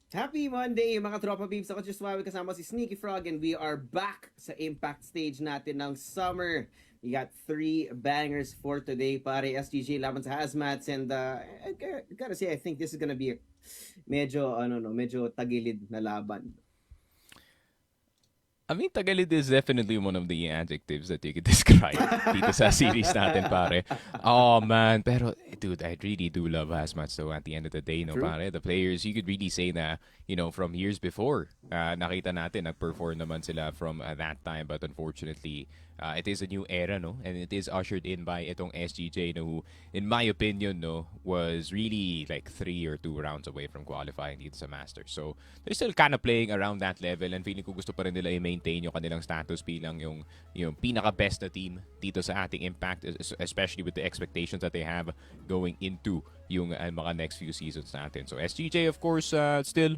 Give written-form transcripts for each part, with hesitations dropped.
Happy Monday mga tropa peeps! Ako just kasama si Sneaky Frog and we are back sa impact stage natin ng summer. We got 3 bangers for today, pare. SGJ laban sa Hazmats and I gotta say I think this is gonna be a medyo tagilid na laban. I mean, Tagalog is definitely one of the adjectives that you could describe dito sa series natin, pare. Oh, man. Pero, dude, I really do love Hazmat. So, at the end of the day, no, True? pare, the players, you could really say na, from years before, nakita natin, nag-perform naman sila from that time. But unfortunately, it is a new era, no? And it is ushered in by itong SGJ, no, who, in my opinion, no, was really like 3 or 2 rounds away from qualifying dito sa Masters. So, they're still kind of playing around that level and feeling ko gusto pa rin nila i-maintain yung kanilang status bilang yung pinaka-best na team dito sa ating Impact, especially with the expectations that they have going into yung mga next few seasons natin. So SGJ, of course, still,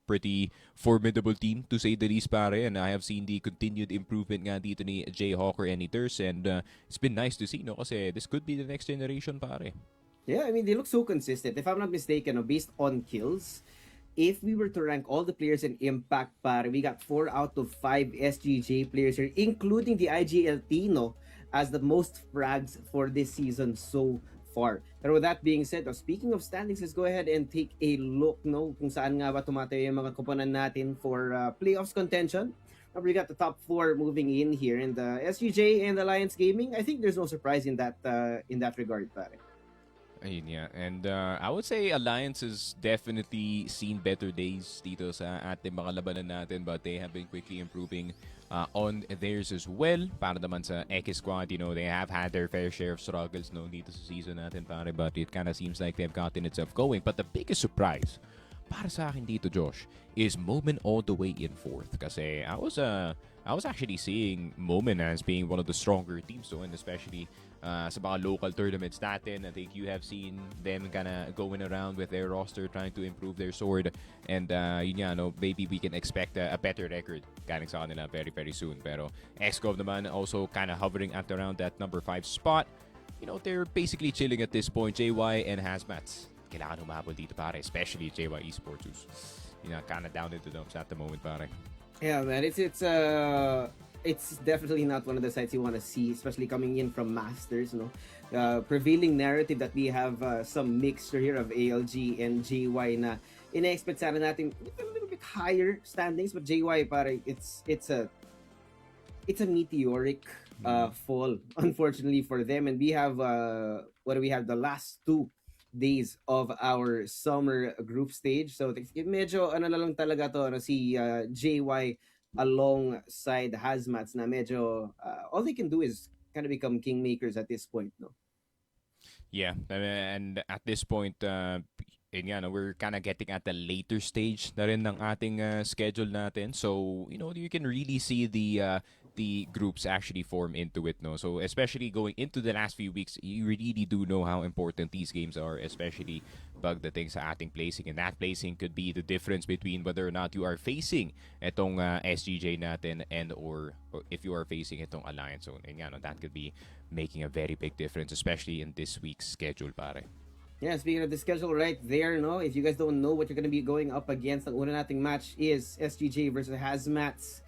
pretty formidable team to say the least, pare. And I have seen the continued improvement nga dito ni Jay Hawker and ni Durs. And it's been nice to see, no? Kasi this could be the next generation, pare. Yeah, I mean they look so consistent. If I'm not mistaken, based on kills, if we were to rank all the players in Impact, pare, we got 4 out of 5 SGJ players here, including the IGL Tino as the most frags for this season so far. Pero with that being said, speaking of standings, let's go ahead and take a look, no, kung saan nga ba tumatayo yung mga koponan natin for playoffs contention. We got the top 4 moving in here, and the SGJ and Alliance Gaming. I think there's no surprise in that regard, pare. Ayun, yeah. And I would say Alliance has definitely seen better days dito sa ating mga labanan natin, but they have been quickly improving on theirs as well. Para naman sa X Squad, they have had their fair share of struggles no dito sa season natin, pare, but it kind of seems like they've gotten itself going. But the biggest surprise para sa akin dito, Josh, is Moment all the way in 4th. Kasi I was actually seeing Moment as being one of the stronger teams, so, and especially sa mga local tournaments natin. I think you have seen them kind of going around with their roster trying to improve their sword. And yun nga, no, maybe we can expect a better record galing sa kanila very, very soon. Pero XCOV naman also kind of hovering at around that number 5 spot. They're basically chilling at this point. JY and Hazmats. Kailangan humabol dito, pare. Especially JY Esports, who's kind of down in the dumps at the moment, pare. Yeah, man, it's definitely not one of the sites you want to see, especially coming in from Masters. No, prevailing narrative that we have some mixture here of ALG and JY na ina-expect sana natin a little bit higher standings, but JY, pare, it's a meteoric fall, unfortunately for them, and we have what do we have, the last 2 days of our summer group stage. So medyo ano na lang talaga to, si JY alongside Hazmats na medyo all they can do is kind of become kingmakers at this point, no? Yeah, and at this point, yun nga, no, we're kind of getting at the later stage na rin ng ating schedule natin. So, you can really see the groups actually form into it, no? So, especially going into the last few weeks, you really do know how important these games are, especially pagdating sa ating placing. And that placing could be the difference between whether or not you are facing itong SGJ natin and or if you are facing itong Alliance Zone. And nga, no, that could be making a very big difference, especially in this week's schedule, pare. Yeah, speaking of the schedule right there, no, if you guys don't know what you're going to be going up against, ang una nating match is SGJ versus Hazmats,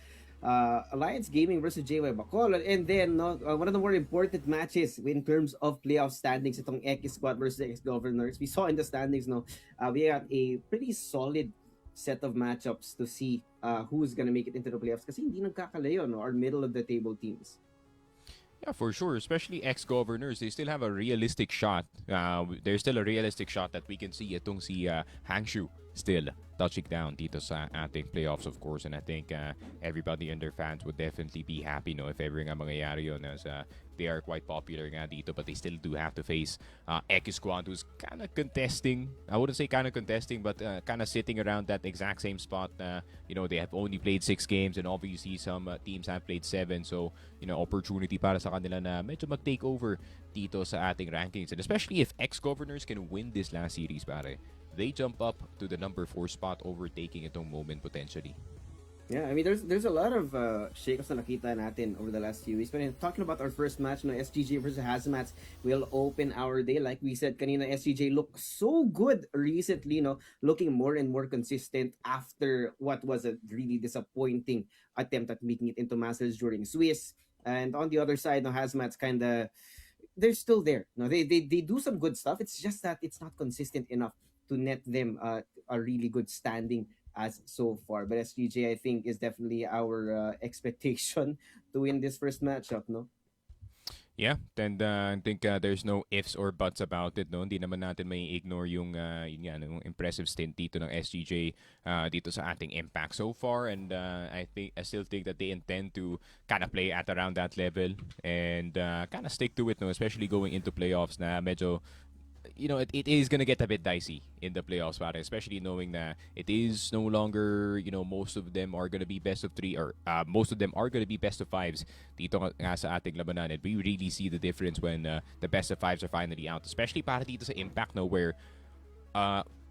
Alliance Gaming versus JY Bacolod, and then one of the more important matches in terms of playoff standings, itong X Squad versus X Governors. We saw in the standings, we had a pretty solid set of matchups to see who's gonna make it into the playoffs kasi hindi nagkakalayo, no, our middle of the table teams. Yeah, for sure. Especially ex-governors, they still have a realistic shot. There's still a realistic shot that we can see itong si Hangshu still touching down dito sa ating playoffs, of course. And I think everybody and their fans would definitely be happy, no, if ever nga mangyayari yun, as they are quite popular nga dito, but they still do have to face X Squad, who's kind of contesting. I wouldn't say kind of contesting, but kind of sitting around that exact same spot. They have only played 6 games, and obviously some teams have played 7. So, opportunity para sa kanila na medyo mag-take over dito sa ating rankings. And especially if ex-governors can win this last series, pare, they jump up to the number 4 spot, overtaking itong Moment potentially. Yeah, I mean, there's a lot of shakeups na nakita natin over the last few weeks. But talking about our first match, no, SGJ versus Hazmats will open our day. Like we said kanina, SGJ looked so good recently, no, looking more and more consistent after what was a really disappointing attempt at making it into Masters during Swiss. And on the other side, no, Hazmats kind of they're still there. No, they do some good stuff. It's just that it's not consistent enough to net them a really good standing as so far. But SGJ, I think, is definitely our expectation to win this first matchup. No. Yeah, and I think there's no ifs or buts about it, no? Hindi naman natin may ignore yun nga, yung impressive stint dito ng SGJ dito sa ating impact so far, and I still think that they intend to kind of play at around that level and kind of stick to it, no? Especially going into playoffs na medyo it is gonna get a bit dicey in the playoffs, pare. Especially knowing that it is no longer, most of them are gonna be best of three or most of them are gonna be best of fives dito nga sa ating labanan. And we really see the difference when the best of fives are finally out. Especially para dito sa Impact, no, where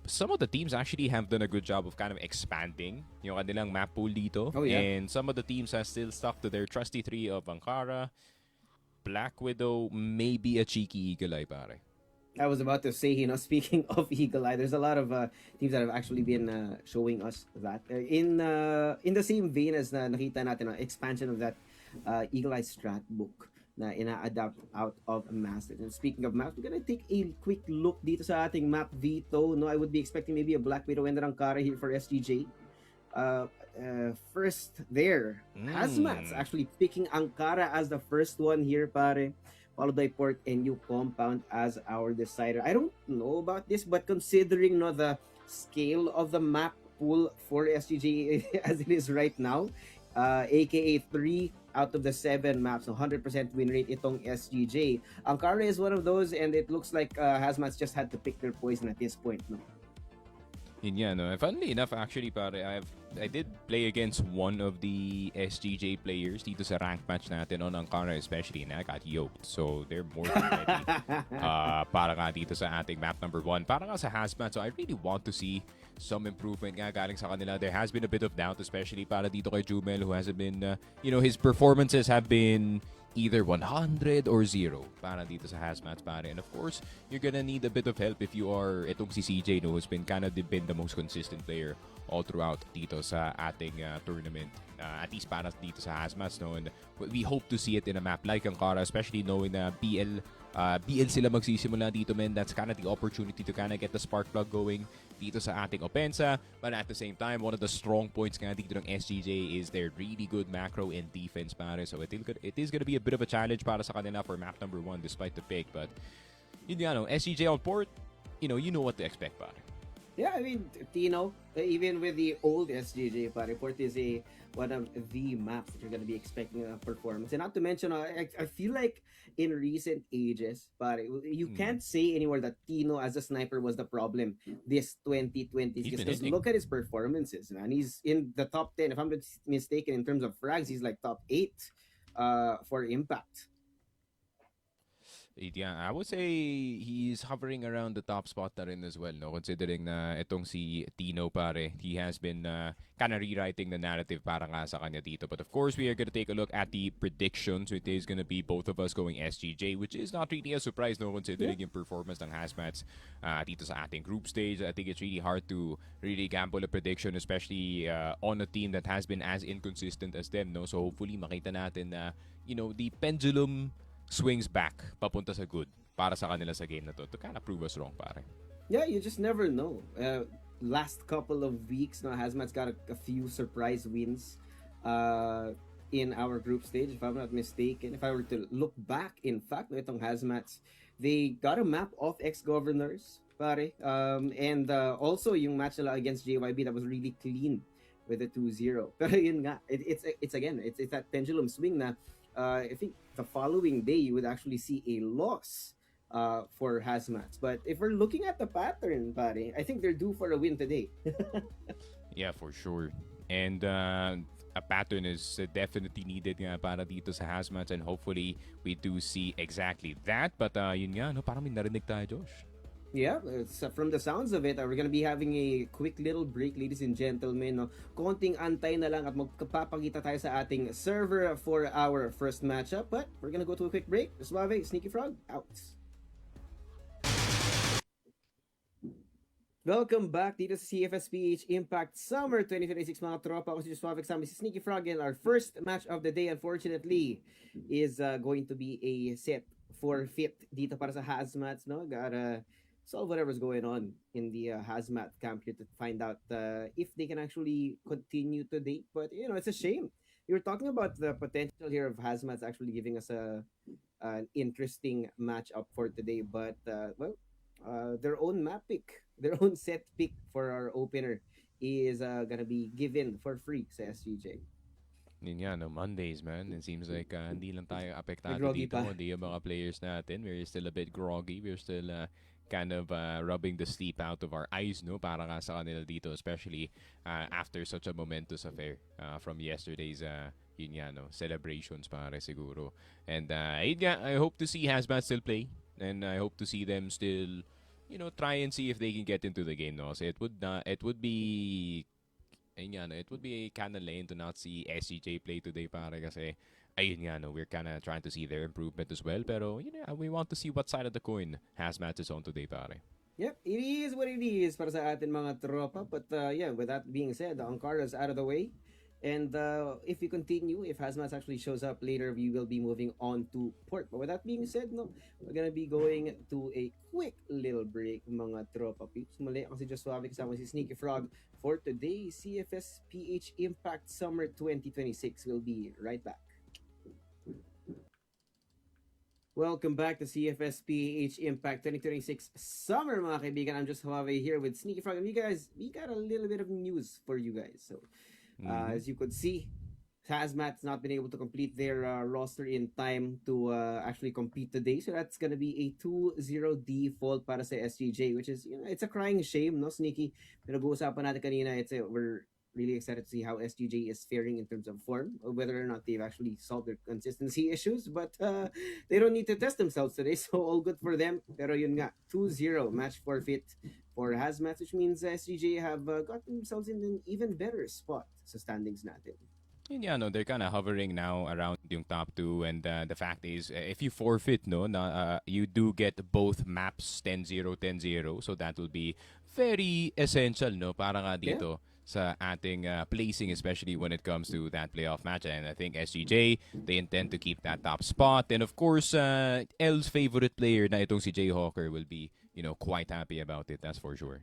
some of the teams actually have done a good job of kind of expanding yung kanilang map pool dito. Oh yeah. And some of the teams have still stuck to their trusty three of Ankara, Black Widow, maybe a cheeky Eagle Eye, pare. I was about to say, speaking of Eagle Eye, there's a lot of teams that have actually been showing us that in the same vein as na nakita natin expansion of that Eagle Eye strat book na ina-adapt out of Masters. And speaking of maps, we're gonna take a quick look dito sa ating map Vito. No, I would be expecting maybe a Black Widow and a Ankara here for SGJ. First there, Hazmats actually picking Ankara as the first one here, pare. Followed by Port NU Compound as our decider. I don't know about this, but considering the scale of the map pool for SGJ as it is right now, aka 3 out of the 7 maps, 100% win rate itong SGJ. Ankara is one of those, and it looks like Hazmats just had to pick their poison at this point. No? Yun yan, no? Funnily enough, actually, pare, I did play against one of the SGJ players dito sa rank match natin on Ankara, especially, and I got yoked. So, they're more than ready para nga dito sa ating map number 1. Para nga sa Hazmat, so I really want to see some improvement nga galing sa kanila. There has been a bit of doubt, especially para dito kay Jumel, who hasn't been, his performances have been either 100 or 0 para dito sa Hazmats, pare. And of course, you're gonna need a bit of help if you are itong si CJ, no, who's been the most consistent player all throughout dito sa ating tournament. At least para dito sa Hazmats, no. And we hope to see it in a map like Ankara, especially knowing na BL sila magsisimula dito, man. That's kind of the opportunity to kind of get the spark plug going dito sa ating opensa. But at the same time, one of the strong points nga dito ng SGJ is their really good macro and defense, pare. So it is gonna be a bit of a challenge para sa kanila for map number 1 despite the pick. But SGJ on Port, you know what to expect, pare. Yeah, I mean, Tino, even with the old SGJ, Port is one of the maps that you're going to be expecting a performance. And not to mention, I feel like in recent ages, you can't say anywhere that Tino as a sniper was the problem this 2020s. Because look at his performances, man. He's in the top 10. If I'm not mistaken, in terms of frags, he's like top 8 for impact. Yeah, I would say he's hovering around the top spot na rin as well, no? Considering na itong si Tino, pare, he has been kind of rewriting the narrative para nga sa kanya dito. But of course, we are going to take a look at the predictions. It is going to be both of us going SGJ, which is not really a surprise, no? Considering yung performance ng Hazmats dito sa ating group stage. I think it's really hard to really gamble a prediction, especially on a team that has been as inconsistent as them, no? So hopefully makita natin na, the pendulum swings back papunta sa good para sa kanila sa game na to kind of prove us wrong, pare. Yeah, you just never know. Last couple of weeks, Hazmat's got a few surprise wins in our group stage, if I'm not mistaken. If I were to look back, in fact, itong Hazmats, they got a map of ex-governors, pare. And also yung match nila against JYB that was really clean with a 2-0. Pero yun nga, it's again, it's that pendulum swing na I think the following day you would actually see a loss for Hazmats. But if we're looking at the pattern, pare, I think they're due for a win today. Yeah, for sure. And a pattern is definitely needed nga para dito sa Hazmats, and hopefully we do see exactly that. But yun nga, no, parang may narinig tayo, Josh. Yeah, it's, from the sounds of it, we're gonna be having a quick little break, ladies and gentlemen. No? Konting antay na lang at magpapakita tayo sa ating server for our first matchup. But we're gonna go to a quick break. Suave, Sneaky Frog, out. Welcome back dito sa CFSPH Impact Summer 2026 mga tropa. Ako si Suave, kasama si Sneaky Frog, and our first match of the day, unfortunately, is going to be a set for fit dito para sa Hazmats. No? Gotta solve whatever's going on in the Hazmat camp here to find out if they can actually continue today. But, you know, it's a shame. You were talking about the potential here of Hazmats actually giving us an interesting matchup for today. But, well, their own map pick, their own set pick for our opener is gonna be given for free sa SGJ. Yun nga, no, Mondays, man. It seems like hindi lang tayo May apektado groggy dito, pa. kundi yung mga players natin. We're still a bit groggy. We're still kind of rubbing the sleep out of our eyes, no? Para nga sa kanila dito, especially after such a momentous affair from yesterday's yun nga, no, celebrations pare siguro. And yun nga, I hope to see Hazmat still play. And I hope to see them still, you know, try and see if they can get into the game, no? So it would be ayun nga, no, it would be kind of lame to not see SCJ play today pare kasi ayun nga, no, we're kind of trying to see their improvement as well. Pero, you know, we want to see what side of the coin Hazmat is on today pare. Yep, it is what it is para sa atin mga tropa. But yeah, with that being said, the Ankara's out of the way. And if we continue, if Hazmat actually shows up later, we will be moving on to Port. But with that being said, no, we're gonna be going to a quick little break, mga tropa peeps. Muli ako si Joshua, kasama si Sneaky Frog for today CFS PH Impact Summer 2026. We'll be right back. Welcome back to CFS PH Impact 2026 Summer, mga kaibigan. I'm just Huawei here with Sneaky Frog. And we got a little bit of news for you guys. So, Mm-hmm. as you could see, Hazmat's not been able to complete their roster in time to actually compete today. So that's going to be a 2-0 default para sa SGJ, which is, you know, it's a crying shame, no, Sneaky? Pinag-uusapan natin kanina, we're really excited to see how SGJ is faring in terms of form, or whether or not they've actually solved their consistency issues. But they don't need to test themselves today, so all good for them. Pero yun nga, 2-0 match forfeit for Hazmat, which means SGJ have gotten themselves in an even better spot sa standings natin. Yun nga, no, they're kind of hovering now around yung top two. And the fact is, if you forfeit, no, you do get both maps 10-0, 10-0. So that will be very essential, no, para nga dito sa ating placing, especially when it comes to that playoff match. And I think SGJ, they intend to keep that top spot. And of course, L's favorite player na itong si Jay Hawker will be, you know, quite happy about it. That's for sure.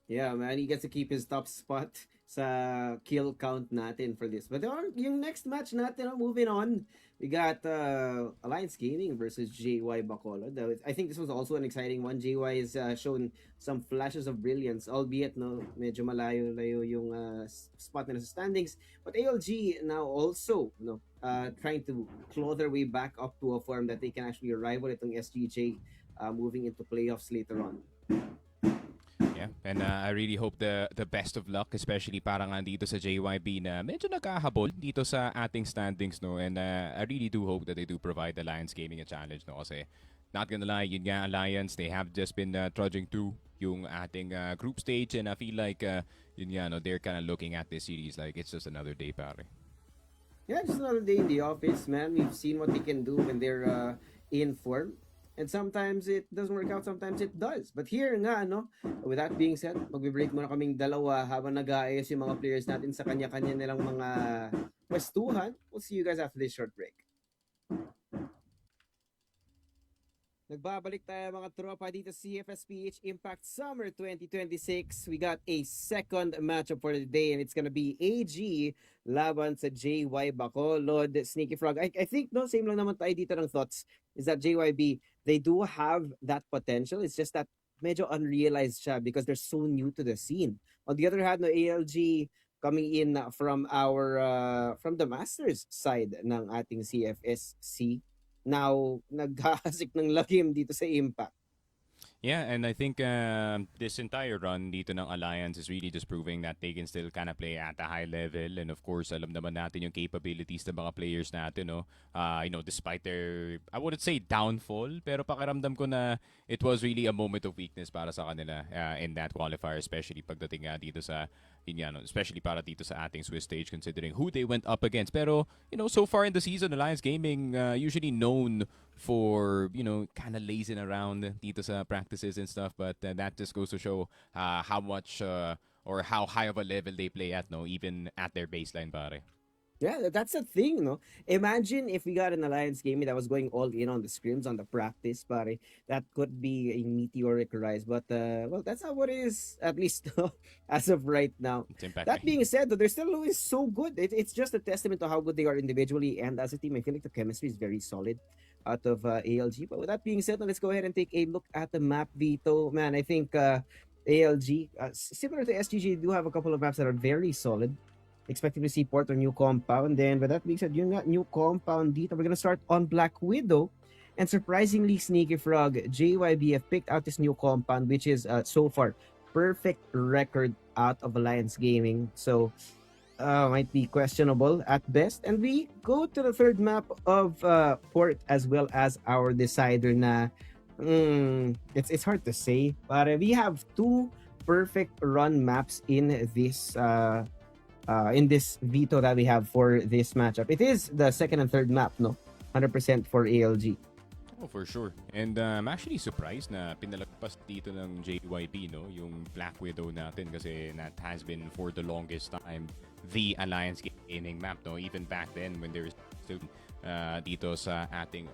Yeah, man, he gets to keep his top spot sa kill count natin for this. But yung next match natin, moving on, we got Alliance Gaming versus JY Bacolod. I think this was also an exciting one. JY has shown some flashes of brilliance, albeit no, medyo malayo-layo yung spot nila sa standings. But ALG now also trying to claw their way back up to a form that they can actually rival itong SGJ moving into playoffs later on. Yeah, and I really hope the best of luck, especially para nga dito sa JYB na medyo nagkahabol dito sa ating standings, no? And I really do hope that they do provide Alliance Gaming a challenge, no? Kasi, not gonna lie, yun nga, Alliance, they have just been trudging through yung ating group stage, and I feel like, yun nga, no, they're kind of looking at this series like it's just another day, pare. Yeah, just another day in the office, man. We've seen what they can do when they're in form. And sometimes it doesn't work out, sometimes it does. But here nga, no, with that being said, magbe-break muna kaming dalawa habang nag-aayos yung mga players natin sa kanya-kanya nilang mga pwestuhan. We'll see you guys after this short break. Nagbabalik tayo mga tropa dito sa CFSPH Impact Summer 2026. We got a second matchup for the day, and it's gonna be AG laban sa JY Bacolod. Sneaky Frog. I think, no, same lang naman tayo dito ng thoughts, is that JYB, they do have that potential. It's just that medyo unrealized siya because they're so new to the scene. On the other hand, no, ALG coming in from from the Masters side ng ating CFSC, now naghahasik ng lagim dito sa Impact. Yeah, and I think this entire run dito ng Alliance is really just proving that they can still kind of play at a high level. And of course, alam naman natin yung capabilities ng mga players natin, no? Despite their, I wouldn't say downfall, pero pakiramdam ko na it was really a moment of weakness para sa kanila in that qualifier, especially pagdating nga dito sa, yun nga, no? Especially para dito sa ating Swiss stage, considering who they went up against. Pero, so far in the season, Alliance Gaming usually known for kind of lazing around dito sa practices and stuff, but that just goes to show how much or how high of a level they play at, no, even at their baseline, pare. Yeah, that's the thing, no? Imagine if we got an Alliance game that was going all in on the scrims, on the practice, pare. That could be a meteoric rise. But, well, that's not what it is, at least as of right now. It's impact. That being said, though, they're still always so good. It's just a testament to how good they are individually and as a team. I feel like the chemistry is very solid out of ALG. But with that being said, let's go ahead and take a look at the map, Vito. Man, I think ALG, similar to SGG, do have a couple of maps that are very solid. Expecting to see port or new compound. Then with that being said, yung new compound dito, we're gonna start on Black Widow. And surprisingly, Sneaky Frog, JYBF picked out this new compound, which is so far perfect record out of Alliance Gaming. So might be questionable at best. And we go to the third map of port as well as our decider na it's hard to say. But we have two perfect run maps in this veto that we have for this matchup. It is the second and third map, no? 100% for ALG. Oh, for sure. And I'm actually surprised na pinalagpas dito ng JYP, no? Yung Black Widow natin kasi that has been for the longest time the Alliance Gaming map, no? Even back then when there's still dito sa ating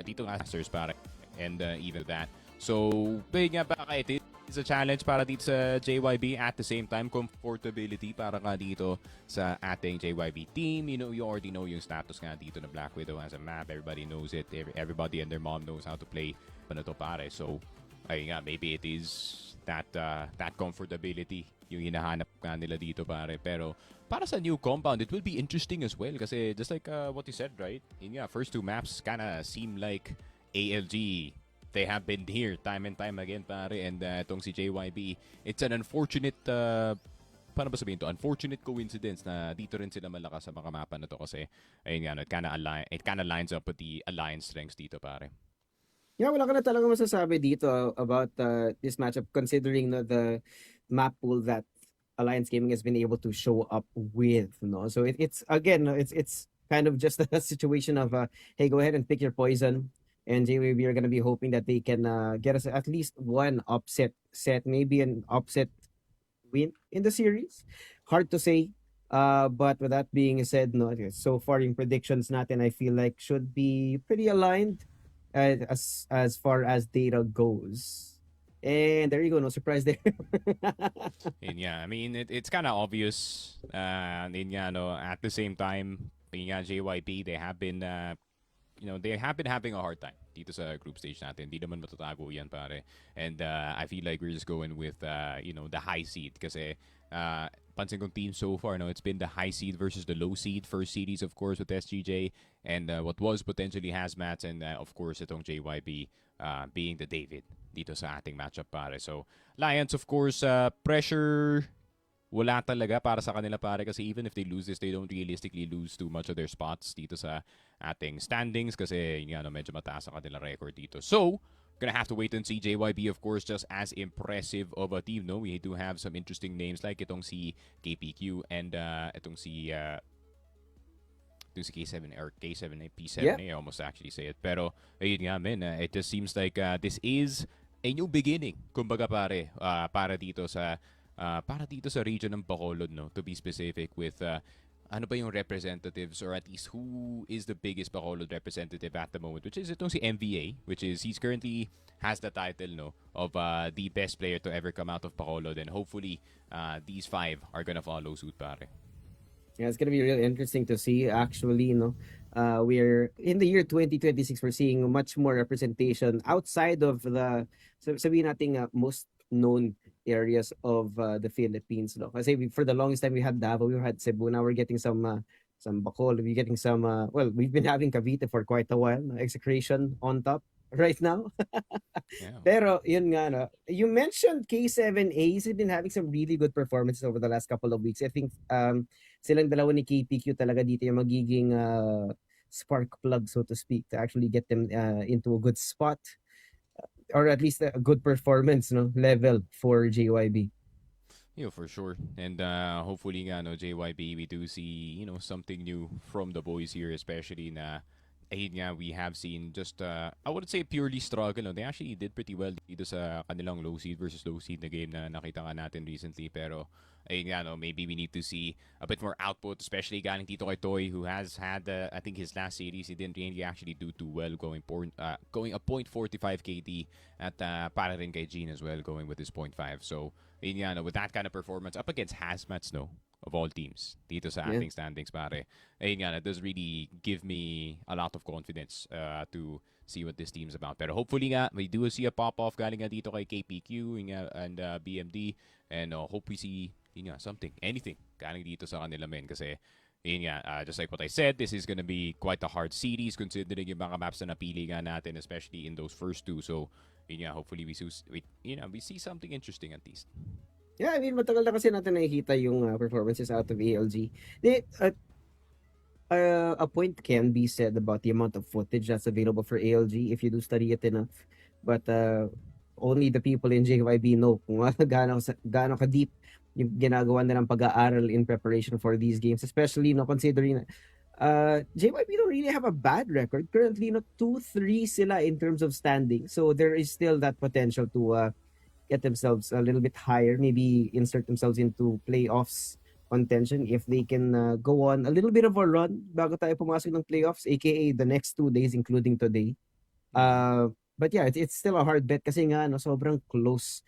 dito nga Masters para and even that. So, big nga baka it is a challenge para dito sa JYB at the same time comfortability para nga dito sa ating JYB team. You already know yung status nga dito na Black Widow as a map. Everybody knows it. Everybody and their mom knows how to play to pare. So, ayun nga, maybe it is that comfortability yung hinahanap nga nila dito pare. Pero para sa new compound, it will be interesting as well kasi just like what you said, right? Yun nga, first two maps kinda seem like ALG. They have been here time and time again, pare. And itong si JYB, it's an unfortunate, paano ba sabihin to? Unfortunate coincidence na dito rin sila malakas sa mga mapa na to kasi, ayun nga, it kinda lines up with the alliance strengths dito, pare. Yeah, wala ka na talaga masasabi dito about this matchup considering the map pool that Alliance Gaming has been able to show up with, no? So it's again, it's kind of just a situation of hey, go ahead and pick your poison. And JWB are going to be hoping that they can get us at least one upset set, maybe an upset win in the series. Hard to say. But with that being said, no, so far yung predictions natin, I feel like should be pretty aligned as far as data goes. And there you go, no surprise there. And yeah, I mean, it's kind of obvious. And yeah, no, at the same time, JYP, they have been they have been having a hard time dito sa group stage natin. Hindi naman matatago yan, pare. And I feel like we're just going with, the high seed. Kasi pansin kong team so far, no, it's been the high seed versus the low seed. First series, of course, with SGJ. And what was potentially Hazmats. And, of course, itong JYB being the David dito sa ating matchup, pare. So, Lions, of course, pressure wala talaga para sa kanila pare kasi even if they lose this, they don't realistically lose too much of their spots dito sa ating standings kasi medyo mataas ang kanila record dito. So, gonna have to wait and see. JYB, of course, just as impressive of a team, no? We do have some interesting names like itong si KPQ and itong si K7 or K7A, P7A, I almost actually say it. Pero, ayun nga, man, it just seems like this is a new beginning, kumbaga pare, para dito sa region ng Bacolod, no? To be specific with ano ba yung representatives or at least who is the biggest Bacolod representative at the moment, which is itong si MVA, which is he's currently has the title, no, of the best player to ever come out of Bacolod, and hopefully these five are gonna follow suit, pare. Yeah, it's gonna be really interesting to see. Actually, we're in the year 2026. We're seeing much more representation outside of the sabihin nating most known areas of the Philippines. No? Kasi for the longest time we had Davao, we had Cebu. Now we're getting some Bacolod. We're getting some. Well, we've been having Cavite for quite a while. Execration on top. right now. Yeah. Pero yun nga no. You mentioned K7A. He's been having some really good performances over the last couple of weeks. I think silang dalawa ni KPQ talaga dito yung magiging spark plug so to speak to actually get them into a good spot or at least a good performance no level for JYB. Yeah, for sure. And hopefully nga, no, JYB, we do see, something new from the boys here, especially na, ayun nga, we have seen just, I wouldn't say purely struggle. No? They actually did pretty well dito sa kanilang low seed versus low seed na game na nakita nga natin recently. Pero, ayun nga, no, maybe we need to see a bit more output, especially galing dito kay Toy, who has had, I think his last series, he didn't really actually do too well going a point 45 KD at para rin kay Gene as well, going with his point 5. So, yun nga, no, with that kind of performance up against Hazmats, no, of all teams, dito sa Yeah. ating standings, pare. Ayun nga, that does really give me a lot of confidence to see what this team's about. Pero hopefully nga, we do see a pop-off galing nga dito kay KPQ yun nga, and BMD. And hope we see, yun nga, something, anything galing dito sa kanila, men. Kasi, yun nga, just like what I said, this is gonna be quite a hard series considering yung mga maps na napili nga natin, especially in those first two. So, yun nga, hopefully we see something interesting at least. Yeah, I mean, matagal na kasi natin nakikita yung performances out of ALG. A point can be said about the amount of footage that's available for ALG if you do study it enough. But only the people in JYB know kung gaano ka-deep yung ginagawa nilang pag-aaral in preparation for these games. Especially, no, considering JYP don't really have a bad record. Currently, no, 2-3 sila in terms of standing. So there is still that potential to get themselves a little bit higher, maybe insert themselves into playoffs contention if they can go on a little bit of a run bago tayo pumasok ng playoffs, aka the next 2 days, including today. Mm. But yeah, it's still a hard bet kasi nga no, sobrang close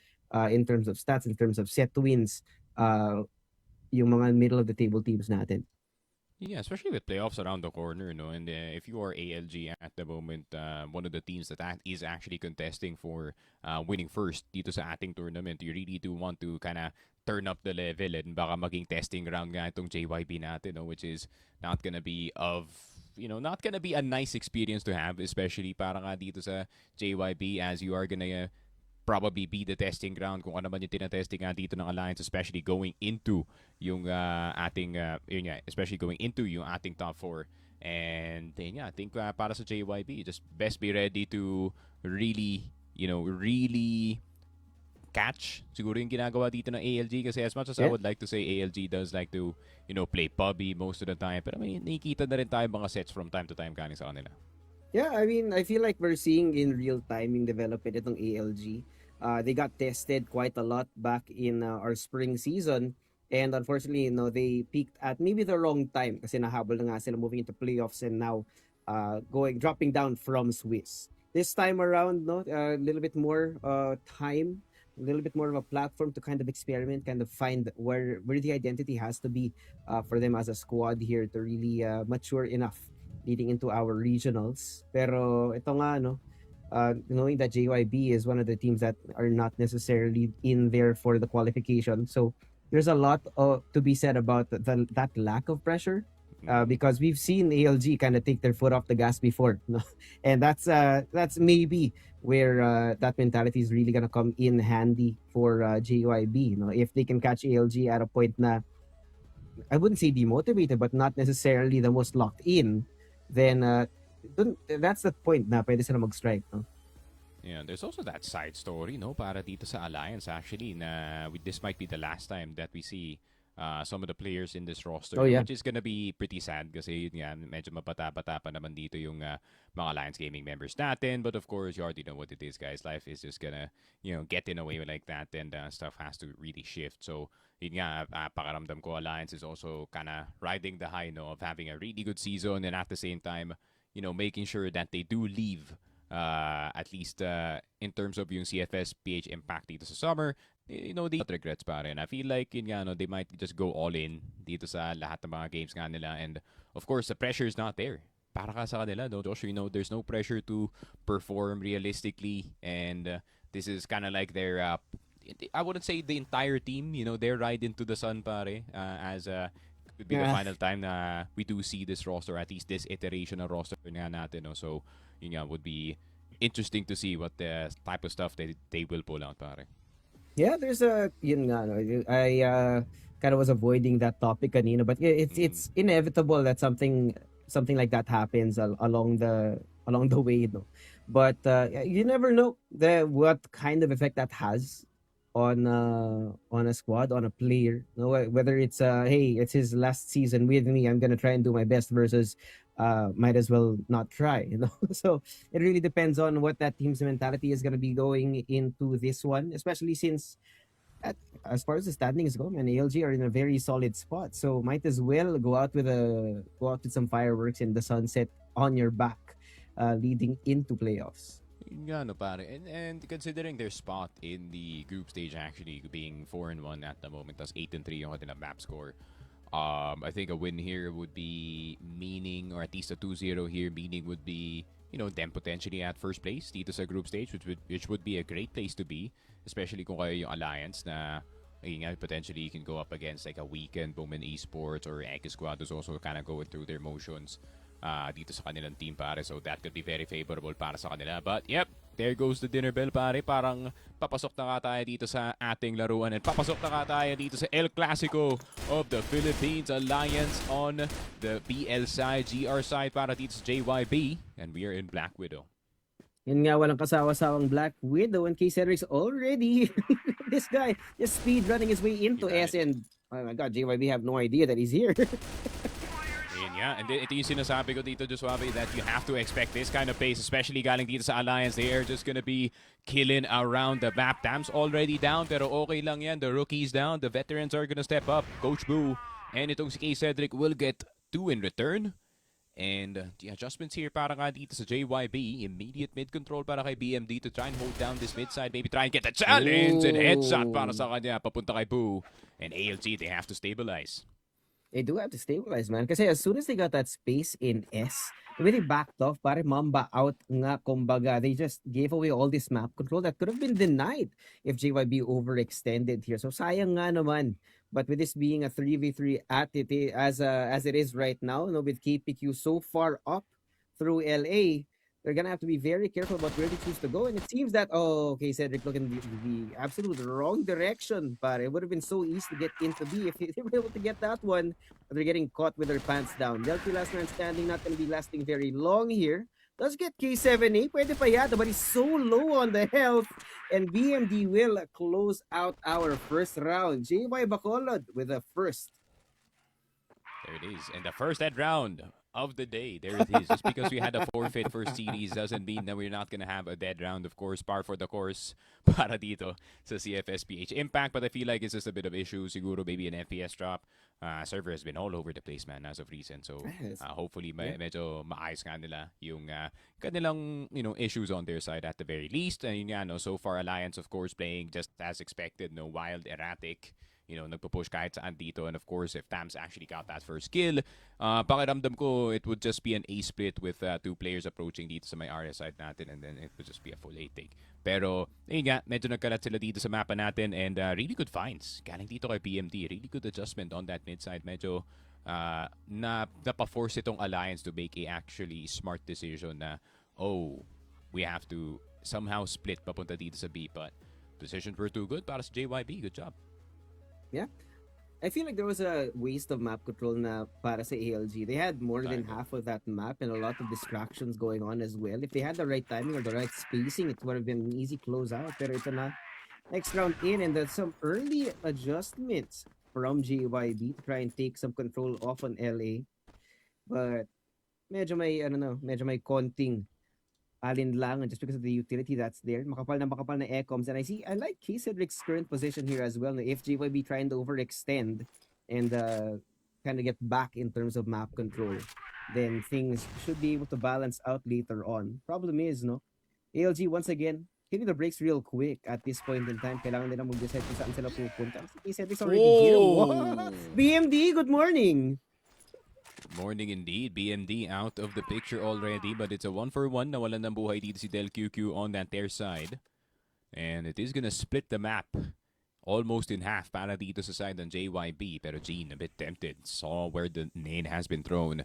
in terms of stats, in terms of set wins, yung mga middle of the table teams natin. Yeah, especially with playoffs around the corner, no. And if you are ALG at the moment, one of the teams that is actually contesting for winning first dito sa ating tournament, you really do want to kind of turn up the level and baka maging testing ground nga itong JYB natin, no, which is not gonna be not gonna be a nice experience to have, especially para nga dito sa JYB as you are gonna probably be the testing ground kung ano man yung tinatesting nga dito ng Alliance, especially going into yung ating, yun nga, especially going into yung ating top 4. And then, yeah, I think para sa JYB, just best be ready to really, really catch siguro yung ginagawa dito ng ALG kasi as much as I Yeah. would like to say ALG does like to, play pubby most of the time, pero may nakikita na rin tayo mga sets from time to time galing sa kanila. Yeah, I mean, I feel like we're seeing in real time yung development itong ALG. They got tested quite a lot back in our spring season. And unfortunately, they peaked at maybe the wrong time kasi nahabol na nga sila moving into playoffs and now dropping down from Swiss. This time around, a little bit more time, a little bit more of a platform to kind of experiment, kind of find where the identity has to be for them as a squad here to really mature enough leading into our regionals. Pero ito nga, knowing that JYB is one of the teams that are not necessarily in there for the qualification. So there's a lot to be said about that lack of pressure. Because we've seen ALG kind of take their foot off the gas before, no? And that's maybe where that mentality is really gonna come in handy for JYB. If they can catch ALG at a point na I wouldn't say demotivated, but not necessarily the most locked in, then that's the point na pwede sila mag-strike, no? Yeah, there's also that side story, no, para dito sa Alliance actually na this might be the last time that we see some of the players in this roster, Oh, yeah. which is gonna be pretty sad kasi yun nga, medyo mabata-bata pa naman dito yung mga Alliance Gaming members natin. But of course, you already know what it is, guys. Life is just gonna, get in a way like that and stuff has to really shift. So, yun nga, pakaramdam ko, Alliance is also kind of riding the high, no, of having a really good season and at the same time, making sure that they do leave at least in terms of yung CFSPH impact dito sa summer, they not regrets pa rin. I feel like yun nga, no, they might just go all in dito sa lahat ng mga games nga nila. And of course, the pressure is not there. Para ka sa kanila, no, Josh, there's no pressure to perform realistically. And this is kind of like their, I wouldn't say the entire team, their ride into the sun, pare, as could be the Yeah. final time na we do see this roster, at least this iteration of roster nga natin, no? So, yun nga, would be interesting to see what the type of stuff they will pull out, pare. Yeah, there's a yun nga no, I kind of was avoiding that topic kanina, but yeah, Mm. it's inevitable that something like that happens along the way, no. But you never know what kind of effect that has on a squad, on a player. No, whether it's hey, it's his last season with me, I'm gonna try and do my best versus might as well not try, you know. So it really depends on what that team's mentality is going to be going into this one, especially since at, as far as the standings go, man, ALG are in a very solid spot. So might as well go out with some fireworks in the sunset on your back, leading into playoffs. Yun nga, no, pare. And considering their spot in the group stage actually being 4-1 at the moment, tas 8-3 yung kanilang map score. I think a win here would be meaning, or at least a 2-0 here, meaning would be, them potentially at first place dito sa group stage, which would be a great place to be, especially kung kayo yung alliance na, potentially you can go up against like a Weekend, Bowman Esports, or Egg Squad who's also kind of going through their motions dito sa kanilang team, pare. So that could be very favorable para sa kanila. But yep, there goes the dinner bell, pare. Parang papasok na nga tayo dito sa ating laruan, and papasok na nga tayo dito sa El Clasico of the Philippines Alliance on the BL side, GR side para dito sa JYB, and we are in Black Widow. Yun nga, walang kasawa-sawang Black Widow, and K. Cedric's already this guy just speed running his way into Right. S, and oh my god, JYB have no idea that he's here. Ayun nga. And ito yung sinasabi ko dito, Josuabe, that you have to expect this kind of pace, especially galing dito sa Alliance. They are just gonna be killing around the map. Tam's already down, pero okay lang yan. The rookies down. The veterans are gonna step up. Coach Boo and itong si K. Cedric will get 2 in return. And the adjustments here para nga dito sa JYB. Immediate mid control para kay BMD to try and hold down this mid side. Maybe try and get the challenge. And headshot para sa kanya. Papunta kay Boo. And ALG, they have to stabilize. They do have to stabilize, man. Kasi as soon as they got that space in S, they really backed off. Pare mamba out nga, kumbaga. They just gave away all this map control that could have been denied if JYB overextended here. So sayang nga naman. But with this being a 3v3 at it, as it is right now, no, with KPQ so far up through LA, they're gonna have to be very careful about where they choose to go. And it seems that okay, Cedric looking the absolute wrong direction, but it would have been so easy to get into B if they were able to get that one. But they're getting caught with their pants down. Delphi last man standing, not gonna be lasting very long here. Does get K7A, pwede pa yata, but he's so low on the health. And BMD will close out our first round. JY Bacolod with a first. There it is. And the first head round of the day. There it is. Just because we had a forfeit first series doesn't mean that we're not going to have a dead round. Of course, par for the course para dito sa CFSPH Impact. But I feel like it's just a bit of issue. Siguro maybe an FPS drop. Server has been all over the place, man, as of recent. So hopefully medyo maayos nga nila yung kanilang issues on their side at the very least. And yun nga, no, so far Alliance, of course, playing just as expected. No, wild, erratic. Nagpo-push kahit saan dito. And of course, if Tams actually got that first kill, pakiramdam ko, it would just be an A split with 2 players approaching dito sa may area side natin, and then it would just be a full A take. Pero, yun nga, medyo nagkalat sila dito sa mapa natin, and really good finds. Galing dito kay BMD, really good adjustment on that mid side. Medyo napaforce itong Alliance to make a actually smart decision na, we have to somehow split papunta dito sa B, but decisions were too good para sa JYB. Good job. Yeah. I feel like there was a waste of map control na para sa ALG. They had more than half of that map and a lot of distractions going on as well. If they had the right timing or the right spacing, it would have been an easy closeout. Pero ito na, next round in, and there's some early adjustments from JYB to try and take some control off on LA. But medyo may konting alinlangan just because of the utility that's there. Makapal na ecoms. And I like K. Cedric's current position here as well. If JYB trying to overextend and kind of get back in terms of map control, then things should be able to balance out later on. Problem is, no, ALG once again hitting the brakes real quick at this point in time. Kailangan nila mag-decide kung saan sila pupunta. K. Cedric's already here. Wow. BMD, good morning. Morning indeed. BMD out of the picture already, but it's a 1-for-1. Nawalan ng buhay dito si Del QQ on that their side. And it is gonna split the map almost in half para dito sa side ng JYP. Pero Gene, a bit tempted. Saw where the nade has been thrown.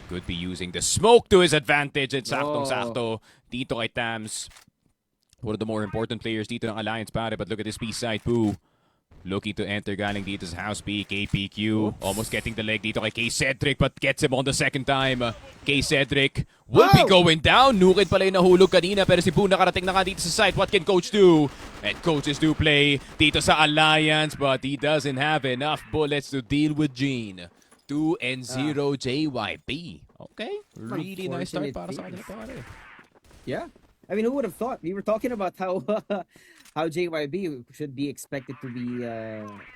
Could be using the smoke to his advantage. And saktong-sakto dito kay Tams. One of the more important players dito ng Alliance pare. But look at this B side, Poo. Looking to enter galing dito sa house B. KPQ almost getting the leg dito kay K-Cedric but gets him on the second time. K-Cedric will be going down. Nukid pala yung nahulog kanina pero si Poo nakarating na nga dito sa site. What can Coach do? And coaches do play dito sa Alliance but he doesn't have enough bullets to deal with Gene. 2-0 JYP. Okay, really nice start para sa kanila pare. Yeah. I mean, who would have thought? We were talking about how how JYB should be expected to be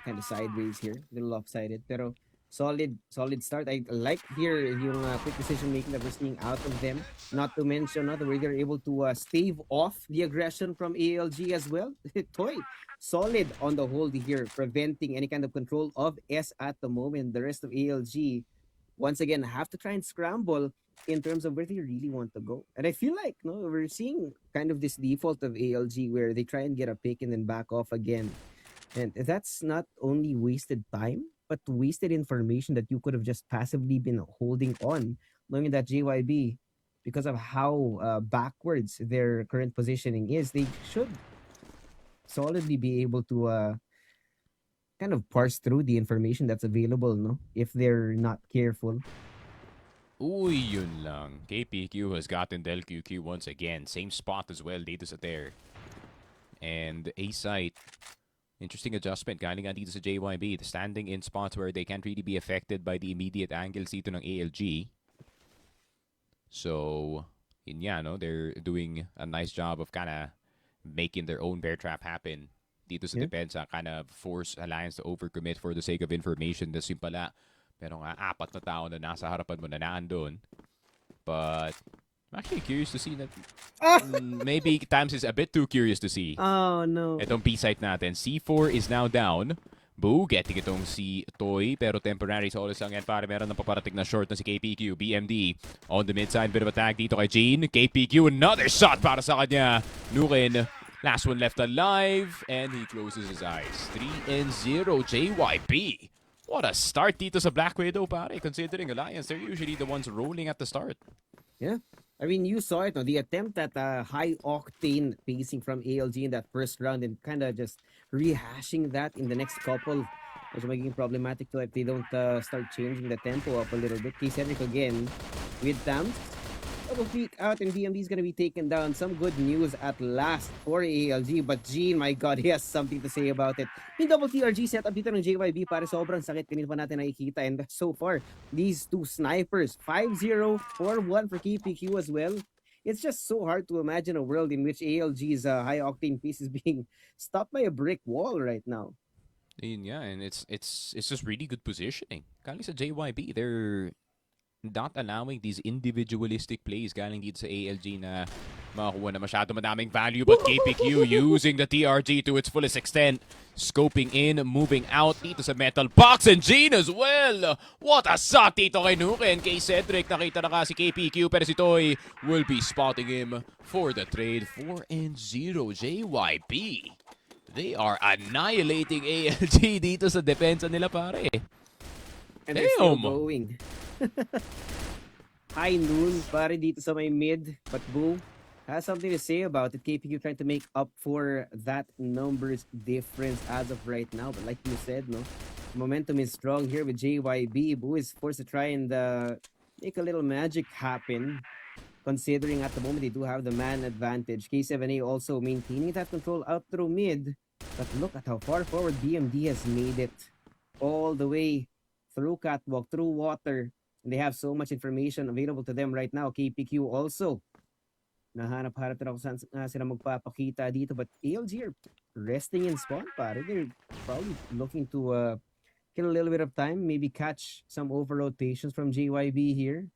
kind of sideways here, a little lopsided. Pero solid start. I like here yung quick decision making that we're seeing out of them. Not to mention the way they're able to stave off the aggression from ALG as well. Toy, solid on the hold here, preventing any kind of control of S at the moment. The rest of ALG once again have to try and scramble in terms of where they really want to go. And I feel like we're seeing kind of this default of ALG where they try and get a pick and then back off again. And that's not only wasted time, but wasted information that you could have just passively been holding on, knowing that JYB, because of how backwards their current positioning is, they should solidly be able to kind of parse through the information that's available, if they're not careful. Uy, yun lang. KPQ has gotten Del QQ once again. Same spot as well dito sa there. And A-site, interesting adjustment galing nga dito sa JYB. The standing in spots where they can't really be affected by the immediate angles dito ng ALG. So, yun yan, they're doing a nice job of kind of making their own bear trap happen. Dito sa depensa, kind of force Alliance to overcommit for the sake of information. Das yung pala. Pero nga, 4 na tao na nasa harapan mo na naandun. But I'm actually curious to see that. Maybe Tams is a bit too curious to see. Oh, no. Itong B-site natin. C4 is now down. Boo, getting itong si Toy. Pero temporary solace lang yan para meron ng paparating na short na si KPQ. BMD on the mid-side. Bit of attack dito kay Gene. KPQ, another shot para sa kanya. Nukin. Last one left alive. And he closes his eyes. 3-0 JYP. What a start dito sa Black Widow, pare. Considering Alliance, they're usually the ones rolling at the start. Yeah. I mean, you saw it, the attempt at high-octane pacing from ALG in that first round and kind of just rehashing that in the next couple. Medyo magiging problematic to if they don't start changing the tempo up a little bit. K-Cedric again with Tams. Double peek out and BMD is going to be taken down. Some good news at last for ALG. But Gene, my God, he has something to say about it. Yung double TRG setup dito ng JYB para sobrang sakit. Kanina pa natin nakikita. And so far, these two snipers, 5-0, 4-1 for KPQ as well. It's just so hard to imagine a world in which ALG's high-octane piece is being stopped by a brick wall right now. Yun nga, and it's just really good positioning. Galing sa JYB, they're not allowing these individualistic plays galing dito sa ALG na makakuha na masyado madaming value. But KPQ using the TRG to its fullest extent. Scoping in, moving out dito sa metal box. And Gene as well. What a shot dito kay Nuken. Kay Cedric, nakita na ka si KPQ. Pero si Toy will be spotting him for the trade. 4-0 JYP. They are annihilating ALG dito sa depensa nila, pare. And they're still going. High noon, pare, dito sa may mid. But Boo has something to say about it. KPQ trying to make up for that numbers difference as of right now. But like you said, momentum is strong here with JYB. Boo is forced to try and make a little magic happen. Considering at the moment they do have the man advantage. K7A also maintaining that control out through mid. But look at how far forward BMD has made it. All the way through catwalk, through water. And they have so much information available to them right now. KPQ also. Nahanap-harap na kung saan sila magpapakita dito. But ALG are resting in spawn, pare. They're probably looking to kill a little bit of time. Maybe catch some over-rotations from JYB here.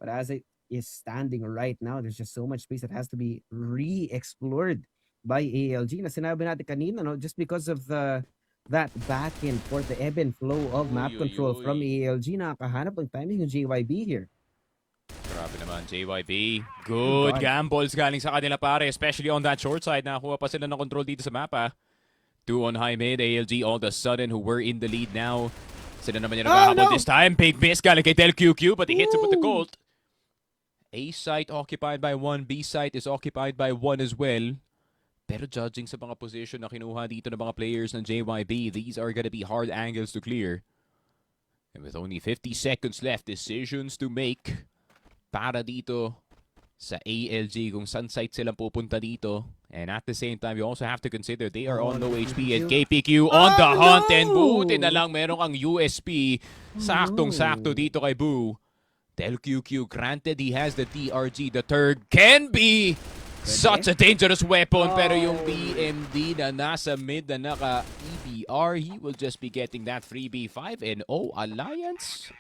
But as it is standing right now, there's just so much space that has to be re-explored by ALG. Na sinabi natin kanina, just because of that back and forth, the ebb and flow of map control from ALG. Nakakahanap ng timing yung JYB here. Grabe naman, JYB. Good gambles galing sa kanila, pare. Especially on that short side. Nakakuha pa sila ng control dito sa mapa. Two on high mid. ALG all of a sudden who were in the lead now. Sila naman yung naghahabol this time. Big miss galing kay Del QQ, but he hits it with the Colt. A site occupied by one. B site is occupied by one as well. Pero judging sa mga position na kinuha dito ng mga players ng JYB, these are gonna be hard angles to clear. And with only 50 seconds left, decisions to make para dito sa ALG kung saan site silang pupunta dito. And at the same time, you also have to consider they are on low HP and KPQ on the hunt. And buti na lang meron kang USP. Saktong-sakto dito kay Boo. Del QQ, granted he has the TRG. The third can be such a dangerous weapon. Pero yung BMD na nasa mid na naka-EBR, he will just be getting that freebie 5-0 Alliance.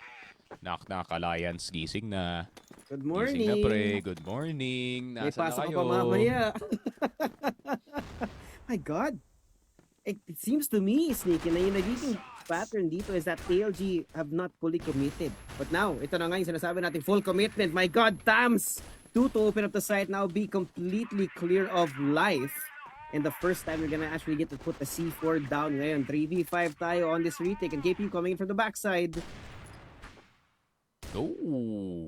Knock-knock Alliance, gising na. Good morning. Gising na pre, good morning. May Nasaan na pasok kayo? ka pa mamaya. My God. It seems to me, Sneaky, na yung nagiging pattern dito is that ALG have not fully committed. But now, ito na nga yung sinasabi natin, full commitment. My God, Tams! 2 to open up the site now, be completely clear of life. And the first time you're gonna actually get to put the C4 down ngayon. 3v5 tayo on this retake and KP coming in from the backside. Oh,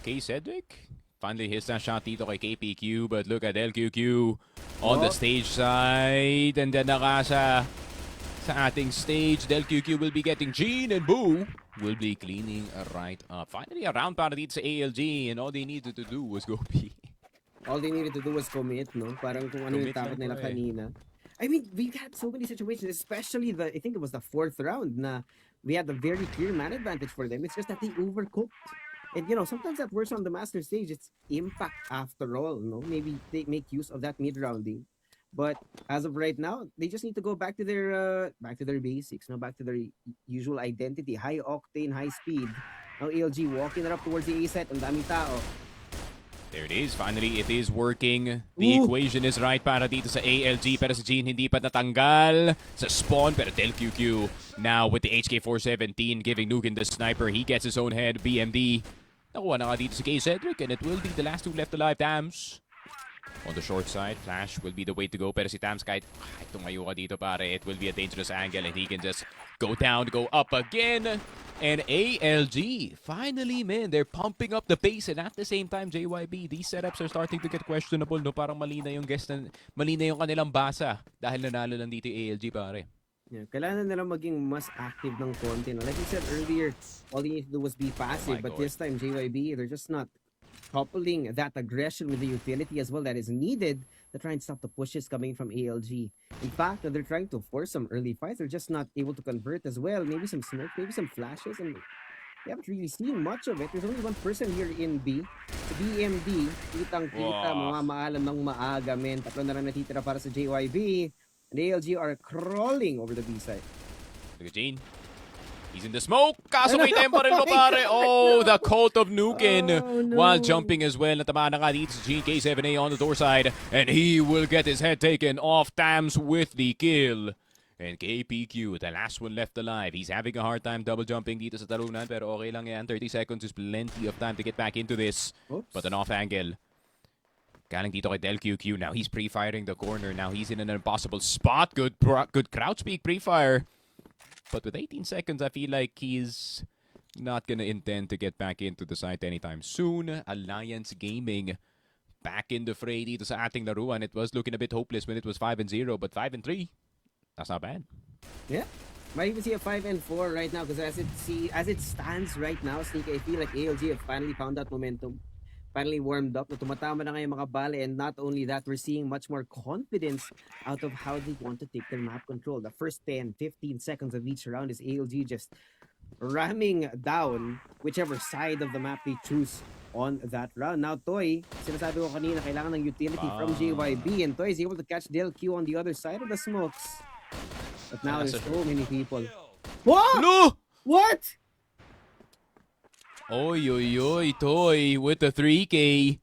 K Cedric finally hits that shot dito kay KPQ, but look at LQQ on the stage side, and then sa ating stage, LQQ will be getting Gene, and Boo will be cleaning right up. Finally, a round para dito sa ALG, and all they needed to do was go B. All they needed to do was commit, no? Parang kung ano yung takot nila kanina. I mean, we had so many situations, especially I think it was the 4th round na we had a very clear man advantage for them. It's just that they overcooked. And you know, sometimes that works on the master stage. It's impact after all, no? Maybe they make use of that mid-rounding. But as of right now, they just need to go back to their basics, no? Back to their usual identity. High octane, high speed. Now ALG walking it up towards the A set. Ang daming tao. There it is. Finally, it is working. The equation is right para dito sa ALG. Pero si Gene hindi pa natanggal sa spawn. Pero Del QQ now with the HK417 giving Nukin the sniper. He gets his own head. BMD. Nakuha na nga dito si K Cedric. And it will be the last 2 left alive. Tams on the short side. Flash will be the way to go. Pero si Tams kahit tumayo ka dito pare, it will be a dangerous angle. And he can just go down, go up again. And ALG, finally, man, they're pumping up the pace. And at the same time, JYB, these setups are starting to get questionable. No? Parang mali na yung mali na yung kanilang basa. Dahil nanalo lang dito yung ALG, pare. Yeah, kailangan nila maging mas active ng konti. No? Like you said earlier, all you need to do was be passive. But this time, JYB, they're just not coupling that aggression with the utility as well that is needed to try and stop the pushes coming from ALG. In fact, they're trying to force some early fights. They're just not able to convert as well. Maybe some smoke, maybe some flashes, and we haven't really seen much of it. There's only one person here in B. The BMD, kitang-kita, mga maalam ng maaga, men. Tatlo na lang natitira para sa JYB. And ALG are crawling over the B side. Look at Gene. He's in the smoke. Kaso may tempo rin mo, pare. Oh, the Cult of Nukin. While jumping as well. Natamaan na nga dito si GK7A on the door side. And he will get his head taken off. Tams with the kill. And KPQ, the last one left alive. He's having a hard time double jumping dito sa talunan. Pero okay lang yan. 30 seconds is plenty of time to get back into this. But an off angle. Galing dito kay Del QQ. Now he's pre-firing the corner. Now he's in an impossible spot. Good crouch peek pre-fire. But with 18 seconds, I feel like he's not gonna intend to get back into the site anytime soon. Alliance Gaming back in the fray dito sa ating laruan. It was looking a bit hopeless when it was 5-0, but 5-3, that's not bad. Yeah. Might even see a 5-4 right now because as it stands right now, Sneaky, I feel like ALG have finally found that momentum. Finally warmed up. Tumatama na nga yung mga bale, and not only that, we're seeing much more confidence out of how they want to take their map control. The first 10, 15 seconds of each round is ALG just ramming down whichever side of the map they choose on that round. Now, Toy, sinasabi ko kanina, kailangan ng utility from JYB, and Toy is able to catch Del Q on the other side of the smokes. But now there's so many people. What? No! What? Oy, Toy with the 3K.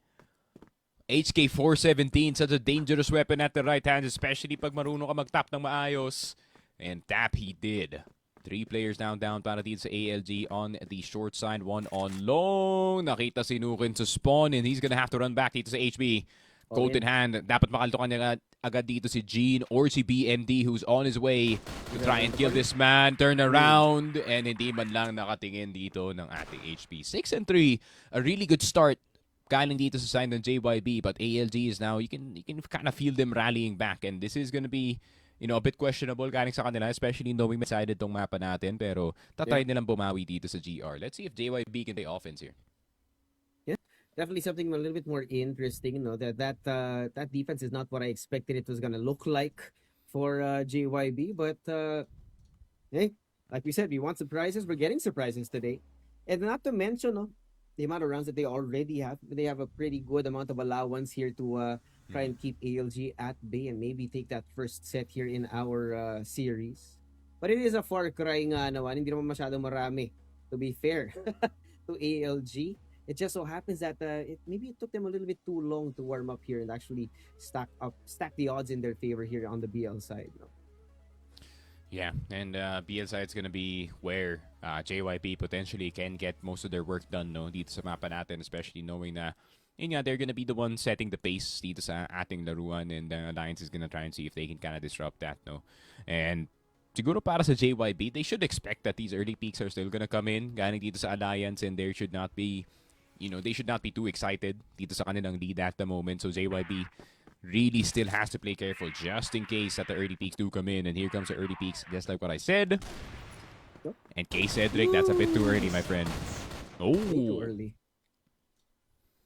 HK417, such a dangerous weapon at the right hand, especially pag marunong ka mag-tap ng maayos. And tap he did. 3 players down para dito sa ALG on the short side. 1 on long. Nakita si Nukin sa spawn, and he's gonna have to run back dito sa HB. Coat in hand. Dapat makaltukan niya agad dito si Gene or si BMD who's on his way to try and kill this man. Turn around and hindi man lang nakatingin dito ng ating HP. 6-3. A really good start galing dito sa side ng JYB, but ALG is now, you can kind of feel them rallying back, and this is gonna be, you know, a bit questionable galing sa kanila, especially knowing decided tong mapa natin, pero tatry nilang bumawi dito sa GR. Let's see if JYB can play offense here. Yeah, definitely something a little bit more interesting. You know, that defense is not what I expected it was gonna look like for JYB, but hey, like we said, we want surprises. We're getting surprises today, and not to mention, no, the amount of rounds that they already have. They have a pretty good amount of allowance here to try and keep ALG at bay and maybe take that first set here in our series. But it is a far cry nga naman. Hindi naman masyadong marami, to be fair, to ALG. It just so happens that maybe it took them a little bit too long to warm up here and actually stack the odds in their favor here on the BL side. No? Yeah, and BL side's gonna be where JYP potentially can get most of their work done, no, dito sa mapa natin, especially knowing na yun nga, they're gonna be the ones setting the pace dito sa ating laruan, and Alliance is gonna try and see if they can kind of disrupt that, no. And siguro para sa JYP, they should expect that these early peaks are still gonna come in galing dito sa Alliance, and there should not be, you know, they should not be too excited dito sa kanilang lead at the moment. So JYP really still has to play careful just in case that the early peaks do come in. And here comes the early peaks, just like what I said. And K Cedric, that's a bit too early, my friend. Oh, way too early.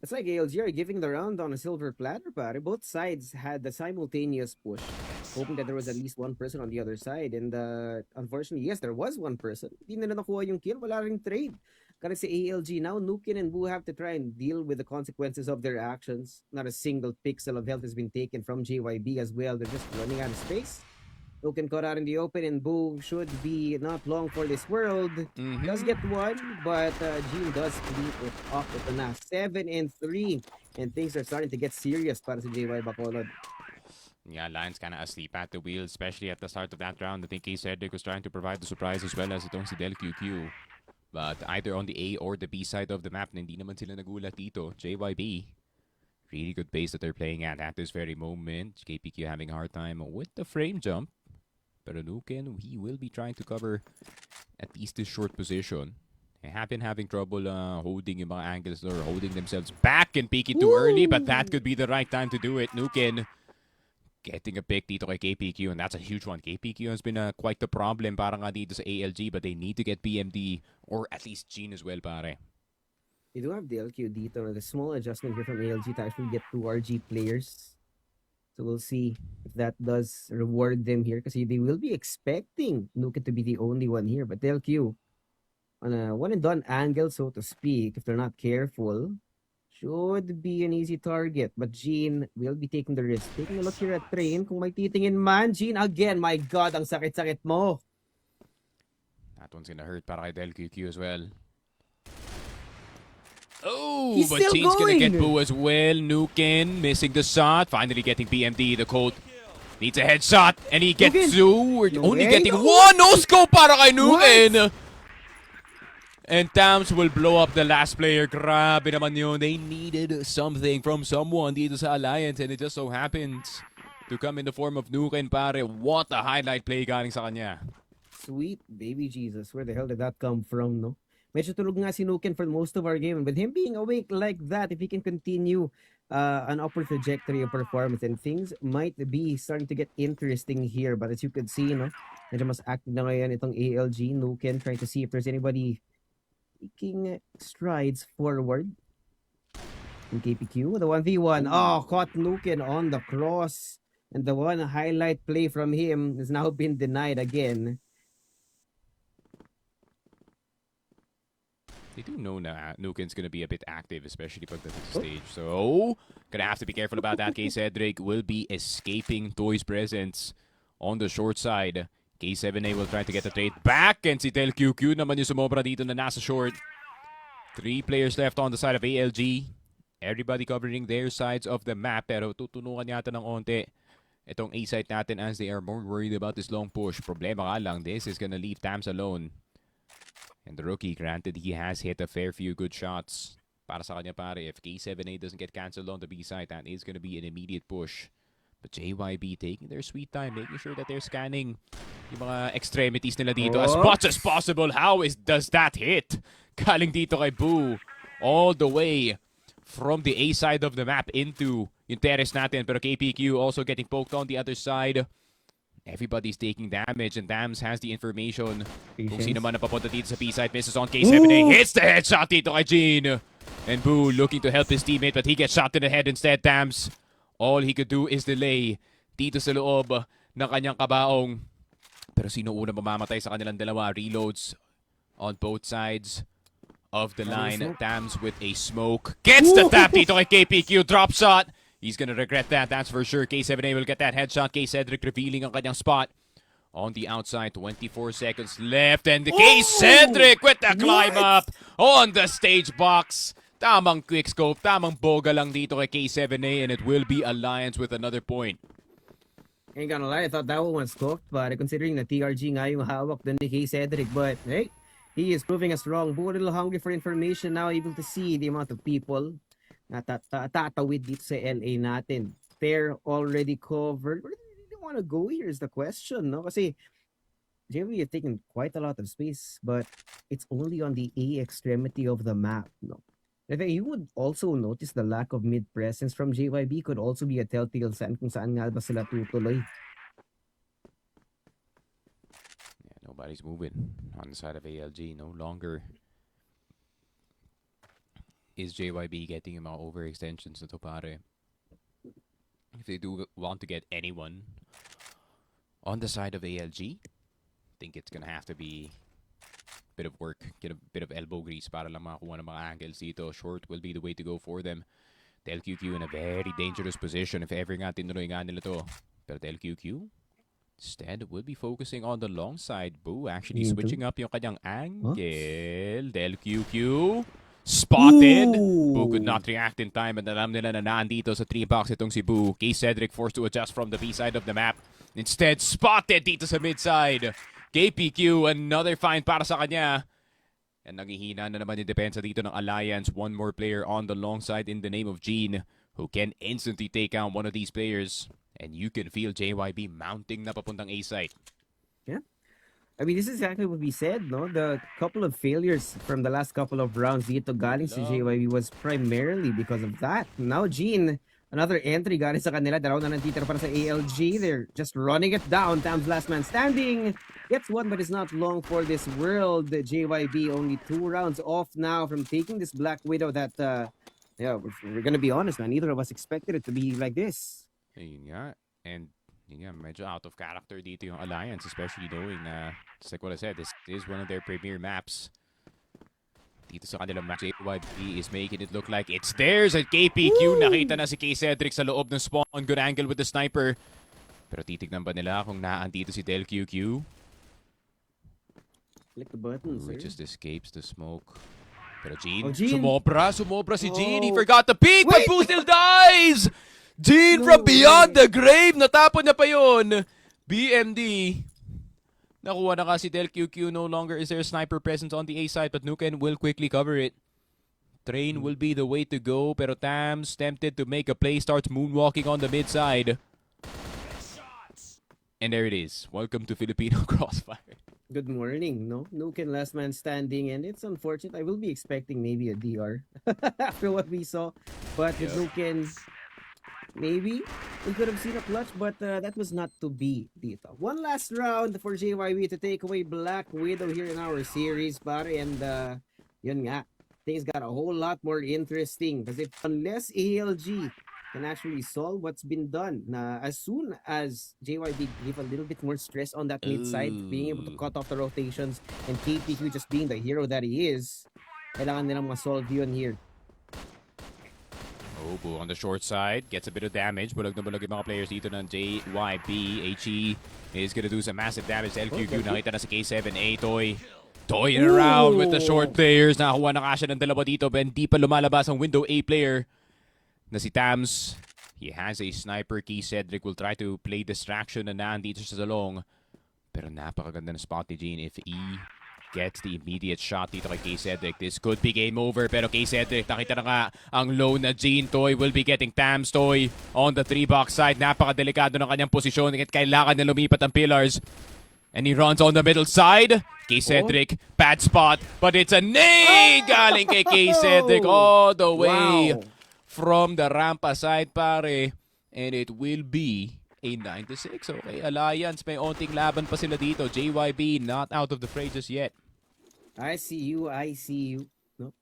It's like ALG are giving the round on a silver platter, pare. Both sides had the simultaneous push, hoping that there was at least one person on the other side. And unfortunately, yes, there was one person. Hindi nila nakuha yung kill, wala ring trade. Kasi si ALG now, Nukin and Boo have to try and deal with the consequences of their actions. Not a single pixel of health has been taken from JYB as well. They're just running out of space. Nukin caught out in the open, and Boo should be not long for this world. Does get one, but Gene does clean it off with the last 7-3. And things are starting to get serious para sa JY Bacolod. Yeah, Lions kind of asleep at the wheel, especially at the start of that round. I think K Cedric was trying to provide the surprise as well as itong si Del QQ. But either on the A or the B side of the map, hindi naman sila nagulat dito. JYB, really good pace that they're playing at this very moment. KPQ having a hard time with the frame jump. Pero Nuken, he will be trying to cover at least this short position. They have been having trouble holding yung mga angles or holding themselves back and peeking too early, but that could be the right time to do it. Nuken getting a pick dito kay KPQ, and that's a huge one. KPQ has been quite the problem para nga dito sa ALG, but they need to get BMD or at least Gene as well, pare. They do have the LQ dito, the small adjustment here from ALG to actually get 2 RG players. So we'll see if that does reward them here, because they will be expecting Nuken to be the only one here, but LQ on a one and done angle, so to speak, if they're not careful, should be an easy target. But Gene will be taking the risk. Taking a look here at Train. Kung may titingin man, Gene, again, my God, ang sakit-sakit mo. That one's gonna hurt para kay Del QQ as well. Oh, He's but still Gene's gonna get going. Boo as well. Nuken missing the shot. Finally getting BMD. The Colt needs a headshot. And he gets Nuken. 2. We're only Nuken. getting 1. No scope para kay Nuken. And Tams will blow up the last player. Grabe naman yun. They needed something from someone dito sa Alliance, and it just so happens to come in the form of Nuken, pare. What a highlight play galing sa kanya. Sweet baby Jesus. Where the hell did that come from, no? Medyo tulog nga si Nuken for most of our game. And with him being awake like that, if he can continue an upward trajectory of performance, and things might be starting to get interesting here. But as you could see, no? Medyo mas active na ngayon itong ALG. Nuken trying to see if there's anybody taking strides forward. In KPQ, the 1v1. Oh, caught Nuken on the cross. And the one highlight play from him has now been denied again. They do know na Nuken's gonna be a bit active, especially pagdating sa stage. So, gonna have to be careful about that. K Cedric will be escaping Toy's presence on the short side. K7A will try to get the trade back, and si Tel QQ naman yung sumobra dito na nasa short. 3 players left on the side of ALG. Everybody covering their sides of the map, pero tutunukan yata ng onte itong A side natin as they are more worried about this long push. Problema nga lang, this is gonna leave Tams alone. And the rookie, granted, he has hit a fair few good shots. para sa kanya pare. If K7A doesn't get cancelled on the B side, that is going to be an immediate push. But JYB taking their sweet time, making sure that they're scanning yung mga extremities nila dito as much as possible. Does that hit? Galing dito kay Boo. All the way from the A side of the map into yung terrace natin. Pero KPQ also getting poked on the other side. Everybody's taking damage and Dams has the information. Kung sino man napapunta dito sa B-side, misses on K7A, hits the headshot dito kay Gene. And Boo looking to help his teammate but he gets shot in the head instead. Dams, all he could do is delay dito sa loob ng kanyang kabaong. Pero sino una mamamatay sa kanilang dalawa? Reloads on both sides of the line. Dams with a smoke. Gets the tap dito kay KPQ. Drop shot. He's gonna regret that, that's for sure. K7A will get that headshot. K-Cedric revealing ang kanyang spot. On the outside, 24 seconds left. And K-Cedric with the climb up on the stage box. Tamang quick scope, tamang boga lang dito kay K7A. And it will be Alliance with another point. Ain't gonna lie, I thought that one was cooked. But considering na TRG nga yung hawak dun ni K-Cedric. But hey, he is proving us wrong. Boo a little hungry for information now, able to see the amount of people na tatawid dito sa LA natin. They're already covered. Where do they want to go here is the question, no? Kasi JV has taken quite a lot of space, but it's only on the A extremity of the map, no? I think you would also notice the lack of mid presence from JYB could also be a telltale sign kung saan nga ba sila tutuloy. Yeah, nobody's moving on the side of ALG. No longer is JYB getting mga overextensions na to pare. If they do want to get anyone on the side of ALG, I think it's gonna have to be a bit of work, get a bit of elbow grease para lang makakuha ng mga angles dito. Short will be the way to go for them. TLQQ in a very dangerous position if ever nga tinuloy nga nila to. Pero TLQQ instead will be focusing on the long side. Boo actually switching up yung kanyang angle. TLQQ spotted. Boo could not react in time and alam nila na naandito sa 3-box itong si Boo. K-Cedric forced to adjust from the B side of the map. Instead, spotted dito sa mid side. KPQ, another find para sa kanya. And nangihina na naman yung depensa dito ng Alliance. One more player on the long side in the name of Gene who can instantly take out one of these players. And you can feel JYB mounting na papuntang A side. Yeah. I mean, this is exactly what we said, no? The couple of failures from the last couple of rounds dito galing sa JYB was primarily because of that. Now, Gene, another entry galing sa kanila. Dalaw na nandito para sa ALG. They're just running it down. Tam's last man standing. Gets one, but it's not long for this world. JYB only 2 rounds off now from taking this Black Widow that, yeah, we're gonna be honest, man. Neither of us expected it to be like this. Ayun nga. And yun nga, medyo out of character dito yung Alliance, especially knowing na, just like what I said, this is one of their premier maps. Dito sa kanilang map, JYB is making it look like it's theirs at KPQ. Nakita na si K-Cedric sa loob ng spawn. Good angle with the sniper. Pero titignan ba nila kung naandito si TLQQ? Click the button, Who sir. just escapes the smoke. Pero Gene, Gene. sumobra si Gene. He forgot the peek, but Boo still dies! Gene from beyond the grave! Natapon na pa yun! BMD. Nakuha na kasi Del QQ. No longer is there a sniper presence on the A side, but Nuken will quickly cover it. Train will be the way to go, pero Tams tempted to make a play, starts moonwalking on the mid side. And there it is. Welcome to Filipino CROSSFIRE. Good morning, no? Nuken last man standing, and it's unfortunate. I will be expecting maybe a DR after what we saw. But with Nuken, maybe we could have seen a clutch, but that was not to be dito. One last round for JYB to take away Black Widow here in our series, pare. And yun nga, things got a whole lot more interesting. Because unless ALG can actually solve what's been done, na as soon as JYB gave a little bit more stress on that mid side, being able to cut off the rotations, and KPQ just being the hero that he is, kailangan nilang ma-solve yun here. Oh, Boo on the short side. Gets a bit of damage. Bulag na bulag yung mga players dito ng JYB. HE is gonna do some massive damage. LQQ nakita na si K7A. Toying around with the short players. Nakakuha na kasya ng dalawa dito. But hindi pa lumalabas ang window A player na si Tams. He has a sniper key. Cedric will try to play distraction na nandito sa salong. Pero napakaganda na spot ni Gene. If he gets the immediate shot dito kay K-Cedric. This could be game over, pero K-Cedric, nakita na nga ang low na Gene Toy will be getting Tams Toy on the 3-box side. Napakadelikado ng kanyang posisyon at kailangan na lumipat ang pillars. And he runs on the middle side. K-Cedric, bad spot, but it's a nade! Galing kay K-Cedric all the way from the rampa side, pare. And it will be a 9-6. Okay, Alliance, may onting laban pa sila dito. JYB not out of the fray just yet. I see you. No?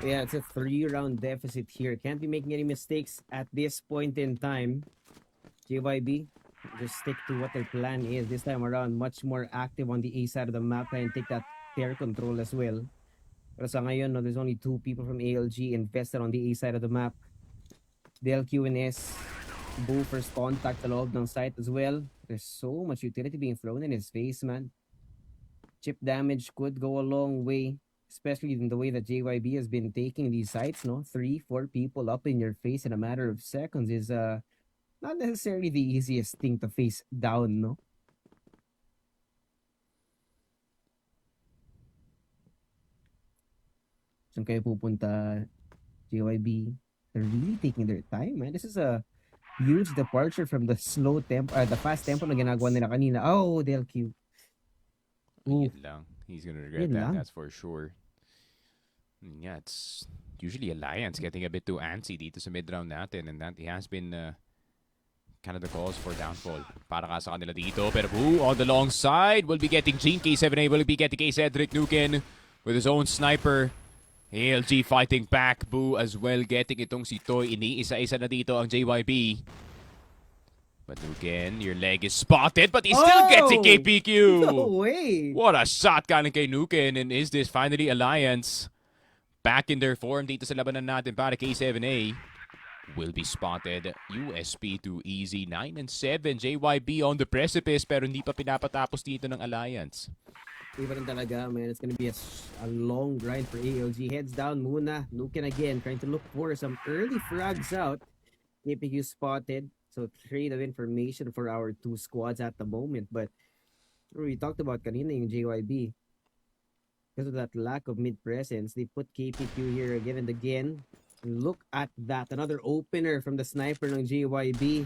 Yeah, it's a 3-round deficit here. Can't be making any mistakes at this point in time. JYB, just stick to what their plan is. This time around, much more active on the A side of the map and take that pair control as well. Pero sa ngayon, no, there's only 2 people from ALG invested on the A side of the map. DLQ and S, Boo first contact sa loob ng site as well. There's so much utility being thrown in his face, man. Chip damage could go a long way, especially in the way that JYB has been taking these sites, no? 3-4 people up in your face in a matter of seconds is not necessarily the easiest thing to face down, no? Saan kayo pupunta, JYB? They're really taking their time, man. This is a huge departure from the slow tempo, the fast tempo na ginagawa nila kanina. Oh, DLQ. Yun lang. He's gonna regret Yun that, lang. that's for sure. Yeah, it's usually Alliance getting a bit too antsy dito sa mid-round natin, and that has been kind of the cause for downfall para ka sa kanila dito. Pero Boo on the long side will be getting Gene. K7A will be getting K-Cedric Nuken with his own sniper. ALG fighting back. Boo as well getting itong si Toy. Iniisa-isa na dito ang JYB. But Nuken, your leg is spotted, but he still gets a KPQ. No way. What a shot galing kay Nuken, and is this finally Alliance back in their form dito sa labanan natin para K7A? Will be spotted. USP too easy. 9-7. JYB on the precipice pero hindi pa pinapatapos dito ng Alliance. Iba rin talaga, man. It's gonna be a long grind for ALG. Heads down muna. Nuken again, trying to look for some early frags out. KPQ spotted. So trade of information for our 2 squads at the moment. But we talked about kanina yung JYB. Because of that lack of mid-presence, they put KPQ here again and again. Look at that. Another opener from the sniper ng JYB.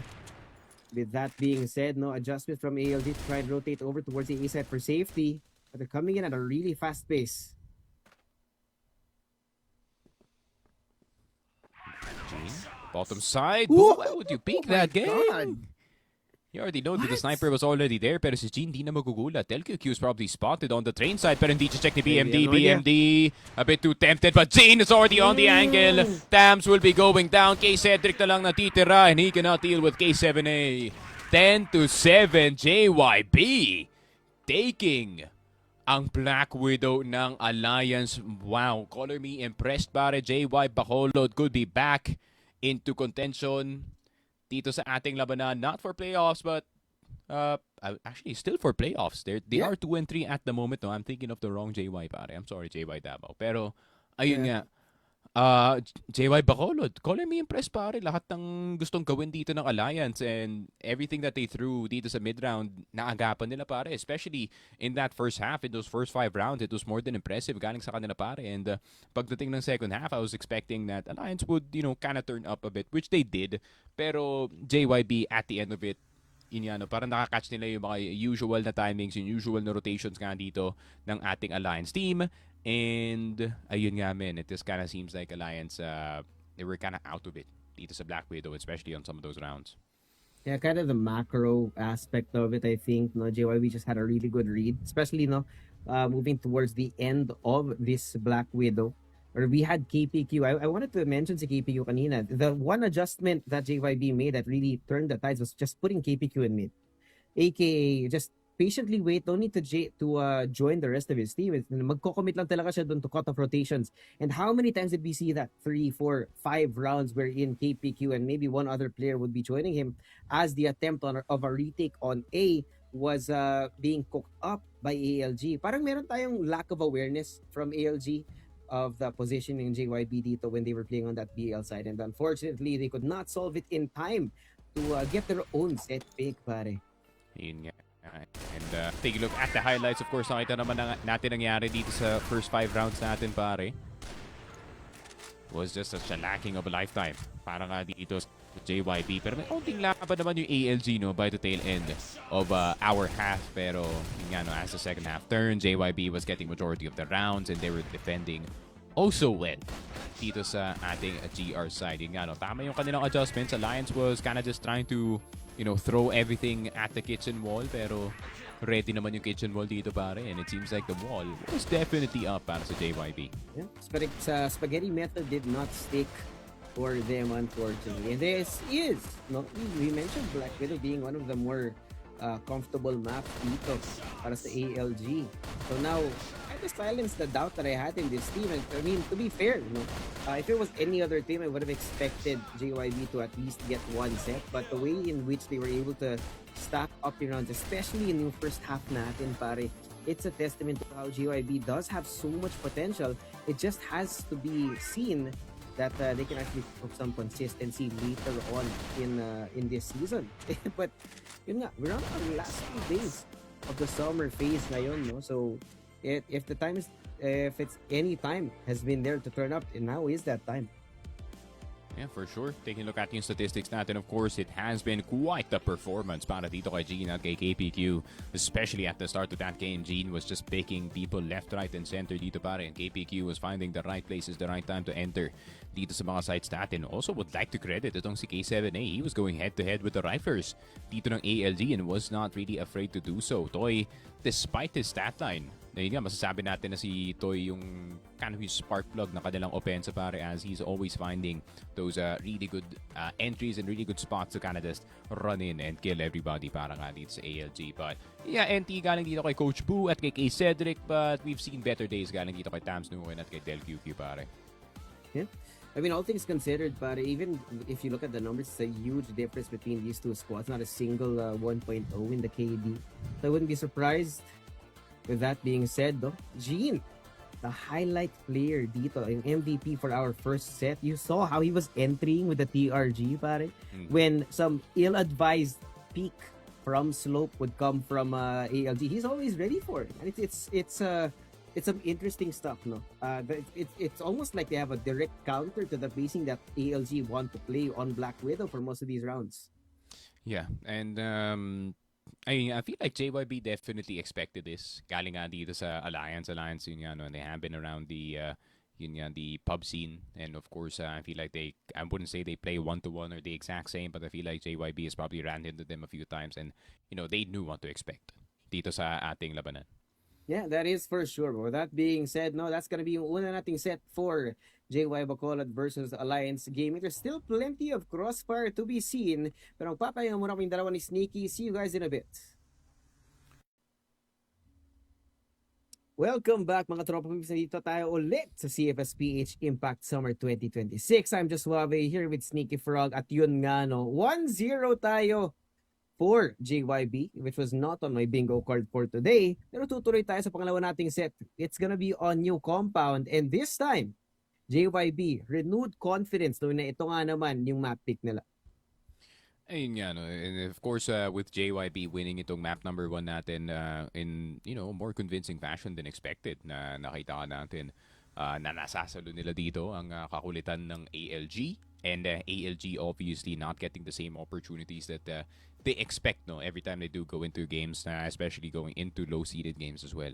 With that being said, no adjustment from ALG to try and rotate over towards the A side for safety. But they're coming in at a really fast pace. Gene, bottom side. Boo, why would you peek that game? God. You already know that the sniper was already there, pero si Gene di na magugulat. LQQ is probably spotted on the train side, pero hindi check ni BMD. BMD a bit too tempted, but Gene is already on the angle. Tams will be going down. K-Cedric na lang natitira, and he cannot deal with K7A. 10-7, JYB taking ang Black Widow ng Alliance. Wow, color me impressed, pare. JY Bacolod could be back into contention dito sa ating labanan, not for playoffs, but actually still for playoffs. They are 2-3 at the moment. No, I'm thinking of the wrong JY, pare. I'm sorry, JY Davao. Pero ayun nga, JY Bacolod, color me impressed, pare. Lahat ng gustong gawin dito ng Alliance and everything that they threw dito sa mid-round, naagapan nila, pare. Especially in that first half, in those first 5 rounds, it was more than impressive galing sa kanila, pare. And pagdating ng second half, I was expecting that Alliance would, kind of turn up a bit, which they did. Pero JYB at the end of it, yun yan, parang nakakatch nila yung mga usual na timings, yung usual na rotations nga dito ng ating Alliance team. And ayun nga, man, it just kind of seems like Alliance, they were kind of out of it dito sa Black Widow, especially on some of those rounds. Yeah, kind of the macro aspect of it, I think. No, JYB just had a really good read, especially moving towards the end of this Black Widow, where we had KPQ. I wanted to mention si KPQ kanina. The one adjustment that JYB made that really turned the tides was just putting KPQ in mid, aka just patiently wait, don't need to join the rest of his team. Magko-commit lang talaga siya doon to cut off rotations. And how many times did we see that? 3, 4, 5 rounds wherein KPQ and maybe one other player would be joining him as the attempt of a retake on A was being cooked up by ALG. Parang meron tayong lack of awareness from ALG of the positioning in JYB dito when they were playing on that BL side. And unfortunately, they could not solve it in time to get their own set pick, pare. Yun nga. And take a look at the highlights. Of course, nakita naman natin nangyari dito sa first 5 rounds natin, pare. Was just a lacking of a lifetime. Para nga dito sa JYP. Pero may konting laban naman yung ALG, no, by the tail end of our half. Pero yun nga, no, as the second half turned, JYP was getting majority of the rounds and they were defending also well dito sa ating GR side. Yun nga, no, tama yung kanilang adjustments. Alliance was kind of just trying to, you know, throw everything at the kitchen wall. Pero ready naman yung kitchen wall dito, pare. And it seems like the wall was definitely up para sa JYP. Yeah. Sa spaghetti method did not stick for them, unfortunately. And this is, no, we mentioned Black Widow being one of the more comfortable maps dito para sa ALG. So now, I just silenced the doubt that I had in this team. And I mean, to be fair, you know, if it was any other team, I would have expected JYB to at least get one set. But the way in which they were able to stack up in rounds, especially in the first half natin, pare, it's a testament to how JYB does have so much potential. It just has to be seen that they can actually put some consistency later on in this season. But yun nga, we're on our last 2 days of the summer phase ngayon, no? So if the time is, if it's any time has been there to turn up, and now is that time. Yeah, for sure. Taking a look at yung statistics natin, of course, it has been quite the performance para dito kay Gene at kay KPQ. Especially at the start of that game, Gene was just picking people left, right, and center dito pare. And KPQ was finding the right places, the right time to enter dito sa mga sites natin. Also would like to credit itong si K7A. He was going head-to-head with the Rifers dito ng ALG and was not really afraid to do so. Toy, despite his stat line, na yun nga, masasabi natin na si Toy yung kind of yung spark plug na kanilang offense pare, as he's always finding those really good entries and really good spots to kind of just run in and kill everybody para nga dito sa ALG. But yeah, NT galing dito kay Coach Boo at kay Cedric, but we've seen better days galing dito kay Tams Nguyen at kay Del QQ pare. Yeah. I mean, all things considered, but even if you look at the numbers, it's a huge difference between these two squads. Not a single 1.0 in the KD. So I wouldn't be surprised. With that being said, though, Gene, the highlight player dito, an MVP for our first set. You saw how he was entering with the TRG, pare. When some ill-advised peak from slope would come from ALG, he's always ready for it. And it's some interesting stuff, no? It's almost like they have a direct counter to the pacing that ALG want to play on Black Widow for most of these rounds. Yeah, and I feel like JYB definitely expected this. Galing nga dito sa Alliance yun nga, no, and they have been around the yun nga, the pub scene, and of course I feel like I wouldn't say they play 1-to-1 or the exact same, but I feel like JYB has probably ran into them a few times, and you know, they knew what to expect dito sa ating labanan. Yeah, that is for sure. But with that being said, no, that's gonna be yung una nating set for JY Bacolod versus Alliance Gaming. There's still plenty of CROSSFIRE to be seen. Pero magpapahinga muna kaming dalawa ni Sneaky. See you guys in a bit. Welcome back mga tropa. Dito tayo ulit sa CFPH Impact Summer 2026. I'm just Suave here with Sneaky Frog. At yun nga, no, 1-0 tayo for JYB, which was not on my bingo card for today. Pero tutuloy tayo sa pangalawa nating set. It's gonna be on new compound, and this time, JYB, renewed confidence na ito nga naman yung map pick nila. Ayun nga, no? And of course, with JYB winning itong map number 1 natin in, you know, more convincing fashion than expected, na nakita ka natin na nasasalo nila dito ang kakulitan ng ALG. And ALG obviously not getting the same opportunities that they expect, no, every time they do go into games, especially going into low-seeded games as well.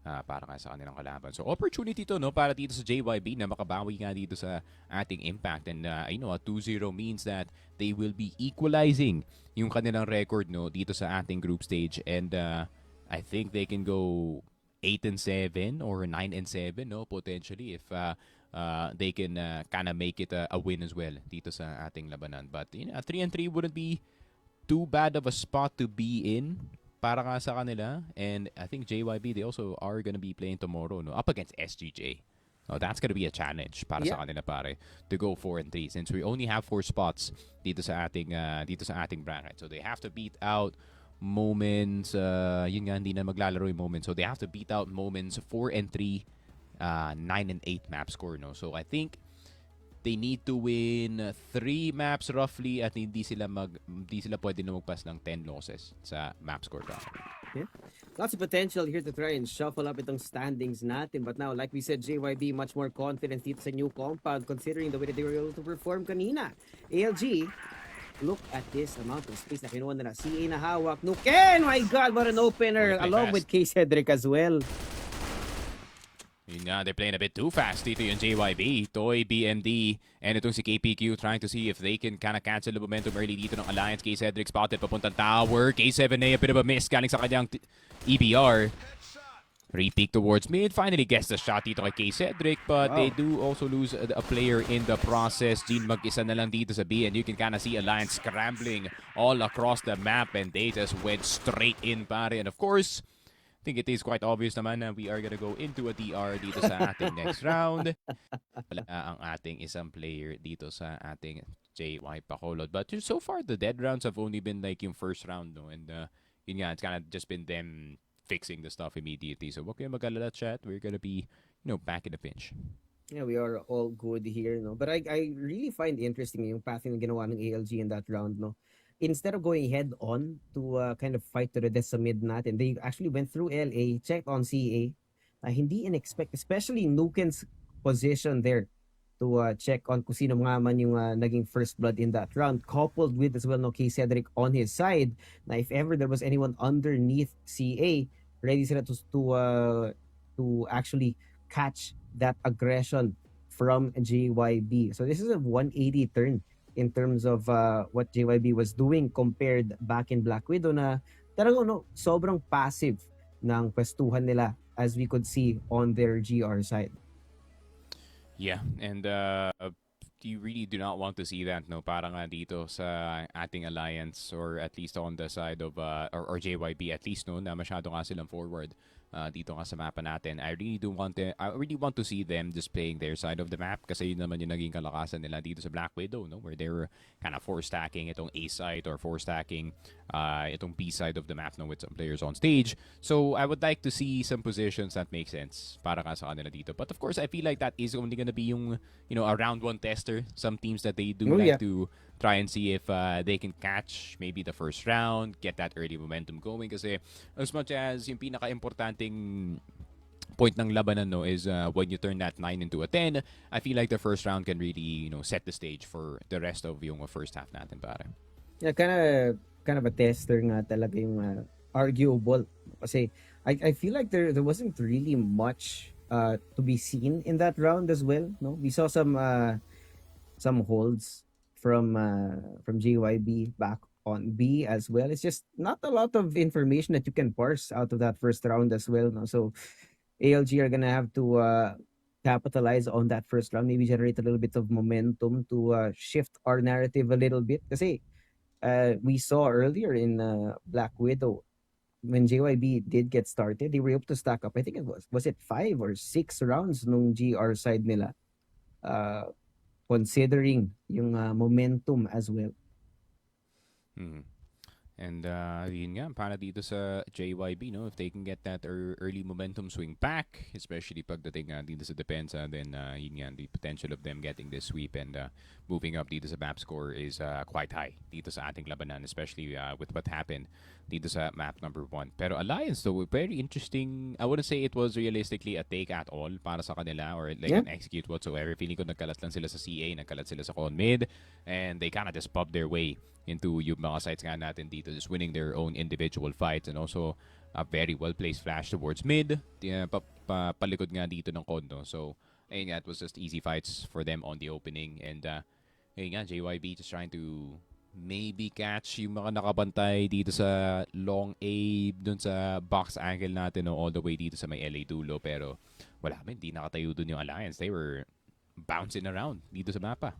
Para nga sa kanilang kalaban. So opportunity to, no, para dito sa JYB na makabawi nga dito sa ating Impact. And you know, a 2-0 means that they will be equalizing yung kanilang record, no, dito sa ating group stage. And I think they can go 8-7 or 9-7, no, potentially if they can kind of make it a win as well dito sa ating labanan. But you know, 3-3 wouldn't be too bad of a spot to be in para nga sa kanila. And I think JYB, they also are gonna be playing tomorrow, no, up against SGJ. Oh, that's gonna be a challenge para sa kanila, pare, to go 4-3 since we only have 4 spots dito sa ating bracket. So they have to beat out Moments, yun nga, hindi na maglalaro yung Moments. So they have to beat out Moments 4-3, 9-8 map score, no. So I think they need to win 3 maps roughly at hindi sila pwede na magpas ng 10 losses sa map score ka. Yeah. Lots of potential here to try and shuffle up itong standings natin. But now, like we said, JYB much more confident dito sa new compound considering the way that they were able to perform kanina. ALG, look at this amount of space na kinuha na CA na hawak. Nuken! My God, what an opener! Along with K. Cedric as well. Yun nga, they're playing a bit too fast dito yung JYB, Toy, BMD, and itong si KPQ trying to see if they can kind of cancel the momentum early dito ng Alliance. K. Cedric spotted papuntang tower. K7A, a bit of a miss galing sa kanyang EBR. Re-peek towards mid, finally gets the shot dito kay K. Cedric, but they do also lose a player in the process. Gene mag-isa na lang dito sa B, and you can kind of see Alliance scrambling all across the map, and they just went straight in, pare. And of course, I think it is quite obvious naman na we are gonna go into a DR dito sa ating next round. Wala ang ating isang player dito sa ating JY Bacolod. But so far, the dead rounds have only been like yung first round, no? And yun nga, it's kind of just been them fixing the stuff immediately. So wag kayong mag-alala, chat. We're gonna be, back in the pinch. Yeah, we are all good here, no? But I really find interesting yung pathing na ginawa ng ALG in that round, no? Instead of going head on to kind of fight to the death sa mid natin, they actually went through LA, checked on CA. Hindi in-expect, especially Nuken's position there to check on kung sino nga man yung naging first blood in that round, coupled with as well no K. Cedric on his side. Na if ever there was anyone underneath CA, ready sila to actually catch that aggression from JYB. So this is a 180 turn in terms of what JYB was doing compared back in Black Widow na talagang sobrang passive ng pwestuhan nila as we could see on their GR side. Yeah, and you really do not want to see that, no? Parang dito sa ating alliance, or at least on the side of or JYB at least, no, na masyado nga silang forward dito nga sa mapa natin. I really want to see them just playing their side of the map, kasi yun naman yung naging kalakasan nila dito sa Black Widow, no, where they were kind of four stacking itong A side or four stacking itong B side of the map, no, with some players on stage. So I would like to see some positions that make sense para ka sa kanila dito. But of course, I feel like that is only gonna be yung a round one tester. Some teams that they do to try and see if they can catch maybe the first round, get that early momentum going. Kasi as much as yung pinaka-importanting point ng labanan, no, is when you turn that 9 into a 10, I feel like the first round can really, set the stage for the rest of yung first half natin, pare. Yeah, kind of a tester nga talaga yung arguable. Kasi I feel like there wasn't really much to be seen in that round as well, no? We saw some holds from JYB back on B as well. It's just not a lot of information that you can parse out of that first round as well, no? So ALG are gonna have to capitalize on that first round, maybe generate a little bit of momentum to shift our narrative a little bit. Kasi we saw earlier in Black Widow, when JYB did get started, they were able to stack up, I think it was it 5 or 6 rounds nung GR side nila, considering yung momentum as well. And yun nga, para dito sa JYB, no, if they can get that early momentum swing back, especially pagdating dito sa depensa, then yun nga, the potential of them getting this sweep and moving up dito sa map score is quite high dito sa ating labanan, especially with what happened dito sa map number 1. Pero Alliance, though, very interesting. I wouldn't say it was realistically a take at all para sa kanila or like an execute whatsoever. Feeling ko nagkalat lang sila sa CA, nagkalat sila sa con mid, and they kind of just popped their way into yung mga sites nga natin dito, just winning their own individual fights, and also a very well-placed flash towards mid, palikod nga dito ng Kondo. So, ayun nga, it was just easy fights for them on the opening, and ayun nga, JYB just trying to maybe catch yung mga nakabantay dito sa long A, dun sa box angle natin, no, all the way dito sa may LA dulo, pero wala, hindi nakatayo dun yung Alliance. They were bouncing around dito sa mapa.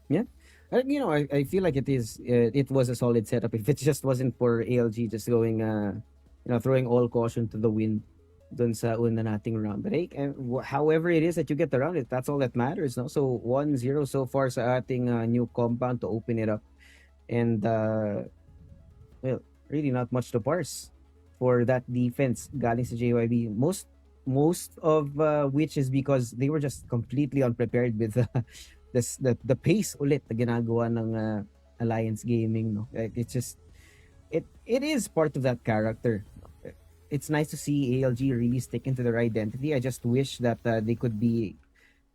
Yeah. I feel like it was a solid setup. If it just wasn't for ALG just going, throwing all caution to the wind dun sa una nating round. But however it is that you get around it, that's all that matters, no? So 1-0 so far sa ating new compound to open it up. And, really not much to parse for that defense galing sa JYB. Most of which is because they were just completely unprepared with the pace ulit na ginagawa ng Alliance Gaming, no? Like, it's just it is part of that character. It's nice to see ALG really stick into their identity. I just wish that they could be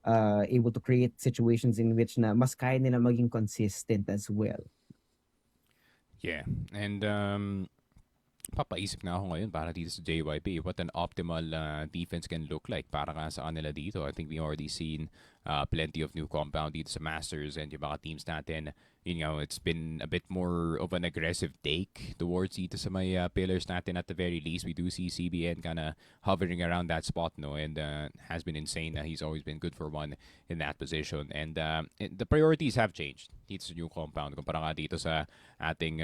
able to create situations in which na mas kaya nila maging consistent as well. Yeah. And papaisip na ako ngayon para dito sa JYP what an optimal defense can look like para nga sa kanila dito. I think we already seen plenty of new compound dito sa Masters and yung mga teams natin. You know, it's been a bit more of an aggressive take towards dito sa may pillars natin at the very least. We do see CBN kind of hovering around that spot, no? And has been insane. He's always been good for one in that position. And the priorities have changed dito sa new compound kumpara nga dito sa ating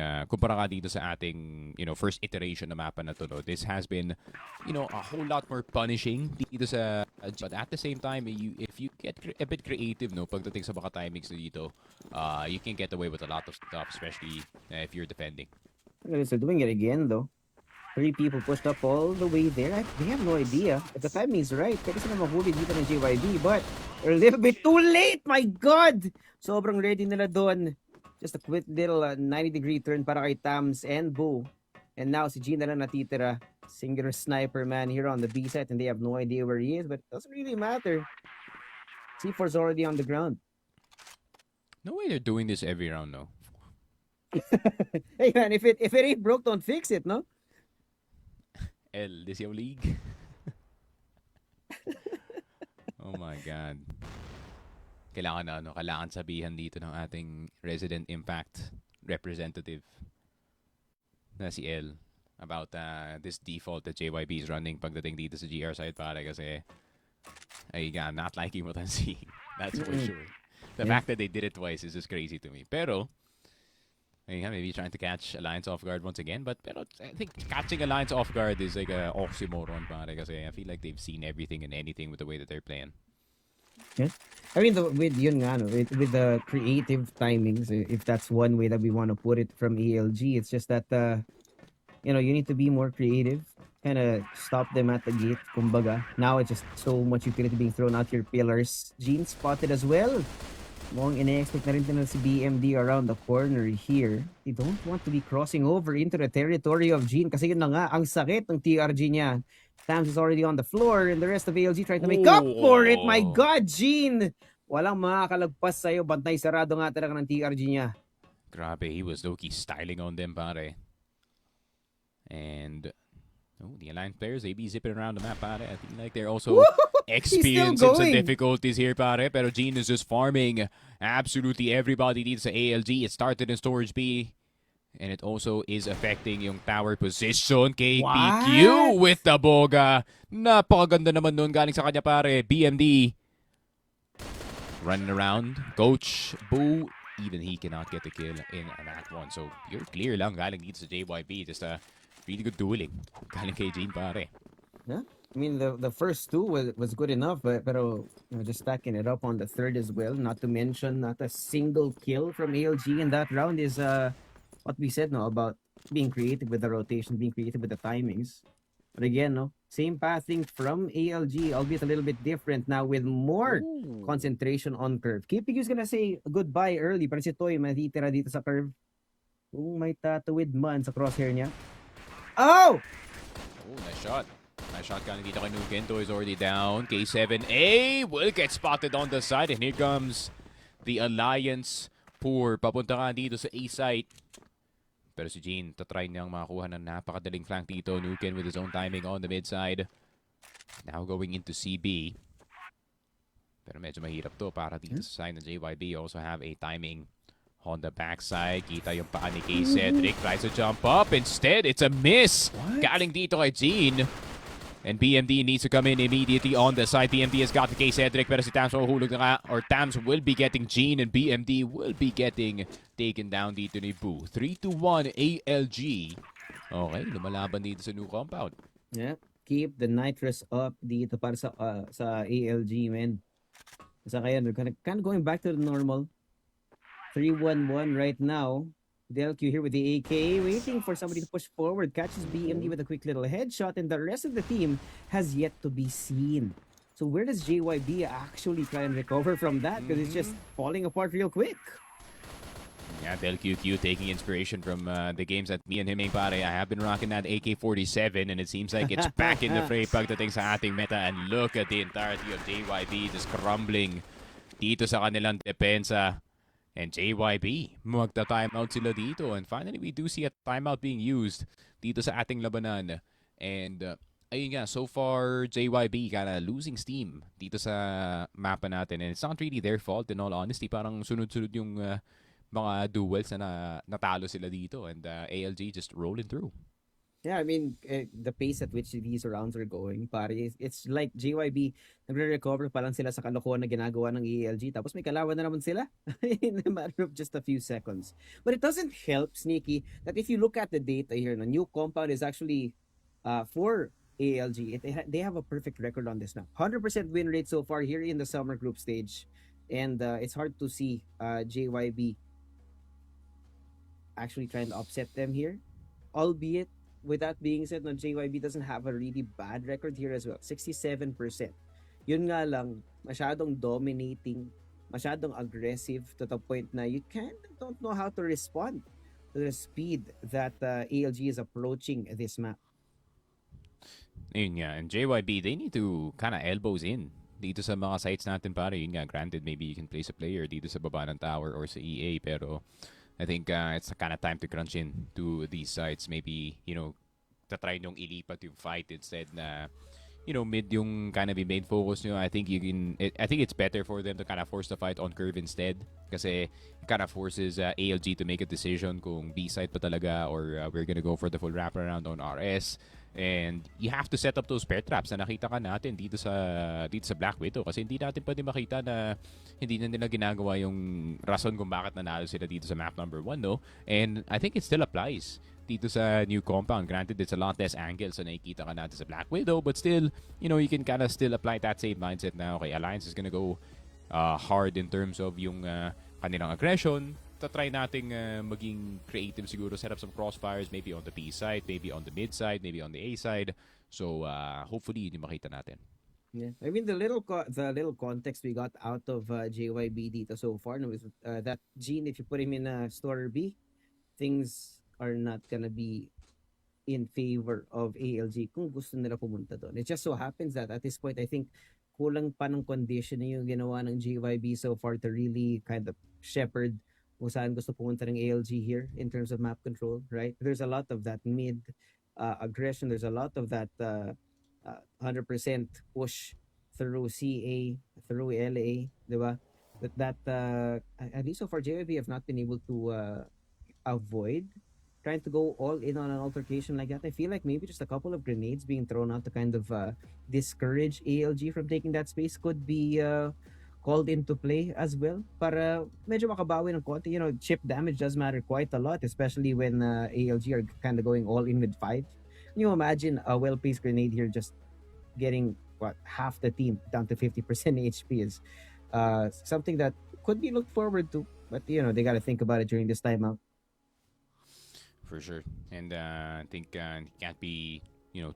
you know, first iteration na mapa na to, no? This has been, you know, a whole lot more punishing dito sa but at the same time if you get a bit creative, no, pagdating sa baka timings dito, you can get away with a lot of stuff, especially if you're defending. They're doing it again, though. 3 people pushed up all the way there. They have no idea if the timing is right. Pwede sila mahuli dito ng JYD, but they're a little bit too late. My God! Sobrang ready nila doon. Just a quick little 90-degree turn para kay Tams and Boo. And now si Gene na lang natitira. Singular sniper man here on the B side, and they have no idea where he is, but it doesn't really matter. C4's already on the ground. No way they're doing this every round, no. Hey man, if it ain't broke, don't fix it, no? This yung league. Oh my God. Kailangan sabihan dito ng ating resident impact representative na si L about this default that JYP is running pagdating dito sa GR side, pare, kasi I'm not liking what I'm seeing. That's for sure. The fact that they did it twice is just crazy to me. Pero maybe trying to catch Alliance off guard once again, but I think catching Alliance off guard is like a oxymoron, pare, kasi I feel like they've seen everything and anything with the way that they're playing. Yeah. I mean, with yun nga, no, with the creative timings, if that's one way that we want to put it from ALG, it's just that, you know, you need to be more creative, kind of stop them at the gate, kumbaga. Now it's just so much utility being thrown out your pillars. Gene spotted as well. Mukhang ine-expect na rin nila si BMD around the corner here. They don't want to be crossing over into the territory of Gene kasi yun na nga, ang sakit ng TRG niya. Tams is already on the floor and the rest of ALG trying to make up for it. My God, Gene! Walang makakalagpas sa'yo. Bantay sarado nga talaga ng TRG niya. Grabe, he was low-key styling on them, pare. And the Alliance players, they be zipping around the map, pare. I feel like they're also experiencing some difficulties here, pare. Pero Gene is just farming absolutely everybody dito sa ALG. It started in Storage B. And it also is affecting yung tower position. KPQ with the boga. Napakaganda naman nun galing sa kanya, pare. BMD running around. Coach Boo, even he cannot get the kill in that one. So you're clear lang galing dito sa JYP. Just a really good dueling galing kay Gene, pare. Yeah. I mean, the first two was good enough, but you know, just stacking it up on the third as well. Not to mention, not a single kill from ALG in that round is what we said, no, about being creative with the rotation, being creative with the timings. But again, no, same pathing from ALG, albeit a little bit different now with more concentration on curve. KPQ's gonna say goodbye early, pero si Toy matitira dito sa curve. May tatuwid man sa crosshair niya. Oh! Nice shot. Nice shot galing dito kay Nuken. Toy is already down. K7A will get spotted on the side, and here comes the Alliance pour. Papunta ka dito sa A site. Pero si Gene, tatry niyang makakuha ng napakadaling flank dito. Nuken with his own timing on the mid side. Now going into CB. Pero medyo mahirap to para dito sa side ng JYB. Also have a timing on the backside. Kita yung paa ni K. Cedric. Tries to jump up. Instead, it's a miss. Galing dito kay Gene. And BMD needs to come in immediately on the side. BMD has got the K. Cedric, pero si Tams mahuhulog na nga. Or Tams will be getting Gene, and BMD will be getting taken down dito ni Boo. 3-1 ALG. Okay, lumalaban dito sa new compound. Yeah, keep the nitrous up dito para sa ALG, man. Sa kaya, they're kind of going back to the normal. 3-1-1 right now. Delq here with the AK, waiting for somebody to push forward. Catches BMD with a quick little headshot, and the rest of the team has yet to be seen. So where does JYB actually try and recover from that? Because it's just falling apart real quick. Yeah, Del QQ taking inspiration from the games that me and Himing pare. I have been rocking that AK-47 and it seems like it's back in the fray pagdating sa ating meta. And look at the entirety of JYB just crumbling dito sa kanilang depensa. And JYB, magta-timeout sila dito. And finally, we do see a timeout being used dito sa ating labanan. And ayun nga, so far, JYB kinda losing steam dito sa mapa natin. And it's not really their fault in all honesty. Parang sunod-sunod yung mga duels na natalo sila dito. And ALG just rolling through. Yeah, I mean, the pace at which these rounds are going, pare, it's like JYB, nagre-recover pa lang sila sa kalokohan na ginagawa ng ELG, tapos may kalaban na naman sila in a matter of just a few seconds. But it doesn't help, Sneaky, that if you look at the data here, the new compound is actually for ALG. They have a perfect record on this now. 100% win rate so far here in the summer group stage. And it's hard to see JYB actually trying to upset them here. Albeit, with that being said, no, JYB doesn't have a really bad record here as well. 67%. Yun nga lang, masyadong dominating, masyadong aggressive to the point na you kind of don't know how to respond to the speed that ALG is approaching this map. Yun nga, and JYB, they need to kind of elbows in dito sa mga sites natin pare. Yun nga, granted, maybe you can place a player dito sa baba ng tower or sa EA, pero I think it's the kind of time to crunch in to these sites. Maybe, tatry nyong ilipat yung fight instead na, mid yung kind of main focus nyo. I think I think it's better for them to kind of force the fight on curve instead. Kasi it kind of forces ALG to make a decision kung B side pa talaga or we're gonna go for the full wraparound on RS. And you have to set up those bear traps na nakita ka natin dito sa Black Widow kasi hindi natin pwede makita na hindi na nila ginagawa yung rason kung bakit nanalo sila dito sa map number 1, no? And I think it still applies dito sa new compound. Granted, it's a lot less angles na nakikita ka natin sa Black Widow, but still, you can kind of still apply that same mindset na, okay, Alliance is gonna go hard in terms of yung kanilang aggression. Try nating maging creative siguro, set up some crossfires maybe on the B side, maybe on the mid side, maybe on the A side. So hopefully yun yung makita natin. Yeah, I mean the little context we got out of JYB dito so far, no, is that Gene, if you put him in a store B, things are not gonna be in favor of ALG kung gusto nila pumunta doon. It just so happens that at this point, I think kulang pa ng conditioning yung ginawa ng JYB so far to really kind of shepherd kung saan gusto pumunta ng ALG here in terms of map control, right? There's a lot of that mid aggression. There's a lot of that 100% push through CA, through LA, di ba? That at least so far, JYB have not been able to avoid trying to go all in on an altercation like that. I feel like maybe just a couple of grenades being thrown out to kind of discourage ALG from taking that space could be called into play as well para medyo makabawi ng konti. Chip damage does matter quite a lot, especially when ALG are kind of going all in with 5. Can you imagine a well-placed grenade here just getting half the team down to 50% HP is something that could be looked forward to, but they got to think about it during this timeout. For sure. And I think can't be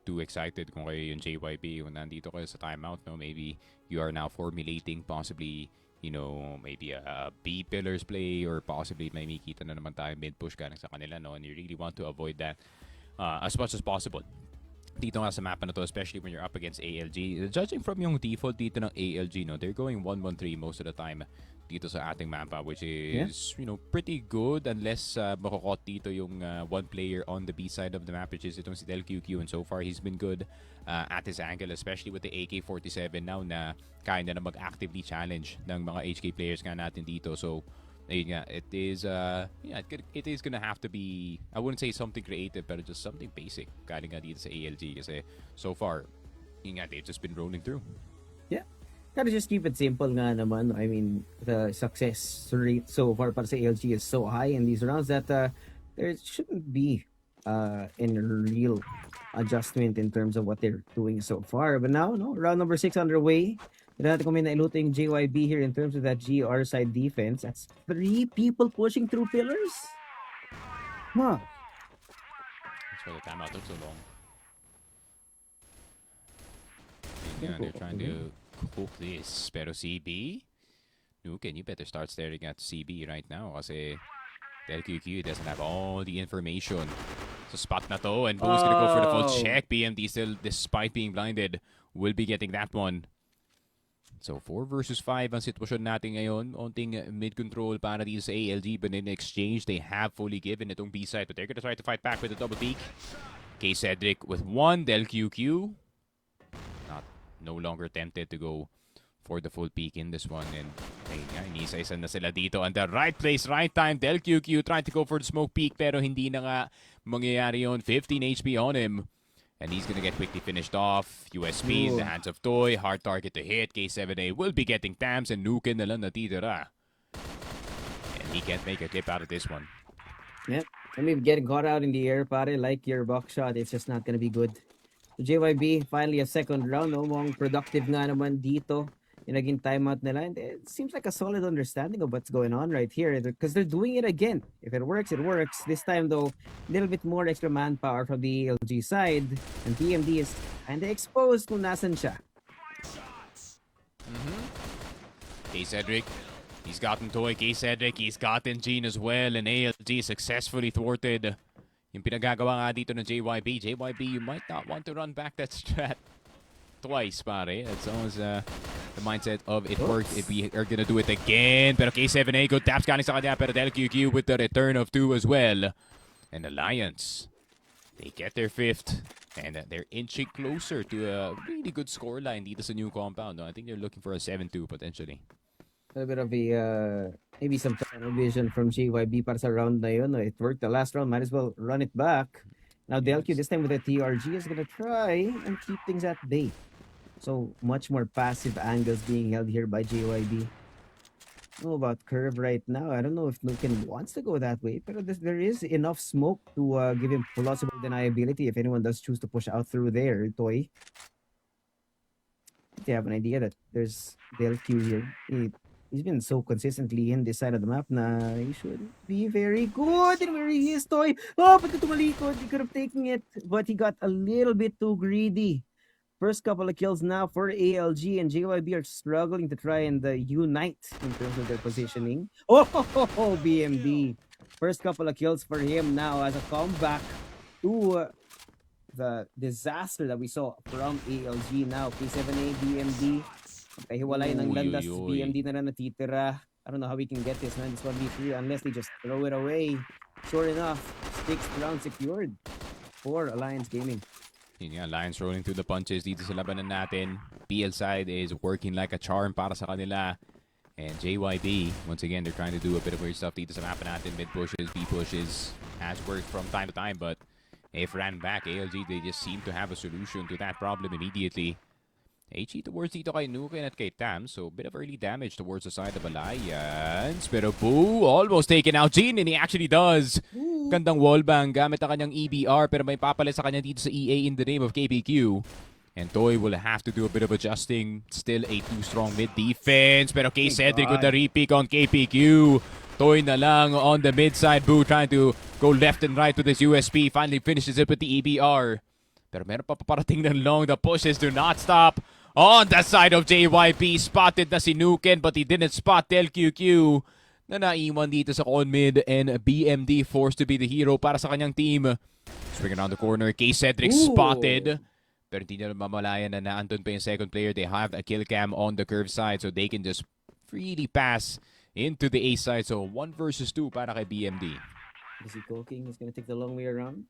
too excited kung kayo yung JYB kung nandito kayo sa timeout, no? Maybe you are now formulating possibly maybe a B pillars play or possibly may makita na naman tayo mid push galing sa kanila, no? And you really want to avoid that as much as possible dito nga sa mapa na to, especially when you're up against ALG. Judging from yung default dito ng ALG, no, they're going 1-1-3 most of the time dito sa ating mapa, which is pretty good unless makukot dito yung one player on the B side of the map, which is itong si Del QQ, and so far he's been good at his angle, especially with the AK-47 now na kaya na mag-actively challenge ng mga HK players nga natin dito. So ayun nga, it is gonna have to be, I wouldn't say something creative, pero just something basic galing nga dito sa ALG kasi so far, yun nga, they've just been rolling through. Yeah. Gotta just keep it simple nga naman. I mean, the success rate so far para sa ALG is so high in these rounds that there shouldn't be any real adjustment in terms of what they're doing so far. But now, round number 6 underway. Hindi natin kung may nailuto yung JYB here in terms of that GR side defense. That's 3 people pushing through pillars. Huh. That's why the timeout took so long. Yeah, they're trying to cook this. Pero CB, Nuken, you better start staring at CB right now kasi Del QQ doesn't have all the information. So spot na to, and Boo's gonna go for the full check. BMD still, despite being blinded, will be getting that one. So 4 versus 5 ang sitwasyon natin ngayon. Onting mid-control para dito sa ALG, but in exchange, they have fully given itong B-side. But they're gonna try to fight back with a double peek. K Cedric with 1, Del QQ. No longer tempted to go for the full peek in this one. And inisa-isa na sila dito. And the right place, right time. Del QQ trying to go for the smoke peek, pero hindi na nga mangyayari yun. 15 HP on him. And he's gonna get quickly finished off. USP in the hands of Toy. Hard target to hit. K7A will be getting Tams, and Nuken na lang natitira. And he can't make a clip out of this one. Yep. I mean, getting caught out in the air, pare, like your box shot, it's just not gonna be good. So JYB, finally a second round. No more productive nga naman dito. Yung naging timeout nila. And it seems like a solid understanding of what's going on right here. Because they're doing it again. If it works, it works. This time, though, a little bit more extra manpower from the LG side. And BMD is kind of exposed kung nasan siya. K Cedric, he's gotten Toy. K Cedric, he's gotten Gene as well. And ALG successfully thwarted yung pinagagawa nga dito ng JYB. JYB, you might not want to run back that strat twice, pare. That's almost the mindset of it worked if we are gonna do it again. Pero K7A, good taps galing sa kanya. Pero Del QQ with the return of 2 as well. And Alliance, they get their 5th. And they're inching closer to a really good scoreline dito sa new compound. No? I think they're looking for a 7-2 potentially. A bit of a, maybe some tunnel vision from JYB para sa round na yun. It worked the last round, might as well run it back. Now Delq this time with the TRG is gonna try and keep things at bay. So much more passive angles being held here by JYB. I don't know about curve right now. I don't know if Nuken wants to go that way, but there is enough smoke to give him plausible deniability if anyone does choose to push out through there. Toy, they have an idea that there's Delq here. He's been so consistently in this side of the map na he should be very good. And where he is, Toy. Oh, but tumalikod. He could have taken it, but he got a little bit too greedy. First couple of kills now for ALG, and JYB are struggling to try and unite in terms of their positioning. Oh, BMD. First couple of kills for him now as a comeback to the disaster that we saw from ALG now. P7A, BMD. Kahiwalay ng landas, BMD na lang natitira. I don't know how we can get this, man. This 1v3 unless they just throw it away. Sure enough, 6th round secured for Alliance Gaming. Yun nga, Lions rolling through the punches dito sa labanan natin. PL side is working like a charm para sa kanila. And JYB, once again, they're trying to do a bit of weird stuff dito sa map natin. Mid pushes, B pushes, has worked from time to time. But if ran back, ALG, they just seem to have a solution to that problem immediately. HE towards dito kay Nuken at kay Tam. So, a bit of early damage towards the side of Alliance. Pero Boo, almost taken out Gene, and he actually does. Gandang wallbang gamit ang kanyang EBR, pero may papalit sa kanya dito sa EA in the name of KPQ. And Toy will have to do a bit of adjusting. Still a too strong mid defense. Pero K Cedric with the repeat on KPQ. Toy na lang on the mid side. Boo trying to go left and right with his USP. Finally finishes it with the EBR. Pero meron pa paparating ng long. The pushes do not stop. On the side of JYP, spotted na si Nuken, but he didn't spot Del QQ na naiwan dito sa con mid, and BMD forced to be the hero para sa kanyang team. Swing around the corner, K Cedric spotted. Pero hindi na mamalayan na naandun pa yung second player. They have a kill cam on the curve side, so they can just freely pass into the A side. So 1 versus 2 para kay BMD. Is he cooking? He's gonna take the long way around.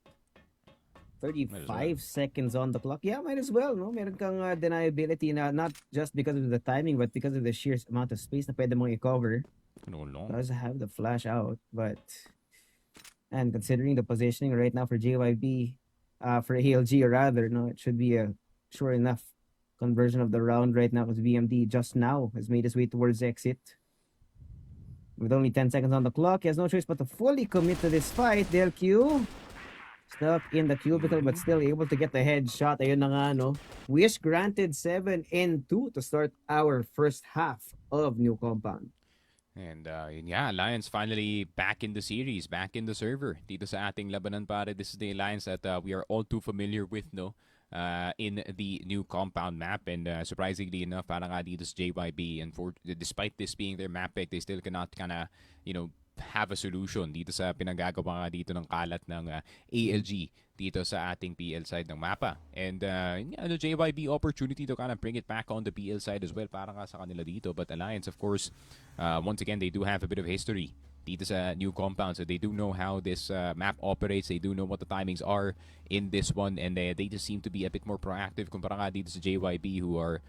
35 seconds on the clock. Yeah, might as well, no? Meron kang deniability na not just because of the timing, but because of the sheer amount of space na pwede mong i-cover. No. Does have the flash out, but and considering the positioning right now for JYB, for ALG rather, no, it should be a sure enough conversion of the round right now because BMD just now has made his way towards exit. With only 10 seconds on the clock, he has no choice but to fully commit to this fight. DLQ stuck in the cubicle but still able to get the headshot. Ayun na nga, no? Wish granted 7-2 to start our first half of New Compound. And yeah, Alliance finally back in the series, back in the server. Dito sa ating labanan, pare, this is the Alliance that we are all too familiar with, no? in the new compound map. And surprisingly enough, parang nga dito sa JYB, and despite this being their map pick, they still cannot kind of, have a solution dito sa pinagagawa nga dito ng kalat ng ALG dito sa ating PL side ng mapa. And the JYB opportunity to kind of bring it back on the PL side as well para nga sa kanila dito. But Alliance, of course, once again, they do have a bit of history dito sa new compound. So they do know how this map operates. They do know what the timings are in this one. And they just seem to be a bit more proactive kumpara nga dito sa JYB, who are,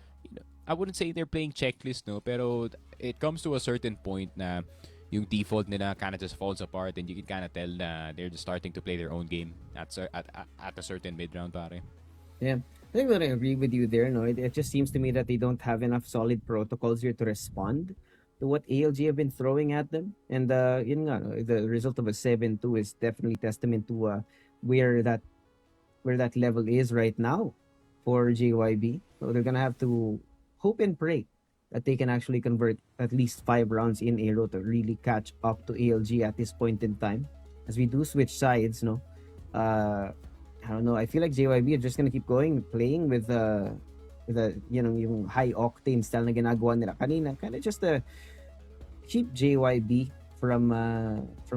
I wouldn't say they're playing checklist, no? Pero it comes to a certain point na yung default nila kind of just falls apart, and you can kind of tell na they're just starting to play their own game at a certain mid-round, pare. Yeah, I think that I agree with you there. No, it just seems to me that they don't have enough solid protocols here to respond to what ALG have been throwing at them. And yun nga, no, the result of a 7-2 is definitely testament to where that level is right now for JYB. So they're gonna have to hope and pray that they can actually convert at least 5 rounds in Aero to really catch up to ALG at this point in time. As we do switch sides, no, I don't know. I feel like JYB are just gonna keep playing with the yung high octane style na ginagawa nila kanina, kind of just to keep JYB from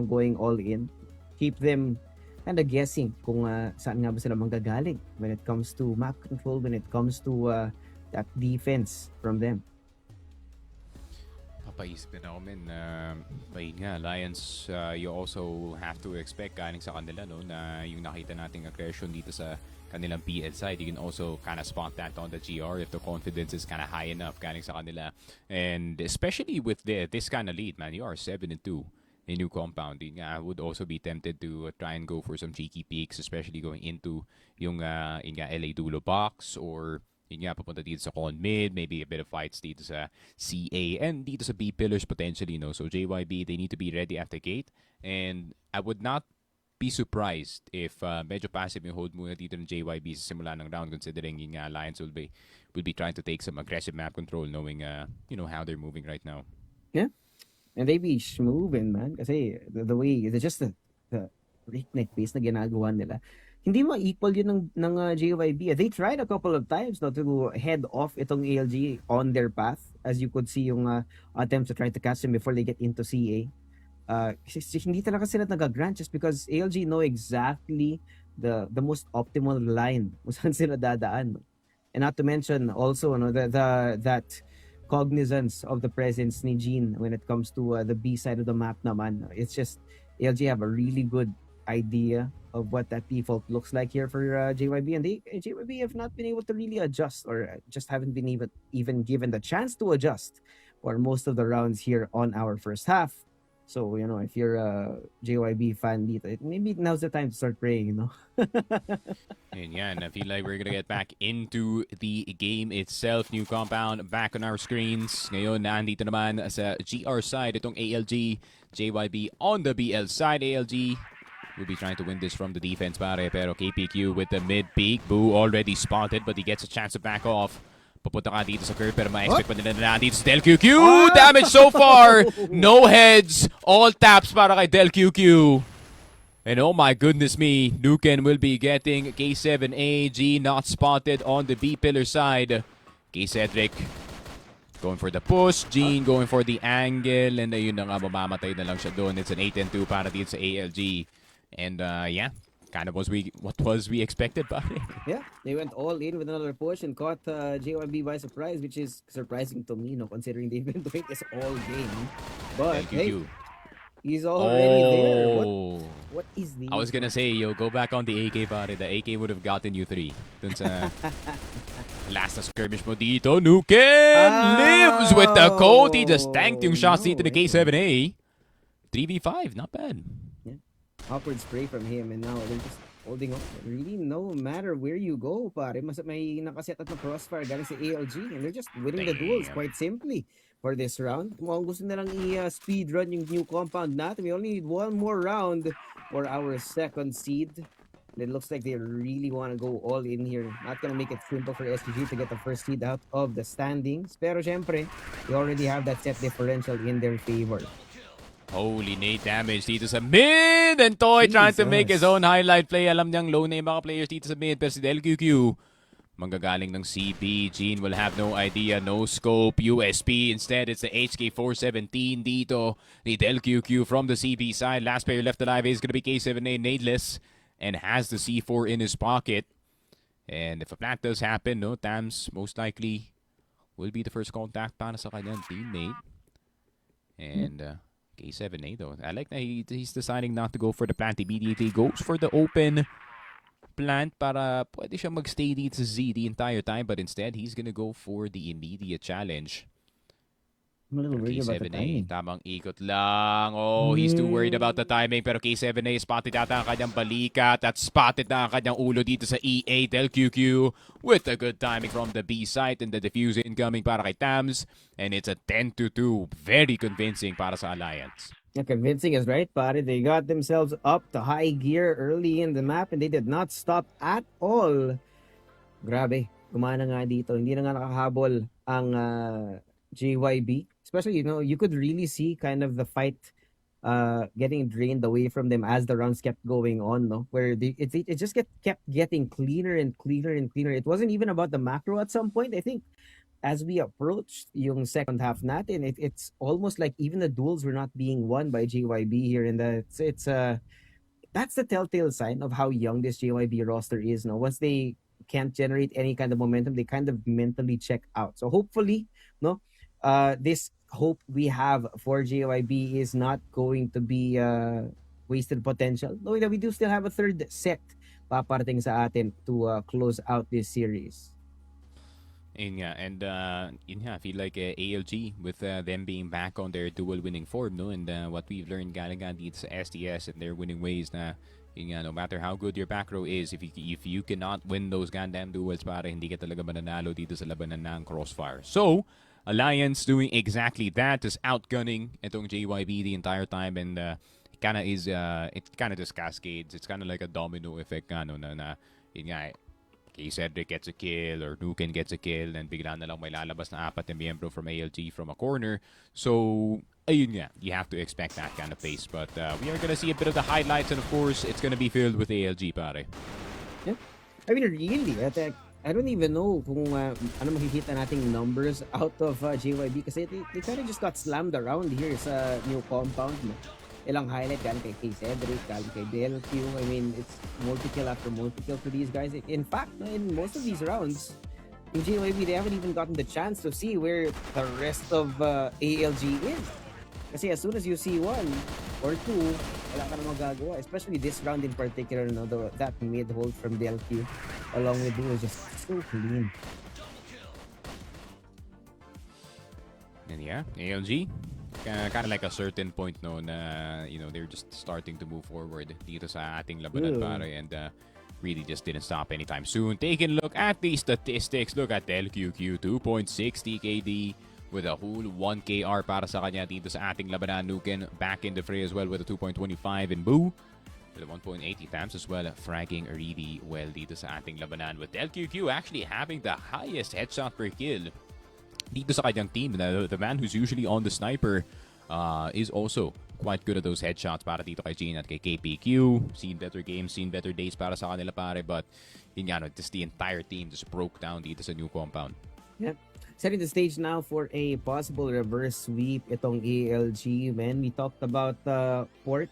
going all in, keep them kind of guessing kung saan nga ba sila manggagaling when it comes to map control, when it comes to that defense from them. Papaisip din ako, men. Ayun nga, Alliance, you also have to expect galing sa kanila, no, na yung nakita nating aggression dito sa kanilang PL side, you can also kind of spot that on the GR if the confidence is kind of high enough galing sa kanila. And especially with this kind of lead, man, you are 7-2 in new compound. Yun nga, I would also be tempted to try and go for some cheeky peaks, especially going into yung LA Dulo box, or yun nga, papunta dito sa con mid, maybe a bit of fights dito sa CA and dito sa B pillars potentially, no? So JYB, they need to be ready at the gate, and I would not be surprised if medyo passive yung hold muna dito ng JYB sa simula ng round, considering yung Alliance will be trying to take some aggressive map control, knowing how they're moving right now. Yeah, and they be moving, man, kasi the way, just the breakneck pace na ginagawa nila, hindi mo equal yun ng JYB. They tried a couple of times, no, to head off itong ALG on their path. As you could see yung attempts to try to catch them before they get into CA. Hindi talaga sila nag-grant just because ALG know exactly the most optimal line kung saan sila dadaan. And not to mention also, no, that cognizance of the presence ni Jean when it comes to the B side of the map naman. It's just ALG have a really good idea of what that default looks like here for JYB, and JYB have not been able to really adjust, or just haven't been even given the chance to adjust for most of the rounds here on our first half. So, if you're a JYB fan dito, maybe now's the time to start praying, And yeah, and I feel like we're gonna get back into the game itself. New compound back on our screens. Ngayon, nandito naman sa GR side itong ALG. JYB on the BL side. ALG will be trying to win this from the defense, pare. Pero KPQ with the mid-peak. Boo already spotted, but he gets a chance to back off. Papunta ka dito sa curve, pero ma-expect pa nila na dito sa Del QQ. Damage so far! No heads! All taps para kay Del QQ. And oh my goodness me, Nuken will be getting K7AG not spotted on the B pillar side. K-Cedric going for the push, Jean going for the angle, and ayun na nga, mamamatay na lang siya doon. It's an 8-2 para dito sa ALG. And yeah, kind of what was we expected, buddy. Yeah, they went all in with another push and caught JYB by surprise, which is surprising to me, considering they've been doing this all game. But hey, he's already there. What is the? I was gonna say, go back on the AK, buddy. The AK would have gotten you 3. Dun sa last na skirmish mo dito. Nuken lives with the coat. He just tanked yung shots dito to K7A. 3v5, not bad. Awkward spray from him, and now they're just holding on. Really, no matter where you go, pare, may nakaset at na crossfire galing sa ALG, and they're just winning the duels quite simply for this round. Kung gusto nilang i-speedrun yung new compound natin, we only need one more round for our second seed. And it looks like they really want to go all in here. Not gonna make it simple for SPG to get the first seed out of the standings. Pero syempre, they already have that set differential in their favor. Holy nade damage dito sa mid, and Toy trying to make his own highlight play. Alam niyang low na yung mga players dito sa mid, pero si Del QQ manggagaling ng CB. Gene will have no idea, no scope. USP, instead, it's the HK417 dito. The Del QQ from the CB side. Last player left alive is going to be K7A Nadeless and has the C4 in his pocket. And if a plant does happen, no, Tams most likely will be the first contact para sa kanyang teammate. And K7A though, I like that he's deciding not to go for the plant. Immediately goes for the open plant para pwede siya magstay dito sa Z the entire time, but instead he's gonna go for the immediate challenge. I'm a little worried about the timing. Tamang ikot lang. Oh, he's too worried about the timing. Pero K7A, spotted ata ang kanyang balikat at spotted na ang kanyang ulo dito sa EA Del QQ with a good timing from the B site and the diffuse incoming para kay Tams. And it's a 10-2. Very convincing para sa Alliance. Yeah, convincing is right, pare. They got themselves up to high gear early in the map and they did not stop at all. Grabe, gumana nga dito. Hindi na nga nakahabol ang JYB. Especially, you know, you could really see kind of the fight getting drained away from them as the rounds kept going on, no? Where it just kept getting cleaner and cleaner and cleaner. It wasn't even about the macro at some point. I think as we approached yung second half natin, it's almost like even the duels were not being won by JYB here. And that's the telltale sign of how young this JYB roster is, no? Once they can't generate any kind of momentum, they kind of mentally check out. So hopefully, no, this hope we have for JYB is not going to be wasted potential, knowing that we do still have a third set paparating sa atin to close out this series. Yun nga, and yun nga, I feel like ALG with them being back on their dual winning form, no? And what we've learned galing dito sa STS and their winning ways na yun nga, no matter how good your back row is, if you cannot win those goddamn duels, para hindi ka talaga mananalo dito sa labanan ng Crossfire. So, Alliance doing exactly that, is outgunning itong JYB the entire time, and it kind of just cascades. It's kind of like a domino effect na yun nga, Cedric gets a kill or Nuken gets a kill and bigla na lang may lalabas na apat na miyembro from ALG from a corner. So, ayun nga, you have to expect that kind of pace. But we are gonna see a bit of the highlights, and of course, it's gonna be filled with ALG, pare. Yeah. I mean, really, I don't even know kung ano makikita nating numbers out of JYB kasi they kind of just got slammed around here sa new compound. No? Ilang highlight galing kay Cedric, galing kay DLQ. I mean, it's multi-kill after multi-kill for these guys. In fact, in most of these rounds, in JYB, they haven't even gotten the chance to see where the rest of ALG is. Kasi as soon as you see one or two, wala ka na magagawa. Especially this round in particular, no, that mid-hold from DLQ along with Duo is just so clean. And yeah, ALG, kind of like a certain point, no, na, you know, they're just starting to move forward dito sa ating labanan, pare, and really just didn't stop anytime soon. Taking a look at the statistics, look at Del QQ, 2.6 TKD, with a whole 1 KR para sa kanya dito sa ating labanan. Nuken back in the fray as well with a 2.25 in Boo. With a 1.80 Tams as well, fragging really well dito sa ating labanan. With Del QQ actually having the highest headshot per kill dito sa kanyang team. The man who's usually on the sniper is also quite good at those headshots para dito kay Gene at kay KPQ. Seen better games, seen better days para sa kanila, pare. But yun nga, no, just the entire team just broke down dito sa new compound. Yep. Setting the stage now for a possible reverse sweep itong ALG, man. We talked about Port.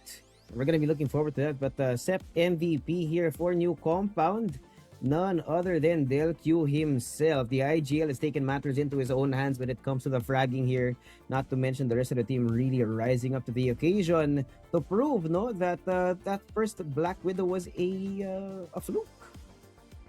We're gonna be looking forward to that. But Sep MVP here for new compound, none other than Del Q himself. The IGL has taken matters into his own hands when it comes to the fragging here. Not to mention the rest of the team really rising up to the occasion to prove, no, that that first Black Widow was a fluke.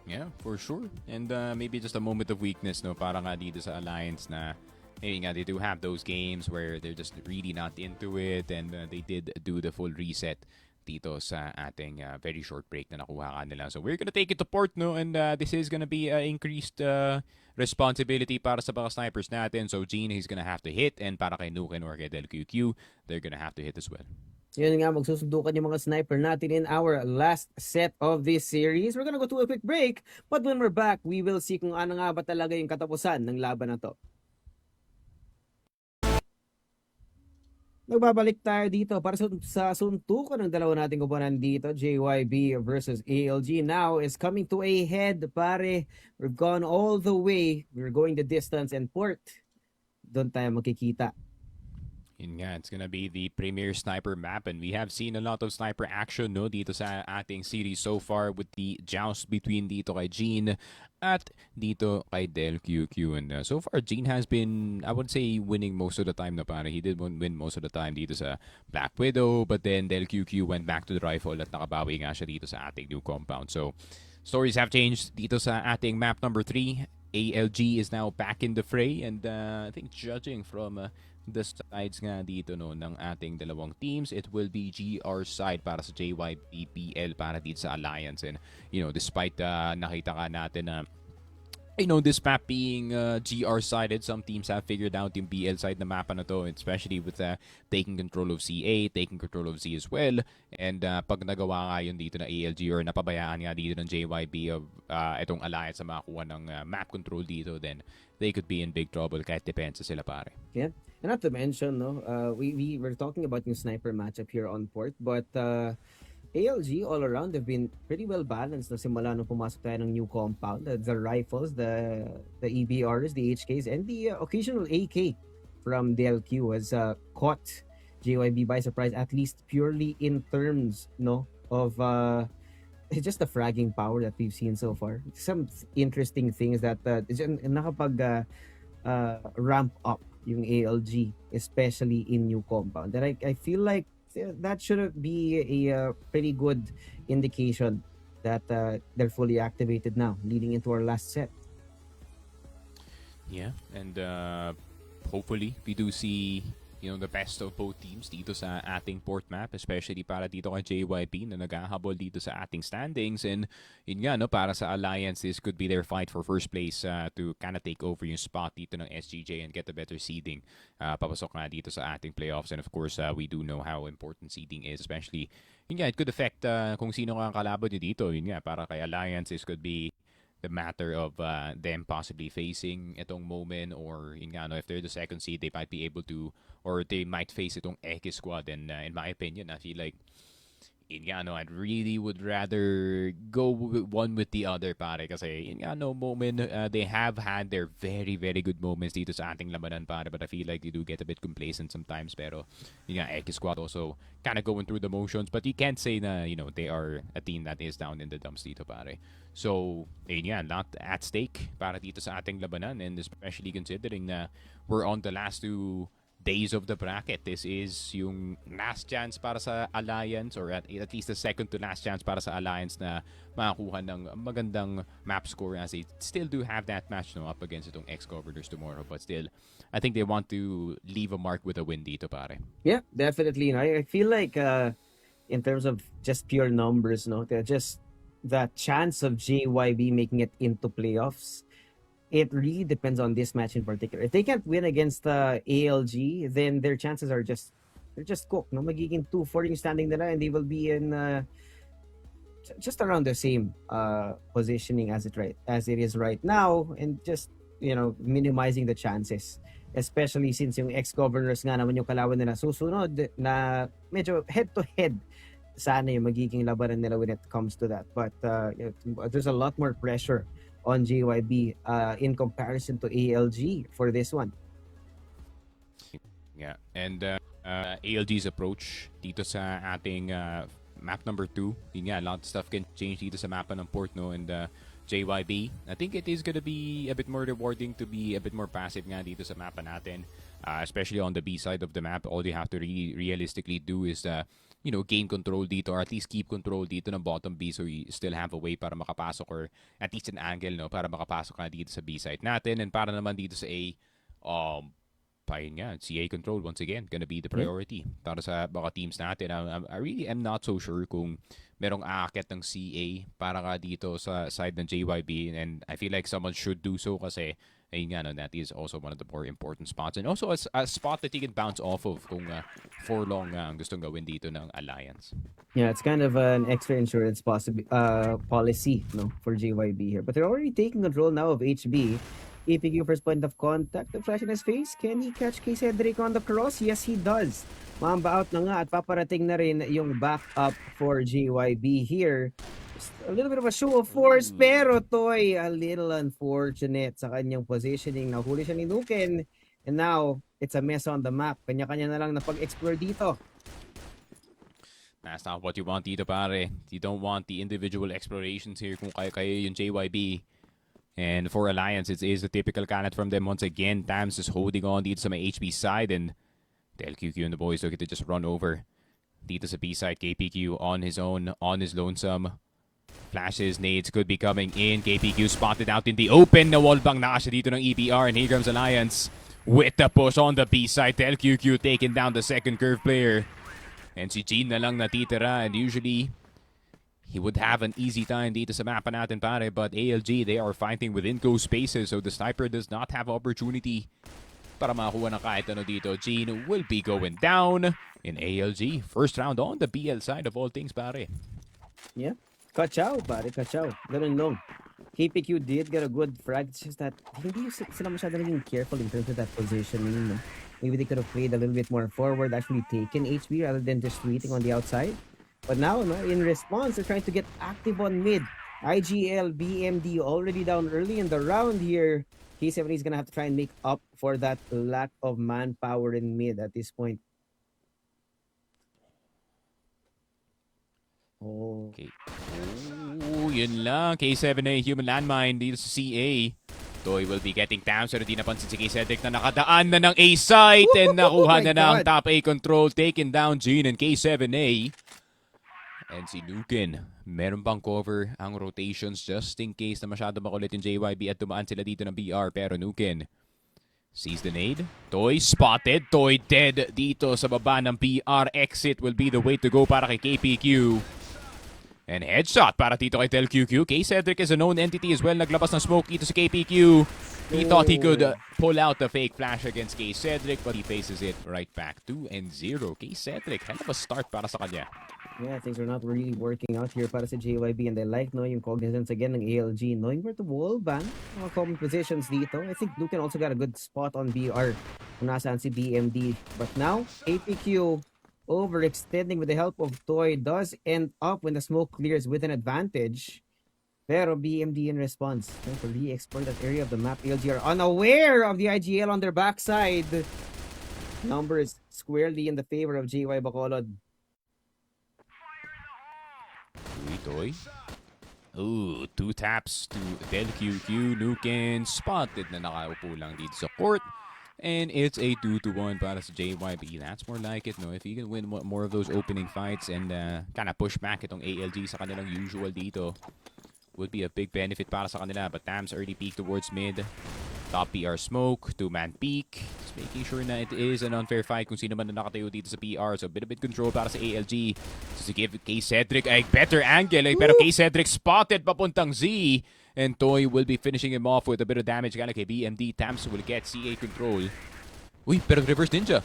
Yeah, for sure. And maybe just a moment of weakness, no, para nga dito sa Alliance na, hey, nga, they do have those games where they're just really not into it, and they did do the full reset dito sa ating very short break na nakuha ka nila. So we're gonna take it to Port, no, and this is gonna be increased responsibility para sa mga snipers natin. So Gene, he's gonna have to hit, and para kay Nuken or kay Del QQ, they're gonna have to hit as well. Yun nga, magsusundukan yung mga sniper natin in our last set of this series. We're gonna go to a quick break, but when we're back, we will see kung ano nga ba talaga yung katapusan ng laban na to. Nagbabalik tayo dito para sa suntukan ng dalawa nating koponan dito, JYB versus ALG. Now is coming to a head, pare. We've gone all the way. We're going the distance and port. Doon tayo magkikita. Yun nga, it's gonna be the premier sniper map and we have seen a lot of sniper action no dito sa ating series so far with the joust between dito kay Gene at dito kay Del QQ and so far Gene has been I would say winning most of the time na pare. He did win most of the time dito sa Black Widow but then Del QQ went back to the rifle at nakabawi nga siya dito sa ating new compound. So stories have changed dito sa ating map number 3. ALG is now back in the fray and I think judging from the sides nga dito no ng ating dalawang teams, it will be GR side para sa JYPPL para dito sa Alliance and despite nakita ka natin na this map being GR sided, some teams have figured out yung BL side na mapa na to, especially with taking control of CA, taking control of Z as well. And pag nagawa nga yun dito na ALG or napabayaan nga dito ng JYB of itong Alliance sa makakuha ng map control dito, then they could be in big trouble kahit depensa sila pare. Yeah. And not to mention, no, we were talking about yung sniper matchup here on port, but ALG all around have been pretty well balanced na simula nung pumasok tayo ng new compound. The rifles, the EBRs, the HKs, and the occasional AK from DLQ has caught JYB by surprise, at least purely in terms of just the fragging power that we've seen so far. Some interesting things that nakapag ramp up yung ALG, especially in new compound. And I feel like that should be a pretty good indication that they're fully activated now, leading into our last set. Yeah, and hopefully we do see the best of both teams dito sa ating port map, especially para dito kay JYP na naghahabol dito sa ating standings. And yun nga, no, para sa Alliance, this could be their fight for first place to kind of take over yung spot dito ng SGJ and get a better seeding papasok nga dito sa ating playoffs. And of course, we do know how important seeding is, especially, yun nga, it could affect kung sino nga ang kalaban nyo dito. Yun nga, para kay Alliance, this could be the matter of them possibly facing itong moment or if they're the second seed, they might be able to, or they might face itong Eke squad. And in my opinion, I feel like I really would rather go one with the other pare kasi moment they have had their very very good moments dito sa ating labanan pare, but I feel like they do get a bit complacent sometimes. Pero Eke squad also kind of going through the motions, but you can't say na they are a team that is down in the dumps dito pare. So not at stake para dito sa ating labanan, and especially considering na we're on the last 2 days of the bracket. This is yung last chance para sa Alliance, or at least the second to last chance para sa Alliance na makakuha ng magandang map score, as they still do have that match up against itong ex-governors tomorrow. But still, I think they want to leave a mark with a win dito pare. Yeah, definitely. I feel like in terms of just pure numbers, they're just the chance of JYB making it into playoffs, it really depends on this match in particular. If they can't win against ALG, then their chances are they're just cooked. Magiging 2-4 yung standing nila, and they will be in just around the same positioning as it is right now, and just minimizing the chances. Especially since yung ex-governors nga naman yung kalaban nila susunod na medyo head-to-head sana yung magiging labanan nila when it comes to that. But there's a lot more pressure on JYB in comparison to ALG for this one. Yeah, and ALG's approach dito sa ating map number 2, yun nga, a lot of stuff can change dito sa mapa ng port, no? And JYB, I think it is gonna be a bit more rewarding to be a bit more passive nga dito sa mapa natin, especially on the B side of the map. All you have to realistically do is gain control dito, or at least keep control dito ng bottom B, so you still have a way para makapasok, or at least an angle para makapasok ka dito sa B side natin. And para naman dito sa A, CA control once again gonna be the priority para sa baka teams natin. I really am not so sure kung merong aakyat ng CA para ka dito sa side ng JYB, and I feel like someone should do so kasi that is also one of the more important spots, and also a spot that you can bounce off of kung for long ang gustong gawin dito ng Alliance. Yeah, it's kind of an extra insurance policy for JYB here, but they're already taking control now of HB. APQ first point of contact, the flash in his face. Can he catch K. Cedric on the cross? Yes, he does. Mamba out na nga at paparating na rin yung backup for JYB here. Just a little bit of a show of force, pero Toy a little unfortunate sa kanyang positioning. Nahuli siya ni Nuken, and now it's a mess on the map. Kanya-kanya na lang na pag-explore dito. That's not what you want dito, pare. You don't want the individual explorations here kung kayo yung JYB. And for Alliance, it is a typical cannon from them once again. Tams is holding on dito sa may HB side, and LQQ and the boys looking to just run over dito sa B side. KPQ on his own, on his lonesome. Flashes, nades could be coming in. KPQ spotted out in the open. Nawalbang na siya dito ng EPR, and here comes Alliance with the push on the B side. LQQ taking down the second curve player. And si Gene na lang natitira, and usually he would have an easy time dito sa mapa natin, pare. But ALG, they are fighting within close spaces, so the sniper does not have opportunity para makakuha ng kahit ano dito. Gene will be going down in ALG. First round on the BL side of all things, pare. Yeah. Kachaw, pare. Kachaw. Ganun long. KPQ did get a good frag. It's just that hindi sila masyado naging careful in terms of that positioning. No? Maybe they could have played a little bit more forward, actually taken HB rather than just waiting on the outside. But now, no, in response, they're trying to get active on mid. IGL, BMD already down early in the round here. K7 is gonna have to try and make up for that lack of manpower in mid at this point. Oh. Okay. Oh, yun lang. K7A, human landmine dito sa CA. Toy will be getting down, so hindi napansin si K-Cedric na nakadaan na ng A-site and nakuha na ng top A control, taking down Gene and K7A. And si Nuken, meron bang cover ang rotations just in case na masyado makulit yung JYB at tumaan sila dito ng BR. Pero Nuken sees the nade. Toy spotted. Toy dead dito sa baba ng BR. Exit will be the way to go para kay KPQ. And headshot para dito kay TelQQ. K-Cedric is a known entity as well. Naglabas ng smoke dito si KPQ. He thought he could pull out the fake flash against K-Cedric, but he faces it right back. 2-0. K-Cedric, hell of a start para sa kanya. Yeah, things are not really working out here para sa JYB, and I like no yung cognizance again ng ALG, knowing where to wall bang mga common positions dito. I think Lucan also got a good spot on BR kung nasaan si BMD. But now, APQ overextending with the help of Toy does end up when the smoke clears with an advantage. Pero BMD in response, trying to re-explore that area of the map. ALG are unaware of the IGL on their backside. Number is squarely in the favor of JY Bacolod. Toy. Ooh, 2 taps to TelQQ. Nuken spotted na nakaupo lang dito sa court. And it's a 2-1 para sa JYB. That's more like it, no? If you can win more of those opening fights and kind of push back itong ALG sa kanilang usual dito, would be a big benefit para sa kanila. But Tams early peek towards mid. Top PR smoke, 2-man peek. Just making sure na it is an unfair fight kung sino man na nakatayo dito sa PR. So bit control para sa ALG. So to give K-Cedric a better angle. Pero K-Cedric spotted papuntang Z. And Toy will be finishing him off with a bit of damage. Gana kay BMD. Tams will get CA control. Uy, pero reverse ninja.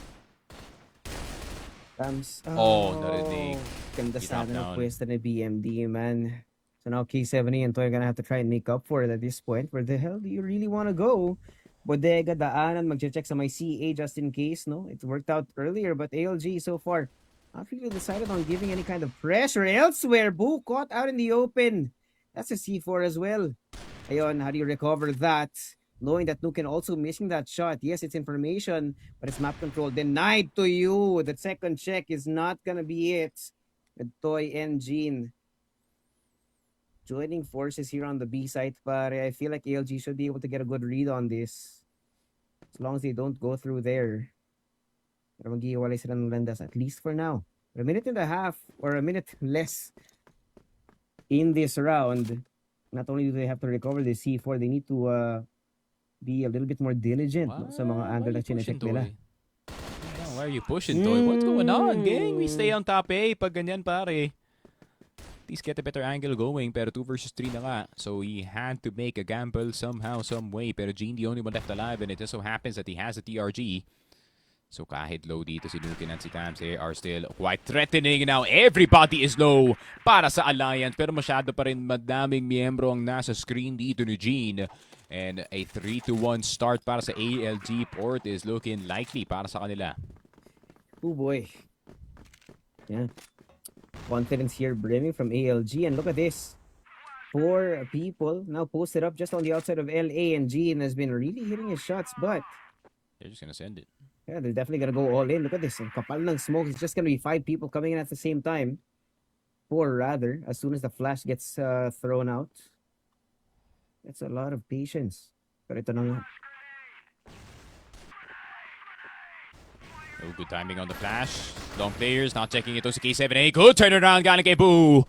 Tams. Oh, narinig. Ganda sana ng pwesto ni BMD, man. So now K70 and Toy are gonna have to try and make up for it at this point. Where the hell do you really want to go? Bodega, daanan, mag-check sa my CA just in case, no? It worked out earlier, but ALG so far not really decided on giving any kind of pressure elsewhere. Boo caught out in the open. That's a C4 as well. Ayon, how do you recover that? Knowing that Nuken also missing that shot. Yes, it's information, but it's map control denied to you. The second check is not gonna be it. With Toy and Gene joining forces here on the B site, but I feel like ALG should be able to get a good read on this. As long as they don't go through there. Pero maghihiwalay sila ng landas, at least for now. A minute and a half, or a minute less in this round. Not only do they have to recover the C4, they need to be a little bit more diligent no, sa mga angle na chinecheck nila. Why are you pushing, Toy? What's going on, gang? We stay on top A pag ganyan, pare. At least get a better angle going, pero 2 versus 3 na nga. So he had to make a gamble somehow, some way. Pero Gene the only one left alive, and it just so happens that he has a TRG. So kahit low dito si Nuken at si Tams, they are still quite threatening. Now everybody is low para sa Alliance, pero masyado pa rin madaming miyembro ang nasa screen dito ni Gene. And a 3-1 start para sa ALG. Port is looking likely para sa kanila. Oh boy. Yeah. Confidence here brimming from ALG. And look at this. 4 people now posted up just on the outside of LA, and Gene has been really hitting his shots, but They're just gonna send it. yeah, they're definitely gonna go all in. Look at this. Ang kapal ng smoke. It's just gonna be 5 people coming in at the same time. 4 rather, as soon as the flash gets thrown out. That's a lot of patience. Pero ito na nga. Oh, good timing on the flash. Long players, not checking ito si K7A. Good turnaround galing kay Boo.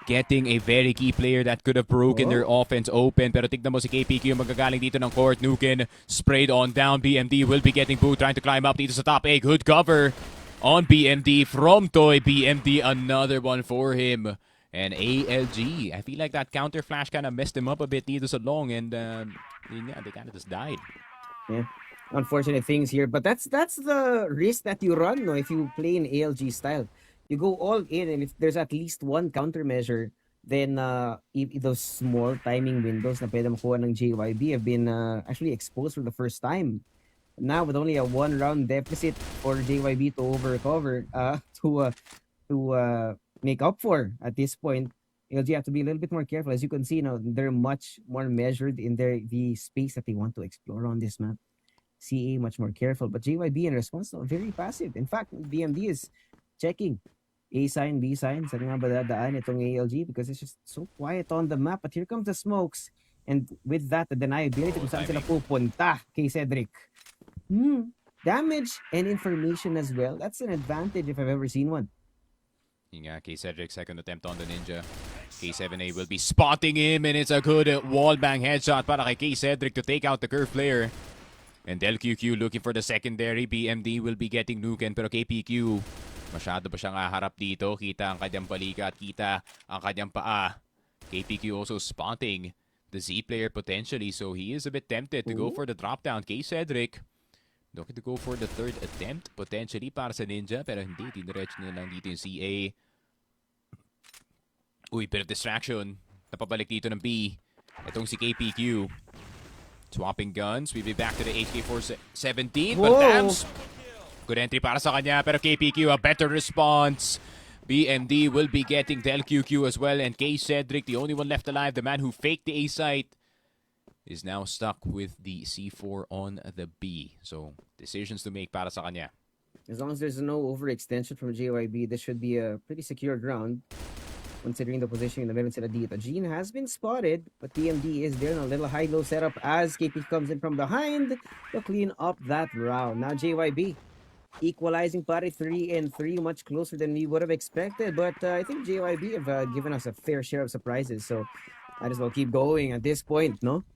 Getting a very key player that could have broken their offense open. Pero tignan mo si KPQ magagaling dito ng court. Nuken sprayed on down. BMD will be getting Boo trying to climb up dito sa top A. Good cover on BMD from Toy. BMD, another one for him. And ALG, I feel like that counter flash kind of messed him up a bit dito sa long. And yeah, they kind of just died. Yeah. Unfortunate things here, but that's the risk that you run, no, if you play in ALG style. You go all in, and if there's at least one countermeasure, then those small timing windows na pwede makuha ng JYB have been actually exposed for the first time. Now with only a 1-round deficit for JYB to overcover, to make up for at this point, LG have to be a little bit more careful. As you can see now, they're much more measured in the space that they want to explore on this map. CA much more careful, but JYB in response, no, very passive. In fact, BMD is checking A sign, B sign, saan nga ba dadaan itong ALG, because it's just so quiet on the map. But here comes the smokes, and with that, the deniability kung saan sila pupunta kay Cedric. Damage and information as well. That's an advantage if I've ever seen one. Yeah, K-Cedric, second attempt on the Ninja. K7A will be spotting him, and it's a good wallbang headshot para kay K-Cedric to take out the curve player. And Del QQ looking for the secondary. BMD will be getting Nuken, pero KPQ, masyado ba siyang haharap dito? Kita ang kanyang balika at kita ang kanyang paa. KPQ also spotting the Z player potentially, so he is a bit tempted to go for the drop down. K-Cedric looking to go for the third attempt potentially para sa Ninja, pero hindi, diniretso na lang dito yung CA. Uy, bit of distraction. Napabalik dito ng B. Itong si KPQ. Swapping guns. We'll be back to the HK417. But Dams, good entry para sa kanya. Pero KPQ, a better response. BMD will be getting Del QQ as well. And K-Cedric, the only one left alive, the man who faked the A site, is now stuck with the C4 on the B. So, decisions to make para sa kanya. As long as there's no overextension from JYB, this should be a pretty secure ground, considering the position in the middle sila dito. Gene has been spotted, but TMD is there in a little high-low setup as KP comes in from behind to clean up that round. Now JYB equalizing pare 3-3, much closer than we would have expected, but I think JYB have given us a fair share of surprises, so might as well keep going at this point, no?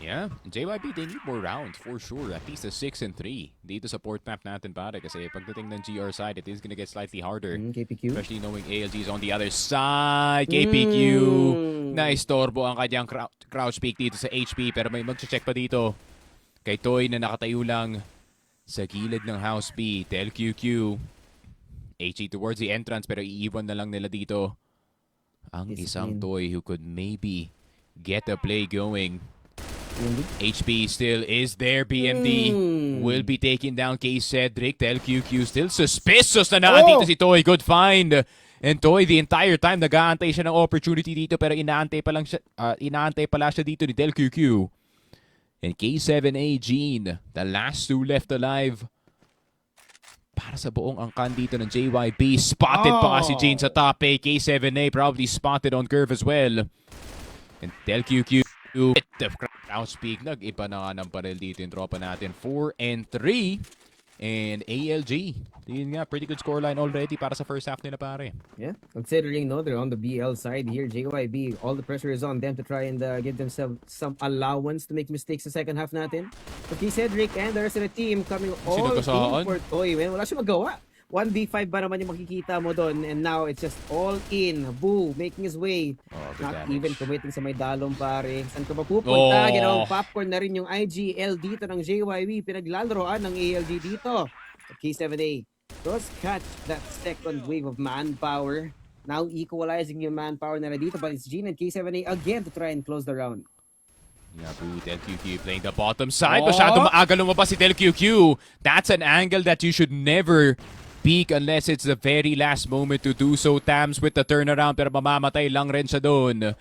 Yeah, JYP, they need more rounds for sure. At least a 6-3 dito sa port map natin pare. Kasi pagdating ng GR side, it is gonna get slightly harder. KPQ. Especially knowing ALG is on the other side. KPQ, naistorbo ang kanyang crouch peak dito sa HP. Pero may mag-check pa dito kay Toy na nakatayo lang sa gilid ng house B. Del QQ. HE towards the entrance pero iiwan na lang nila dito ang isang Toy who could maybe get a play going. HP still is there. BMD will be taking down K-Cedric. Del QQ still suspicious na dito si Toy. Good find. And Toy, the entire time, nag-aantay siya ng opportunity dito pero inaantay pala siya dito ni Del QQ. And K7A Gene, the last two left alive. Para sa buong angkan dito ng JYB. Spotted pa si Gene sa top A. K7A probably spotted on curve as well. And Del QQ, the crouch peak, nag-iba na nga ng baril dito yung tropa natin. 4-3. And ALG, yun nga, pretty good scoreline already para sa first half nila pare. Yeah, considering they're on the BL side here, JYB, all the pressure is on them to try and give themselves some allowance to make mistakes sa second half natin. But Cedric and the rest of the team coming all in for Toy. Wala siya magawa. 1v5 ba naman yung makikita mo doon, and now it's just all in. Boo, making his way. Not even committing sa may dalong pare. Saan ka ba pupunta? Popcorn na rin yung IGL dito ng JYB. Pinaglalaroan ng ALG dito. K7A does catch that second wave of manpower. Now equalizing yung manpower nila dito, but it's Gene and K7A again to try and close the round. Yeah, bro, Del QQ playing the bottom side. Masyado maaga lumabas si Del QQ. That's an angle that you should never peek unless it's the very last moment to do so. Tams with the turnaround pero mamamatay lang rin siya doon.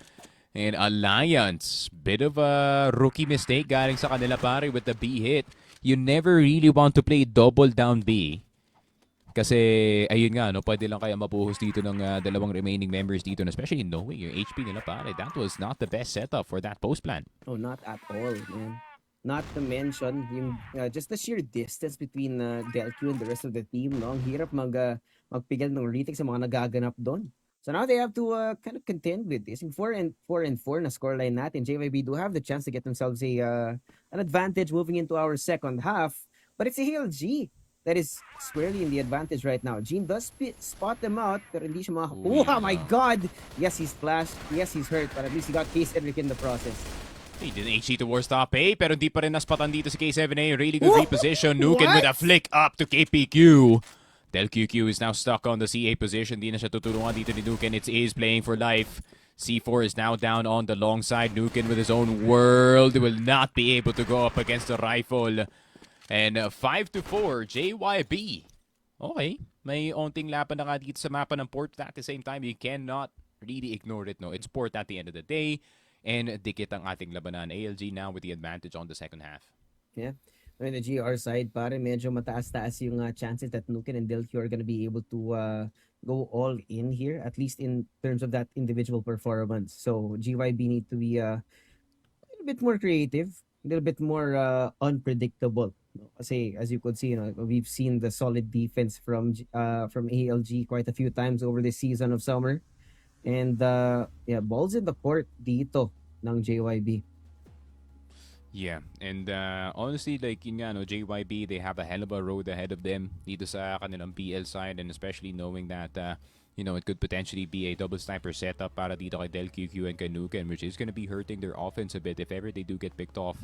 And Alliance, bit of a rookie mistake galing sa kanila pare with the B hit. You never really want to play double down B. Kasi, ayun nga, no, pwede lang kaya mapuhos dito ng dalawang remaining members dito, especially knowing yung HP nila pare. That was not the best setup for that post plan. Oh, not at all, man. Not to mention, yung, just the sheer distance between Delcu and the rest of the team, no? Ang hirap magpigil ng retake sa mga nagaganap doon. So now they have to kind of contend with this. In 4-4 na scoreline natin, JYB do have the chance to get themselves an advantage moving into our second half. But it's a HLG that is squarely in the advantage right now. Gene does spot them out, pero hindi siya makakuha. Oh my God! Yes, he's flashed. Yes, he's hurt, but at least he got Case Edric in the process. He did an HC towards top A, pero hindi pa rin naspatan dito si K7A. Really good reposition. Nuken with a flick up to KPQ. Del QQ is now stuck on the CA position. Di na siya tutulungan dito ni Nuken. It's Is playing for life. C4 is now down on the long side. Nuken with his own world will not be able to go up against the rifle. And 5-4, JYB. Okay, may onting laban na nga dito sa mapa ng port. At the same time, you cannot really ignore it. No, it's port at the end of the day. And dikit ang ating labanan. ALG now with the advantage on the second half. Yeah. On the GR side, pare, medyo mataas-taas yung chances that Nuken and Delcu are gonna be able to go all in here, at least in terms of that individual performance. So GYB need to be a little bit more creative, a little bit more unpredictable. Kasi as you could see, we've seen the solid defense from ALG quite a few times over this season of summer. And yeah, balls in the court dito ng JYB. Yeah, and honestly, like yun nga, no, JYB, they have a hell of a road ahead of them dito sa kanilang PL side, and especially knowing that it could potentially be a double sniper setup para dito kay Del QQ and kay Nuken, which is going to be hurting their offense a bit if ever they do get picked off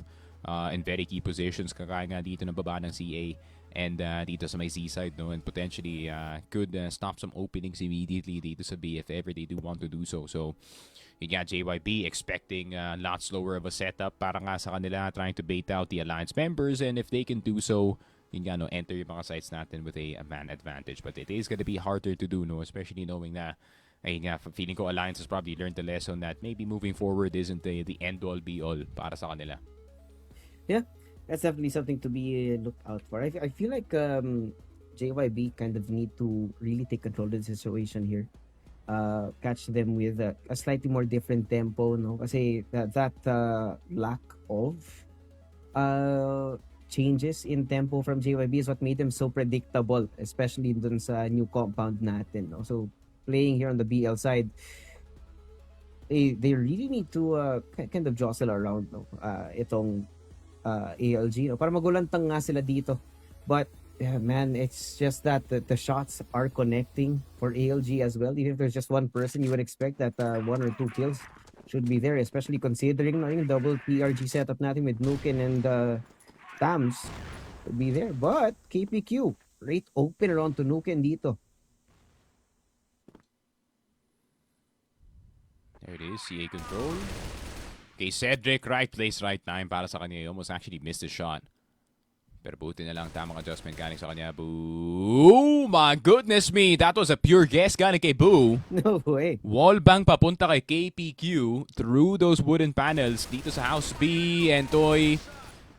in very key positions, kagaya nga dito ng baba ng CA and dito sa may Z side, no, and potentially could stop some openings immediately dito sa B if ever they do want to do so. So you got JYB expecting a lot slower of a setup para nga sa kanila, trying to bait out the Alliance members, and if they can do so, enter yung mga sites natin with a man advantage. But it is going to be harder to do, no, especially knowing na, feeling ko Alliance has probably learned the lesson that maybe moving forward isn't the end-all be-all para sa kanila. Yeah, that's definitely something to be looked out for. I feel like JYB kind of need to really take control of the situation here. Catch them with a slightly more different tempo, no? Kasi that lack of changes in tempo from JYB is what made them so predictable, especially dun sa new compound natin, no? So playing here on the BL side, they really need to kind of jostle around, no? Itong ALG, no? Para magulantang nga sila dito, but yeah, man, it's just that the shots are connecting for ALG as well. Even if there's just one person, you would expect that 1 or 2 kills should be there, especially considering yung double PRG setup natin with Nuken and Tams would be there. But KPQ, right open around to Nuken dito. There it is, CA control. Okay, Cedric, right place, right time para sa kanya. He almost actually missed the shot. Pero buti na lang, tamang adjustment galing sa kanya. Boo! My goodness me! That was a pure guess galing kay Boo. No way. Wallbang papunta kay KPQ through those wooden panels dito sa House B. And Toy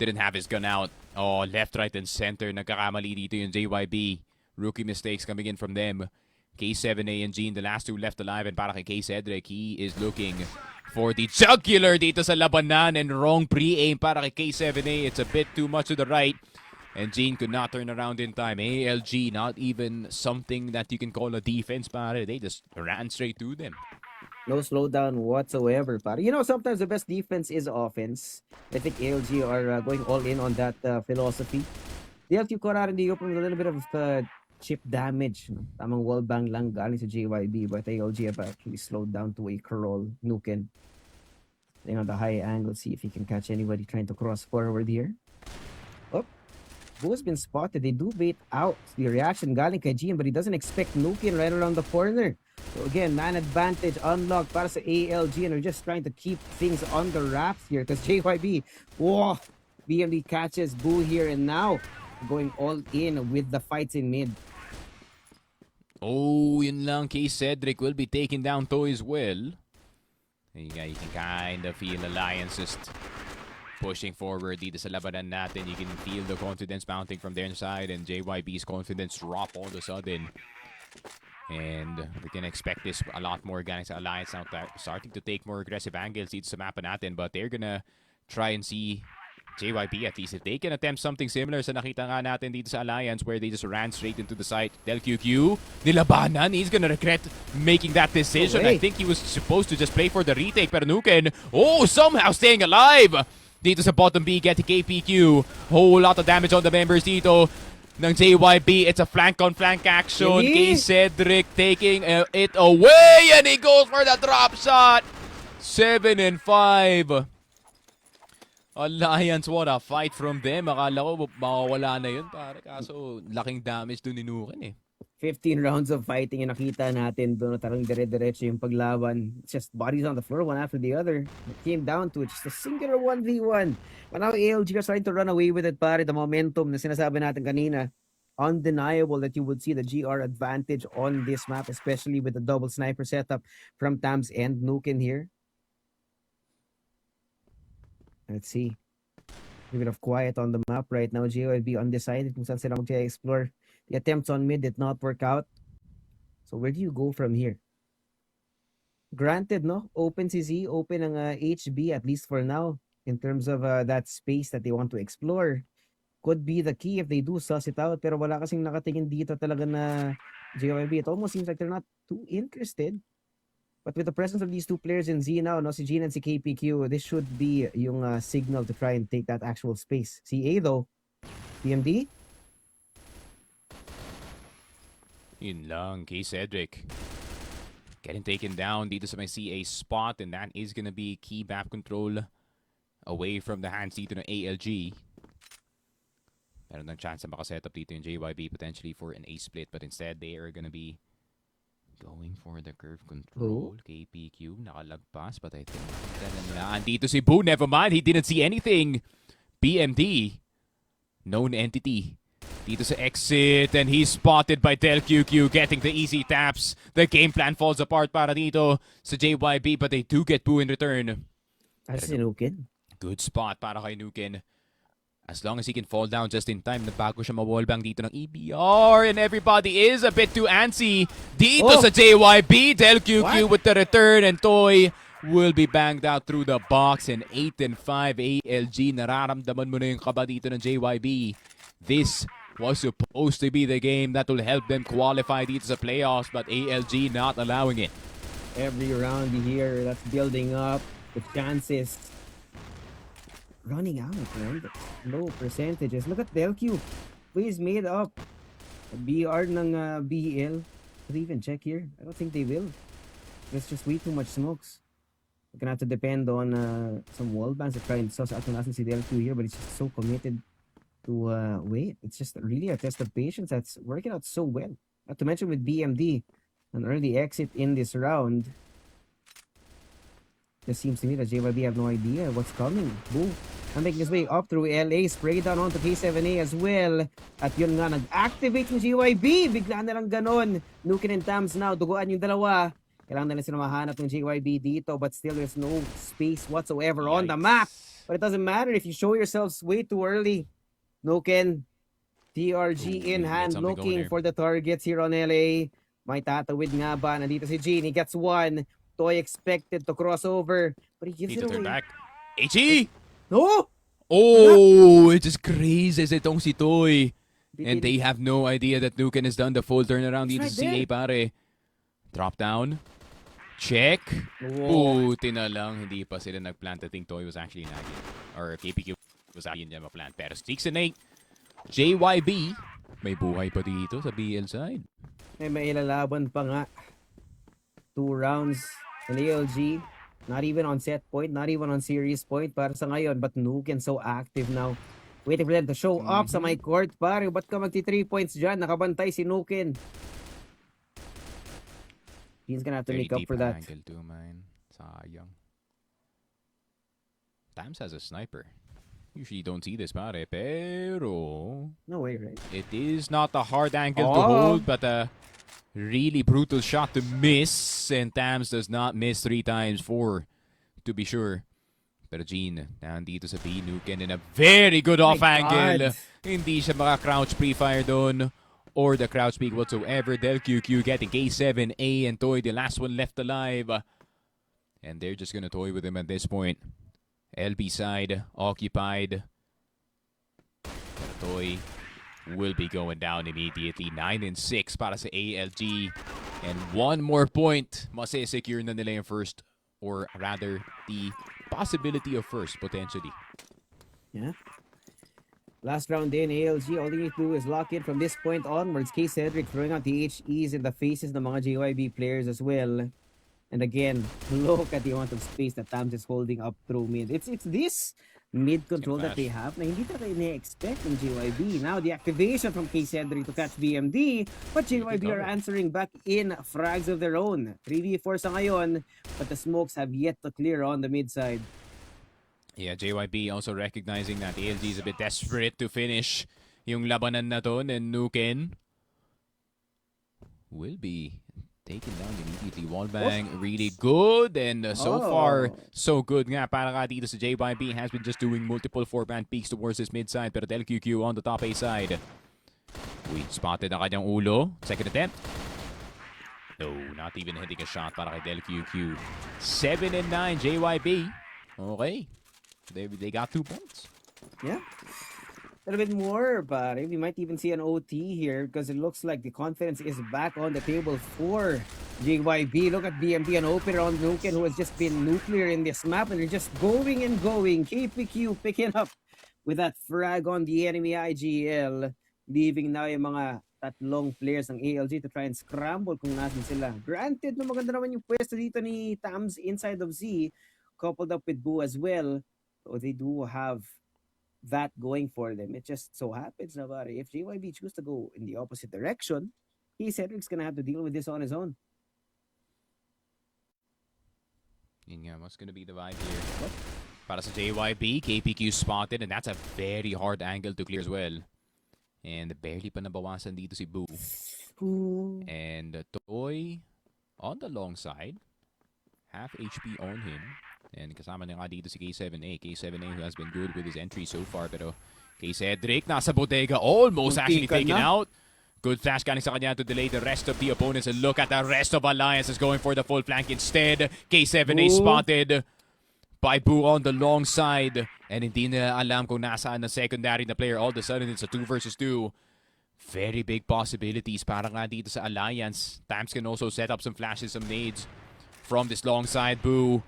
didn't have his gun out. Oh, left, right, and center. Nagkakamali dito yung JYB. Rookie mistakes coming in from them. K7A and Gene, the last two left alive. And para kay K-Cedric, he is looking for the jugular dito sa labanan, and wrong pre-aim para kay K7A. It's a bit too much to the right. And Gene could not turn around in time. ALG, not even something that you can call a defense, pare. They just ran straight to them. No slowdown whatsoever, pare. Sometimes the best defense is offense. I think ALG are going all in on that philosophy. DLQ caught out in the open with a little bit of chip damage. No? Tamang wallbang lang galing sa JYB, but ALG have actually slowed down to a crawl. Nuken. Staying on the high angle, see if he can catch anybody trying to cross forward here. Oh, Boo has been spotted. They do bait out the reaction galing kay Gian, but he doesn't expect Nuken right around the corner. So again, man advantage unlocked para sa ALG, and we're just trying to keep things on the wraps here because JYB, whoa, BMD catches Boo here, and now going all in with the fights in mid. Oh, yun lang. Kay Cedric will be taking down Toy as well. You can kind of feel Alliance just pushing forward dito sa labanan natin. You can feel the confidence mounting from their side, and JYB's confidence drop all of a sudden. And we can expect this a lot more galing sa Alliance now, starting to take more aggressive angles dito sa mapa natin, but they're gonna try and see JYP at least if they can attempt something similar sa nakita nga natin dito sa Alliance where they just ran straight into the site. Del QQ, nilabanan. He's gonna regret making that decision. I think he was supposed to just play for the retake, pero Nuken, somehow staying alive dito sa bottom B, getting KPQ. Whole lot of damage on the members dito ng JYP. It's a flank-on-flank action. Kay Cedric taking it away, and he goes for the drop shot. 7 and 5. Alliance, what a fight from them. Akala ko makawala na yun, pare. Kaso, laking damage doon ni Nuken eh. 15 rounds of fighting yung nakita natin doon. Tarang dire-diretso yung paglaban. It's just bodies on the floor, one after the other. It came down to just a singular 1v1. But now ALG are starting to run away with it, pare. The momentum na sinasabi natin kanina. Undeniable that you would see the GR advantage on this map, especially with the double sniper setup from Tams and Nuken here. Let's see. A bit of quiet on the map right now. JYB undecided kung saan sila mag-explore. The attempts on mid did not work out. So where do you go from here? Granted, no? Open CZ, open ang HB at least for now in terms of that space that they want to explore. Could be the key if they do suss it out. Pero wala kasing nakatingin dito talaga na JYB. It almost seems like they're not too interested. But with the presence of these two players in Z now, no, si Gene and si KPQ, this should be yung signal to try and take that actual space. CA though, PMD? Yun lang, Kay Cedric. Getting taken down dito sa may CA spot, and that is gonna be key map control away from the hands dito ng ALG. Meron ng chance na makaset up dito yung JYB potentially for an A split, but instead they are gonna be going for the curve control. KPQ nakalagpas, but I think dito si Boo. Never mind, he didn't see anything. BMD, known entity dito sa exit, and he's spotted by Del QQ getting the easy taps. The game plan falls apart para dito sa JYB, but they do get Boo in return. That's Nuken. Good spot para kay Nuken. As long as he can fall down just in time, na bago siya ma-wallbang dito ng EBR, and everybody is a bit too antsy dito sa JYB. Del QQ with the return, and Toy will be banged out through the box, and 8 and 5 ALG. Nararamdaman mo na yung kaba dito ng JYB. This was supposed to be the game that will help them qualify dito sa playoffs, but ALG not allowing it. Every round here, that's building up the chances. Running out, man. Low percentages. Look at Del Q. Please made up. BR ng BL. Could they even check here? I don't think they will. There's just way too much smokes. We're gonna have to depend on some wall bands to try and suss out kung nasan si Del Q here, but it's just so committed to wait. It's just really a test of patience that's working out so well. Not to mention with BMD, an early exit in this round. It seems to me that JYB have no idea what's coming. Boom. I'm making his way up through LA. Spray down onto K7A as well. At yun nga, nag-activate yung JYB. Bigla na lang ganon. Nuken and Tams now. Duguan yung dalawa. Kailangan na lang sila mahanap ng JYB dito. But still, there's no space whatsoever on the map. But it doesn't matter if you show yourselves way too early. Nuken, TRG in hand, looking for the targets here on LA. May tatawid nga ba? Nandito si Gene. He gets one. Toy expected to cross over, but he gives it away. Back. HE! No! Oh, it just grazes itong si Toy. And they have no idea that Nuken has done the full turnaround dito sa CA, pare. Drop down. Check. Buti na lang, hindi pa sila nagplant. I think Toy was actually nagging. Or KPQ was actually niya ma-plant. Pero 6 and 8. JYB, may buhay pa dito sa BL side. May ilalaban pa nga. 2 rounds in ALG. Not even on set point, not even on series point para sa ngayon. But Nuken so active now. Waiting for them to show up sa my court. Pare, ba't ka magti 3 points dyan? Nakabantay si Nuken. He's gonna have to Very make up deep for that. angle too, man. Sayang. Tams has a sniper. Usually don't see this, pare. Pero No way, right? it is not a hard angle to Oh. hold, but a really brutal shot to miss. And Tams does not miss 3 times, 4 to be sure. Pero Gene, nandito sa B, Nuken in a very good My off angle. God. Hindi siya maka-crouch pre-fire doon or the crouch peek whatsoever. Del QQ getting K7A and Toy, the last one left alive. And they're just gonna toy with him at this point. LB side occupied. Pero Toy will be going down immediately. 9 and 6 para sa ALG. And one more point. Masesecure na nila yung first, or rather the possibility of first potentially. Yeah. Last round in, ALG, all they need to do is lock in from this point onwards. K Cedric throwing out the HEs in the faces ng mga JYB players as well. And again, look at the amount of space that Tams is holding up through mid. It's this mid control that they have na hindi talaga ina-expect ng JYB. Now, the activation from K Cedric to catch BMD, but JYB are answering back in frags of their own. 3v4 sa ngayon, but the smokes have yet to clear on the mid side. Yeah, JYB also recognizing that ALG is a bit desperate to finish yung labanan na to, and Nuken will be taken down immediately. Wallbang, really good, and so far, so good nga para ka dito sa JYB. Has been just doing multiple 4-man peeks towards his mid side, pero Del QQ on the top A side. We spotted ang kanyang ulo. Second attempt. No, not even hitting a shot para kay Del QQ. 7 and 9, JYB. Okay. They got 2 points. Yeah. A little bit more, but we might even see an OT here because it looks like the confidence is back on the table for JYB. Look at BMD, an opener on Nuken who has just been nuclear in this map, and they're just going and going. KPQ picking up with that frag on the enemy IGL, leaving now yung mga tatlong players ng ALG to try and scramble kung nasan sila. Granted, no, maganda naman yung pwesto dito ni Tams inside of Z, coupled up with Boo as well. So they do have that going for them. It just so happens na if JYB choose to go in the opposite direction, Cedric's gonna have to deal with this on his own. Yun nga, what's gonna be the vibe here? Para sa JYB, KPQ spotted, and that's a very hard angle to clear as well. And barely pa nabawasan dito si Boo. Ooh. And Toy on the long side. Half HP on him. And kasama niya nga dito si K7A. K7A who has been good with his entry so far. Pero K Cedric nasa bodega. Almost actually taken out. Good flash galing sa kanya to delay the rest of the opponents. And look at the rest of Alliance is going for the full flank instead. K7A spotted by Boo on the long side. And hindi nila alam kung nasaan na secondary na player. All of a sudden, it's a 2 versus 2. Very big possibilities para nga dito sa Alliance. Tams can also set up some flashes, some nades from this long side. Boo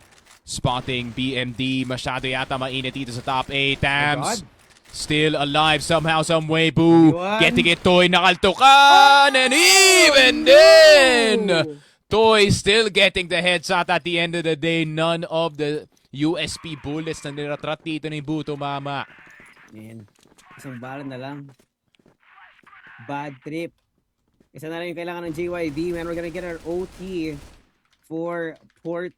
spotting BMD. Masyado yata mainit dito sa top 8. Tams still alive somehow, some way. Boo getting it. Toy nakaltukan. And even then, Toy still getting the headshot at the end of the day. None of the USP bullets na niratrat dito ni Boo tumama. Man, isang bala na lang. Bad trip. Isa na lang yung kailangan ng JYB. Man, we're gonna get our OT for Port.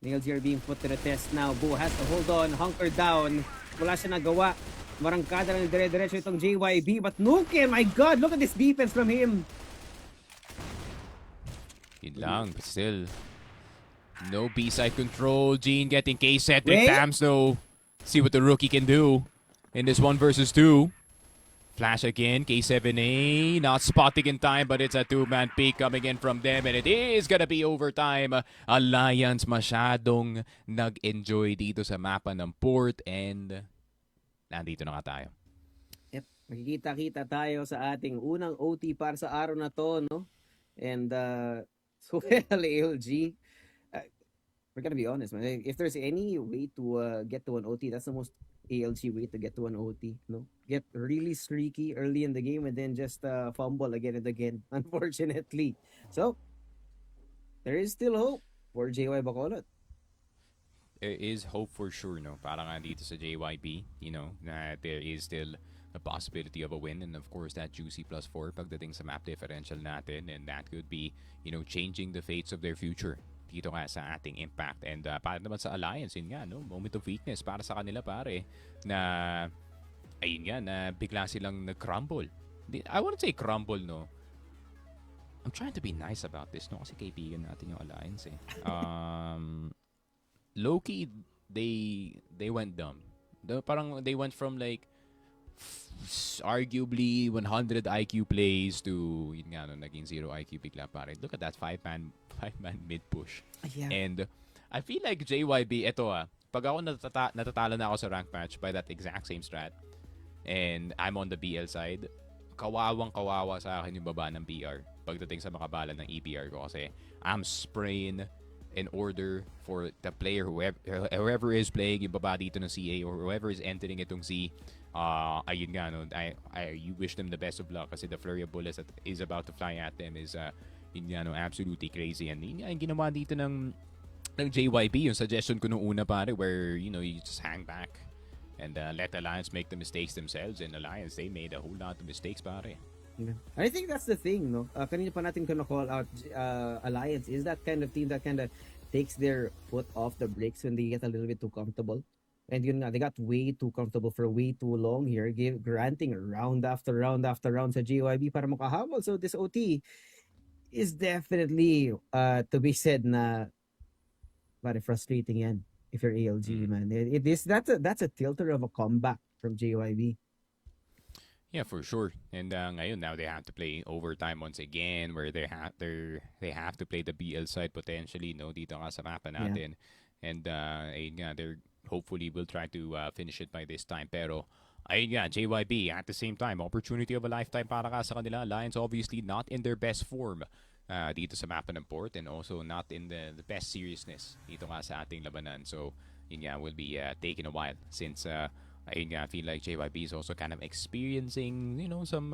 Nails are being put to the test now. Boo has to hold on, hunker down. Wala siya nagawa. Marangkada lang dire-diretso itong JYB. But Nuken, my God, look at this defense from him. Yun lang, but still. No B-side control. Gene getting K-Cedric. Tams though. See what the rookie can do in this 1 versus 2. Flash again. K7A not spotting in time, but it's a 2-man peek coming in from them, and it is gonna be overtime. Alliance masyadong nag-enjoy dito sa mapa ng Port, and nandito na nga tayo. Yep, makikita-kita tayo sa ating unang OT para sa araw na to, no? And so well, ALG, we're gonna be honest, man. If there's any way to get to an OT, that's the most ALG way to get to an OT. No, get really streaky early in the game and then just fumble again and again. Unfortunately, so there is still hope for JY Bacolod. There is hope for sure, no? Para nga dito sa JYB, you know, na there is still the possibility of a win, and of course that juicy +4 pagdating sa map differential natin, and that could be, changing the fates of their future dito nga sa ating Impact. And para naman sa Alliance, yun nga, no, moment of weakness para sa kanila, pare, na ayun nga, na bigla silang nag-crumble. I wouldn't say crumble, no. I'm trying to be nice about this, no, kasi kaibigan natin yung Alliance, eh. Low-key, they went dumb. Parang they went from like arguably 100 IQ plays to yun nga, no, naging 0 IQ bigla, pare. Look at that five-man mid push. Yeah. And I feel like JYB, eto pag ako natatalo na ako sa rank match by that exact same strat, and I'm on the BL side, kawawa sa akin yung baba ng BR pagdating sa makabala ng EBR ko, kasi I'm spraying in order for the player, whoever is playing yung baba dito ng CA or whoever is entering itong Z. Ayun nga, no, you wish them the best of luck, kasi the flurry of bullets that is about to fly at them is yun nga, no, absolutely crazy. And yun nga, yung ginawa dito ng JYB, yung suggestion ko nung una, pare, where you just hang back and let Alliance make the mistakes themselves. And Alliance, they made a whole lot of mistakes, pare. Yeah. I think that's the thing, no? Kanina pa natin call out Alliance is that kind of team that kind of takes their foot off the brakes when they get a little bit too comfortable. And yun nga, they got way too comfortable for way too long here, granting round after round after round sa JYB para makahabol. So this OT is definitely to be said na very frustrating yan if you're ALG, man. That's a tilter of a comeback from JYB. Yeah, for sure. And ngayon, now they have to play overtime once again, where they have to play the BL side potentially, no, dito nga sa mapa natin. Yeah. And ayun nga, they're hopefully will try to finish it by this time. Pero ayun nga, JYB at the same time, opportunity of a lifetime para ka sa kanila. Lions obviously not in their best form dito sa mapa ng port, and also not in the best seriousness dito nga sa ating labanan. So yun nga, will be taking a while, since I feel like JYB is also kind of experiencing, some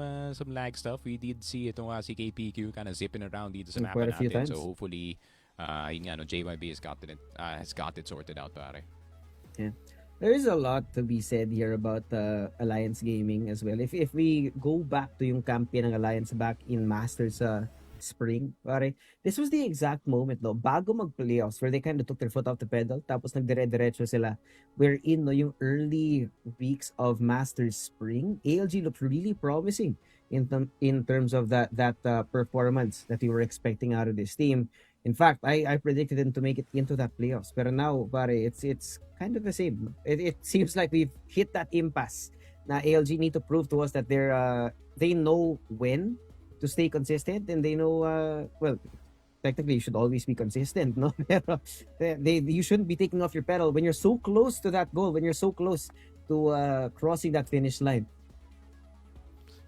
lag stuff. We did see ito nga si KPQ kind of zipping around dito sa mapa natin. So hopefully, JYB has got it sorted out, pare. Yeah. There is a lot to be said here about Alliance Gaming as well. If we go back to yung campaign ng Alliance back in Masters spring, pare, this was the exact moment, no, bago mag-playoffs, where they kind of took their foot off the pedal, tapos nagdire-diretso sila. Wherein, no, yung early weeks of Masters spring, ALG looked really promising in terms of that performance that we were expecting out of this team. In fact, I predicted them to make it into that playoffs. Pero now, pare, it's kind of the same. It seems like we've hit that impasse. Na ALG need to prove to us that they know when to stay consistent, and they know, well, technically you should always be consistent, no? Pero you shouldn't be taking off your pedal when you're so close to that goal, when you're so close to crossing that finish line.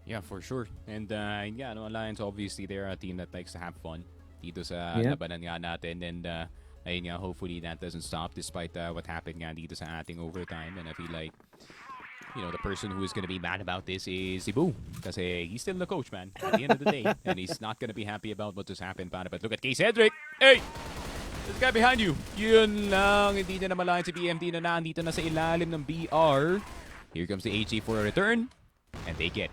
Yeah, for sure. And Alliance, obviously, they're a team that likes to have fun dito sa labanan nga natin. And ayun nga, hopefully that doesn't stop despite what happened nga dito sa ating overtime. And I feel like, the person who is going to be mad about this is Cebu, kasi he's still the coach, man, at the end of the day. And he's not going to be happy about what just happened, pare. But look at Cedric. Hey! This guy behind you. Yun lang. Hindi na namalayan si BMT na nandito na sa ilalim ng BR. Here comes the HE for a return. And they get.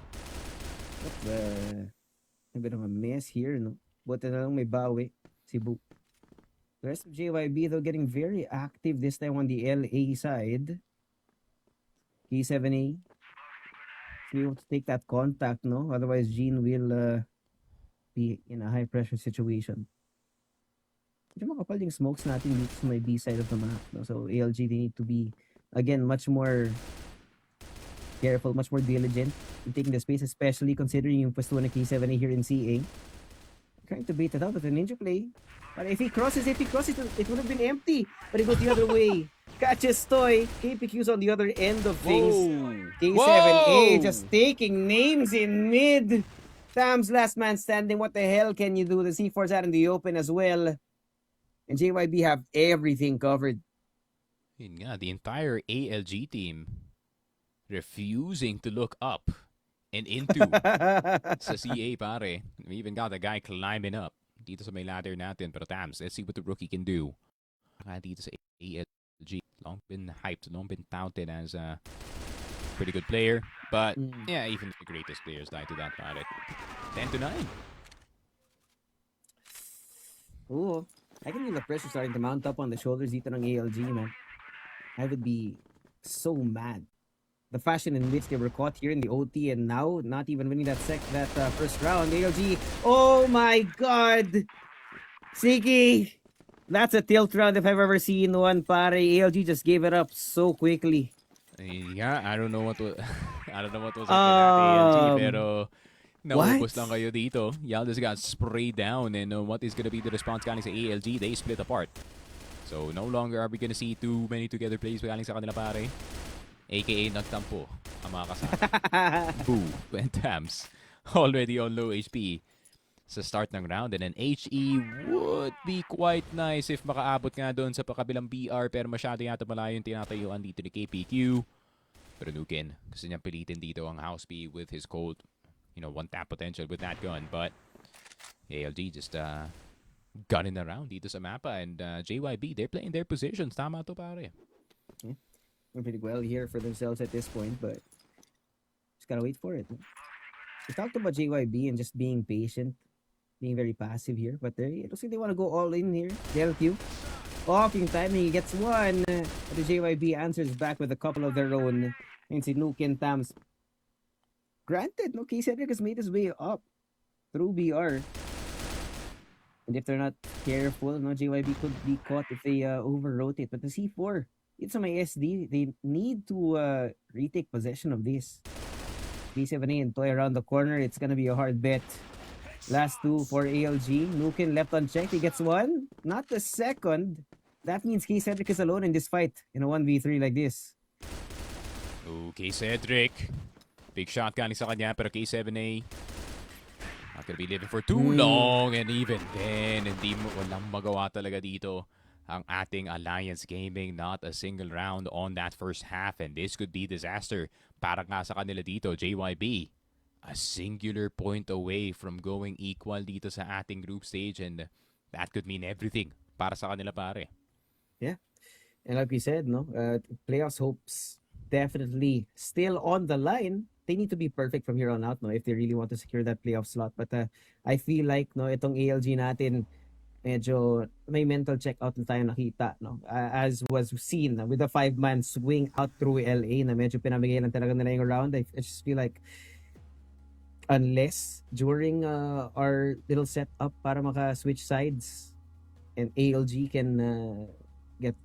A bit of a mess here, no? Buti na lang may bawi, Cebu. The rest of JYB, though, getting very active this time on the LA side. K7A. We want to take that contact, no? Otherwise, Gene will be in a high-pressure situation. Medyo makapal yung smokes natin dito sa may B side of the map, no? So, ALG, they need to be, again, much more careful, much more diligent in taking the space, especially considering yung pwesto na K7A here in CA. Trying to bait it out with a ninja play. But if he crosses, it would have been empty. But he goes the other way. Catches Toy. KPQ's on the other end of things. K7A just taking names in mid. Sam's last man standing. What the hell can you do? The C4's out in the open as well. And JYB have everything covered. Yun nga, the entire ALG team refusing to look up and into sa CA, pare. We even got a guy climbing up dito sa may ladder natin. Pero Tams, let's see what the rookie can do. Dito sa ALG, long been hyped, long been touted as a pretty good player. But yeah, even the greatest players die to that pare. 10-9. Ooh, I can feel the pressure starting to mount up on the shoulders dito ng ALG, man. I would be so mad. The fashion in which they were caught here in the OT and now not even winning that first round. ALG, oh my god! Siki! That's a tilt round if I've ever seen one, pare. ALG just gave it up so quickly. Yeah, I don't know what was I don't know what was up with that ALG, pero What? naubos lang kayo dito. Y'all just got sprayed down, and what is gonna be the response galing sa ALG? They split apart. So no longer are we gonna see too many together plays galing sa kanila pare. AKA nagtampo ang mga kasama. Boo and Tams already on low HP sa start ng round, and then HE would be quite nice if makaabot nga doon sa pakabilang BR, pero masyado yata malayo yung tinatayuan dito ni KPQ. Pero Nuken, gusto niya pilitin dito ang House B with his cold, one tap potential with that gun, but ALG just gunning around dito sa mapa, and JYB, they're playing their positions. Tama to pare. Doing pretty well here for themselves at this point, but just gotta wait for it. We talked about JYB and just being patient, being very passive here, but it looks like they want to go all in here. DLQ off yung time, he gets one. The JYB answers back with a couple of their own. And si Nuke and Tams. Granted, no, K-Cedric has made his way up through BR. And if they're not careful, no, JYB could be caught if they over-rotate. But the C4, it's on my SD. They need to retake possession of this. B7A and Toy around the corner. It's gonna be a hard bet. Last two for ALG. Nuken left unchecked. He gets one. Not the second. That means K-Cedric is alone in this fight in a 1v3 like this. Okay, Cedric. Big shot galing sa kanya, pero K7A not gonna be living for too long, and even then, walang magawa talaga dito ang ating Alliance Gaming. Not a single round on that first half, and this could be disaster para nga sa kanila dito. JYB, a singular point away from going equal dito sa ating group stage, and that could mean everything para sa kanila pare. Yeah, and like we said, no, playoffs hopes definitely still on the line. They need to be perfect from here on out, no, if they really want to secure that playoff slot. But I feel like, no, itong ALG natin, medyo may mental check out na tayo nakita, no? As was seen with the 5-man swing out through LA na medyo pinamigay lang talaga nila yung round. I just feel like unless during our little setup para maka-switch sides and ALG can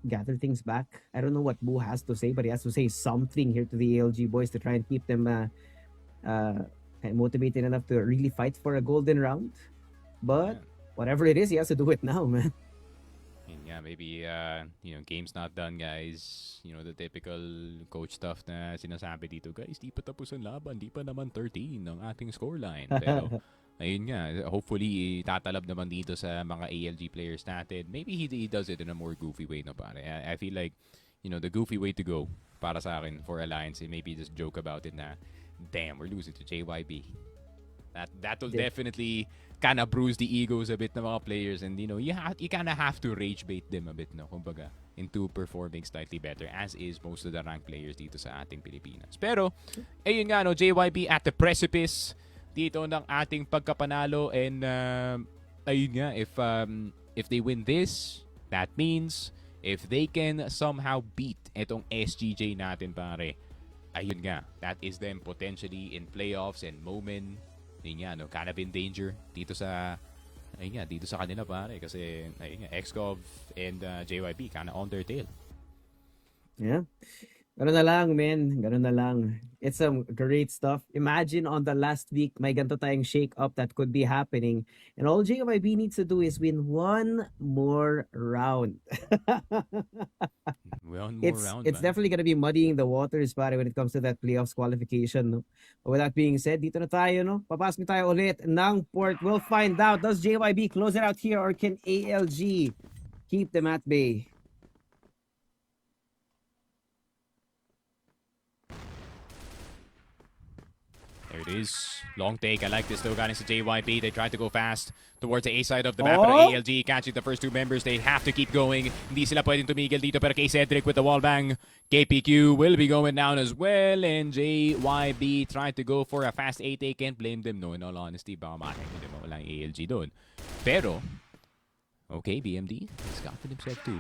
gather things back. I don't know what Boo has to say, but he has to say something here to the ALG boys to try and keep them motivated enough to really fight for a golden round. But whatever it is, he has to do it now, man. And yeah, maybe game's not done, guys. The typical coach stuff na sinasabi dito, guys, di pa tapos ang laban, di pa naman 13 ang ating scoreline. Pero ayun nga, hopefully tatalab naman dito sa mga ALG players natin. Maybe he does it in a more goofy way, no pare. I feel like, the goofy way to go para sa akin for Alliance, maybe just joke about it na, damn, we're losing to JYB. That will definitely kind of bruise the egos a bit ng mga players, and you kind of have to rage bait them a bit, no, kumbaga, into performing slightly better, as is most of the ranked players dito sa ating Pilipinas. Pero ayun nga, no, JYB at the precipice dito ng ating pagkapanalo, and ayun nga, if they win this, that means if they can somehow beat itong SGJ natin pare, ayun nga, that is them potentially in playoffs, and Moment, yun nga, no, kind of in danger dito sa kanila pare, kasi ayun nga, XCOV and JYB kind of on their tail. Yeah. Ganun na lang, man. Ganun na lang. It's some great stuff. Imagine on the last week, may ganito tayong shake-up that could be happening. And all JYB needs to do is win one more round. It's definitely going to be muddying the waters, pare, when it comes to that playoffs qualification. No? But with that being said, dito na tayo, no? Papasok tayo ulit ng port. We'll find out. Does JYB close it out here, or can ALG keep them at bay? There it is. Long take. I like this though. Galing sa JYP. They tried to go fast towards the A side of the map. Oh! Pero ALG catching the first two members. They have to keep going. Hindi sila pwedeng tumigil dito. Pero K-Cedric with the wall bang. KPQ will be going down as well. And JYB tried to go for a fast A take. Can't blame them, no. In all honesty, baka makakita din mo walang ALG doon. Pero, okay, BMD has gotten himself two.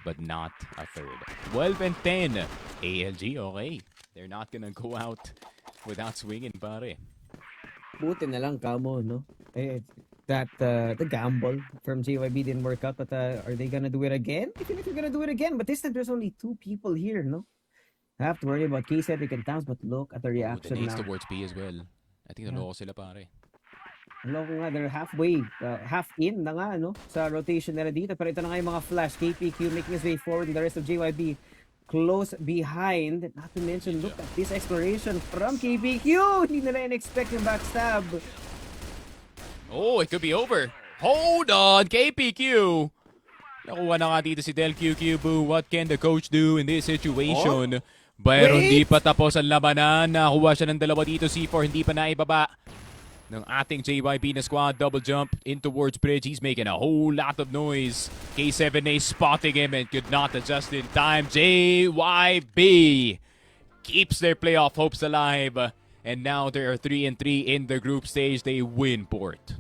But not a third. 12 and 10. ALG, okay. They're not gonna go out without swinging, pare. Buti na lang kamo, no? That the gamble from JYB didn't work out, but are they gonna do it again? I feel like they're gonna do it again, but this time there's only two people here, no? I have to worry about K-Cedric and Towns, but look at the reaction The nades now. towards B as well. I think naloko sila, pare. Loko nga, they're halfway, half in na nga, no? Sa rotation nila dito. Pero ito na nga yung mga flash. KPQ making his way forward and the rest of JYB close behind. Not to mention, look at this exploration from KPQ. Hindi nila in-expect yung backstab. Oh, it could be over. Hold on, KPQ. Nakuha na nga dito si Del QQ. Boo, what can the coach do in this situation? Pero hindi pa tapos ang labanan. Nakuha siya ng dalawa dito. C4 hindi pa naibaba ng ating JYP na squad. Double jump in towards bridge. He's making a whole lot of noise. K7A spotting him and could not adjust in time. JYP keeps their playoff hopes alive. And now they are 3-3 in the group stage. They win port.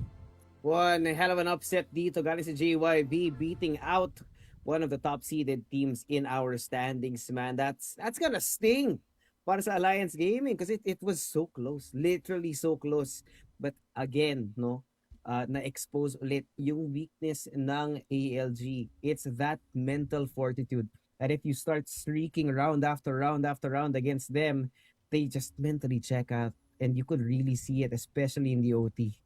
One hell of an upset dito. Galing si JYB beating out one of the top seeded teams in our standings, man. That's gonna sting para sa Alliance Gaming because it was so close. Literally so close. But again, no, na-expose ulit yung weakness ng ALG. It's that mental fortitude that if you start streaking round after round after round against them, they just mentally check out. And you could really see it, especially in the OT.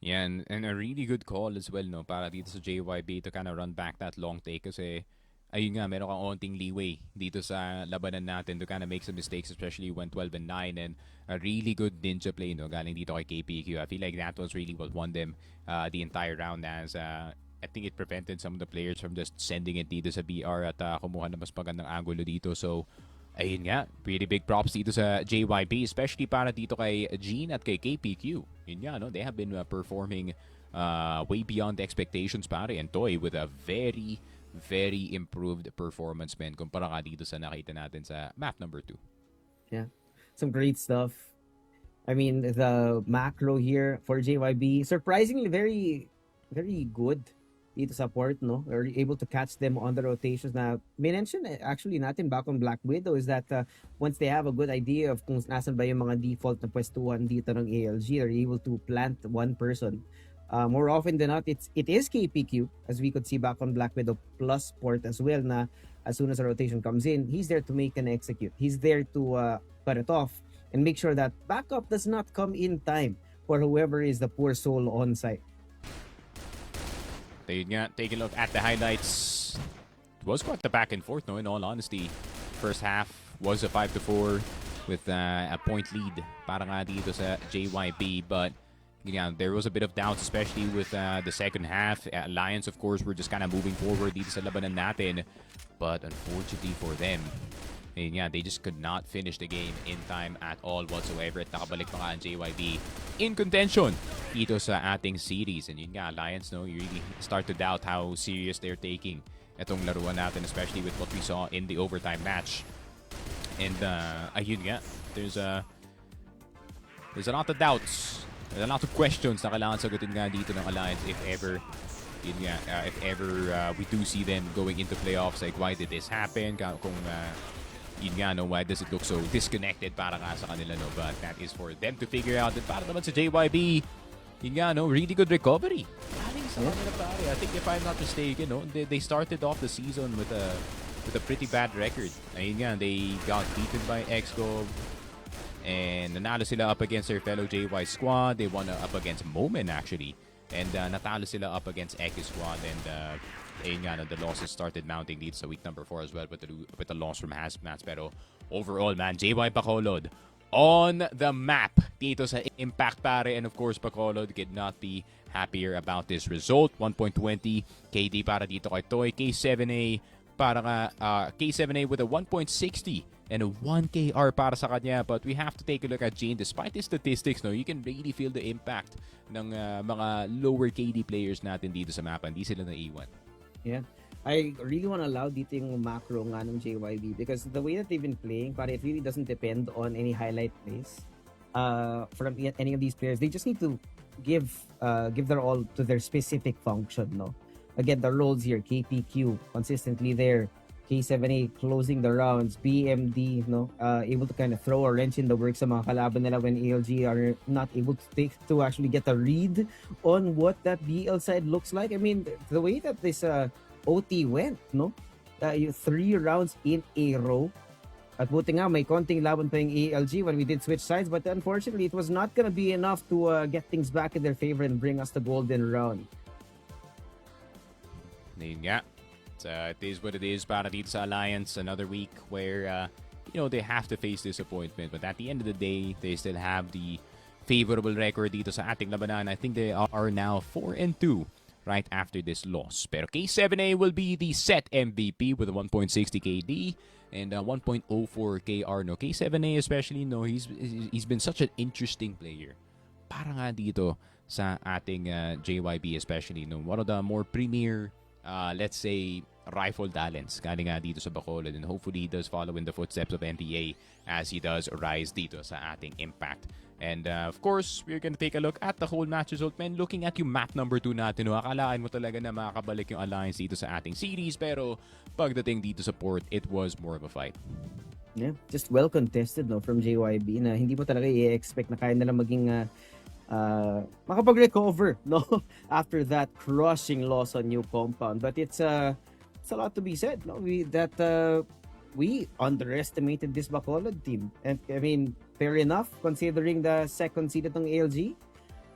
Yeah, and a really good call as well, no, para dito sa JYB to kind of run back that long take kasi ayun nga, meron kang onting leeway dito sa labanan natin to kind of make some mistakes, especially when 12 and 9, and a really good ninja play, no, galing dito kay KPQ. I feel like that was really what won them the entire round as I think it prevented some of the players from just sending it dito sa BR at kumuha na mas magandang angulo dito. So, ayun nga, pretty big props dito sa JYB, especially para dito kay Gene at kay KPQ. Yun nga, no, they have been performing way beyond expectations, pare. And Toy with a very improved performance, man, kumpara ka dito sa nakita natin sa map number 2. Yeah, some great stuff. I mean, the macro here for JYB, surprisingly very good dito sa port, no? We're able to catch them on the rotations. Na mention actually natin back on Black Widow is that once they have a good idea of kung nasan ba yung mga default na pwestuhan dito ng ALG, they're able to plant one person. More often than not, it is KPQ, as we could see back on Black Widow plus port as well, na as soon as a rotation comes in, he's there to make and execute. He's there to cut it off and make sure that backup does not come in time for whoever is the poor soul on site. Ayun nga, take a look at the highlights. It was quite the back and forth, no, in all honesty. First half was a 5-4 with a point lead para nga dito sa JYP, but yeah, there was a bit of doubts, especially with the second half. Alliance, of course, were just kind of moving forward dito sa labanan natin. But unfortunately for them, yeah, they just could not finish the game in time at all whatsoever. At nakabalik pa nga ang JYP in contention dito sa ating series. And yun nga, Alliance, no, you really start to doubt how serious they're taking itong laruan natin, especially with what we saw in the overtime match. And ayun nga, there's a lot of doubts. There's a lot of questions na kailangan sagutin nga dito ng Alliance if ever we do see them going into playoffs. Like, why did this happen? Kung yun nga, no, why does it look so disconnected para nga sa kanila, no? But that is for them to figure out. And para naman sa JYP, yun nga, no, really good recovery. Galing sa kanila, pare. I think if I'm not mistaken, no, they started off the season with a pretty bad record. Ayun nga, they got beaten by XGO. And nanalo sila up against their fellow JY squad. They won up against Moment, actually. And natalo sila up against X squad. And ayun nga, the losses started mounting dito sa week number 4 as well with the loss from Hazmats. Pero overall, man, JY Bacolod on the map dito sa Impact, pare. And of course, Bacolod could not be happier about this result. 1.20 KD para dito kay Toy. K7A para K7A with a 1.60 and a 1 KR para sa kanya. But we have to take a look at Jane. Despite his statistics, no, you can really feel the impact ng mga lower KD players natin dito sa mapa. Hindi sila naiwan. Yeah. I really want to allow dito yung macro nga ng JYB because the way that they've been playing, but it really doesn't depend on any highlight plays from any of these players. They just need to give their all to their specific function, no? Again, the roles here, KPQ consistently there, K7A closing the rounds, BMD, no, able to kind of throw a wrench in the works sa mga kalaban nila when ALG are not able to actually get a read on what that BL side looks like. I mean, the way that this OT went, no? 3 rounds in a row. At buti nga, may konting laban pa yung ALG when we did switch sides. But unfortunately, it was not gonna be enough to get things back in their favor and bring us the golden round. Yun nga. It is what it is para dito sa Alliance. Another week where, they have to face disappointment. But at the end of the day, they still have the favorable record dito sa ating labanan. I think they are now 4-2. Right after this loss. Pero K7A will be the set MVP with a 1.60 KD and 1.04 KR. No, K7A especially, no, he's been such an interesting player. Para nga dito sa ating JYB especially, no, one of the more premier, let's say, rifle talents galing nga dito sa Bacolod, and hopefully he does follow in the footsteps of NBA as he does rise dito sa ating Impact. And of course, we're gonna take a look at the whole match result, man. Looking at yung map number 2 natin, no, akalaan mo talaga na makakabalik yung Alliance dito sa ating series, pero pagdating dito sa port, it was more of a fight. Yeah, just well contested, no, from JYB na hindi mo talaga i-expect na kaya nila maging makapag-recover, no, after that crushing loss on New Compound. But it's a lot to be said, no, we underestimated this Bacolod team. And I mean, fair enough considering the second seed itong ALG.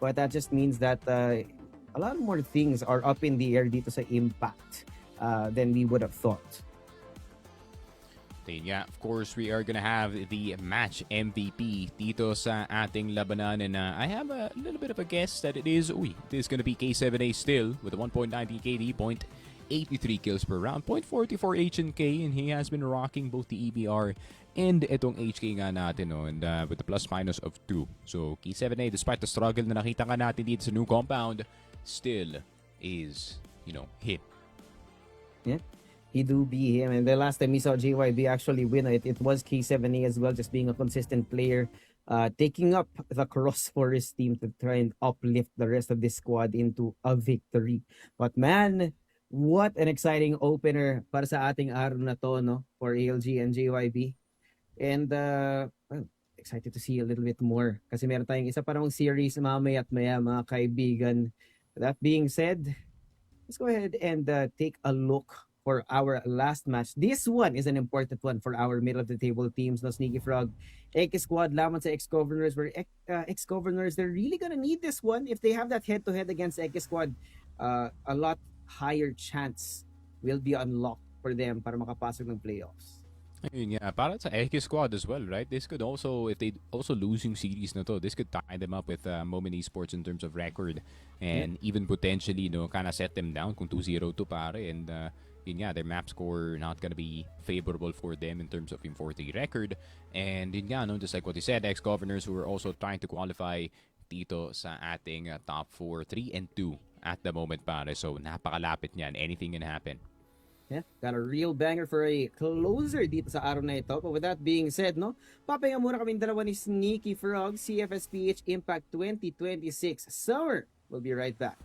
But that just means that a lot more things are up in the air dito sa Impact than we would have thought. Then, yeah, of course, we are gonna have the match MVP dito sa ating labanan. And I have a little bit of a guess that it is gonna be K7A still with a 1.90 KD, 83 kills per round, 0.44 H&K, and he has been rocking both the EBR and itong HK nga natin, no, and with the plus-minus of 2. So, K7A, despite the struggle na nakita nga natin dito sa New Compound, still is, hit. Yeah, he do be him. And the last time we saw JYB actually win, it was K7A as well, just being a consistent player, taking up the CROSSFIRE team to try and uplift the rest of this squad into a victory. But man, what an exciting opener para sa ating araw na to, no, for ALG and JYB. And well, excited to see a little bit more kasi meron tayong isa pa namang series mamaya at maya, mga kaibigan. That being said, let's go ahead and take a look for our last match. This one is an important one for our middle of the table teams, no, Sneaky Frog, X Squad laban sa Ex-Governors, where Ex-Governors, they're really gonna need this one if they have that head-to-head against X Squad. A lot higher chance will be unlocked for them para makapasok ng playoffs. Ayun nga, para sa X Squad as well, right? This could also, if they also lose yung series na to, this could tie them up with Moment Esports in terms of record and even potentially, kind of set them down kung 2-0 to pare, and yun nga, their map score not gonna be favorable for them in terms of yung 4-3 record. And yun nga, just like what you said, Ex-Governors who are also trying to qualify dito sa ating top 4, 3-2 at the moment, pare. So, napakalapit niyan. Anything can happen. Yeah, got a real banger for a closer dito sa araw na ito. But with that being said, no, papahinga muna kaming dalawa ni Sneaky Frog, CFPH Impact 2026 Summer. We'll be right back.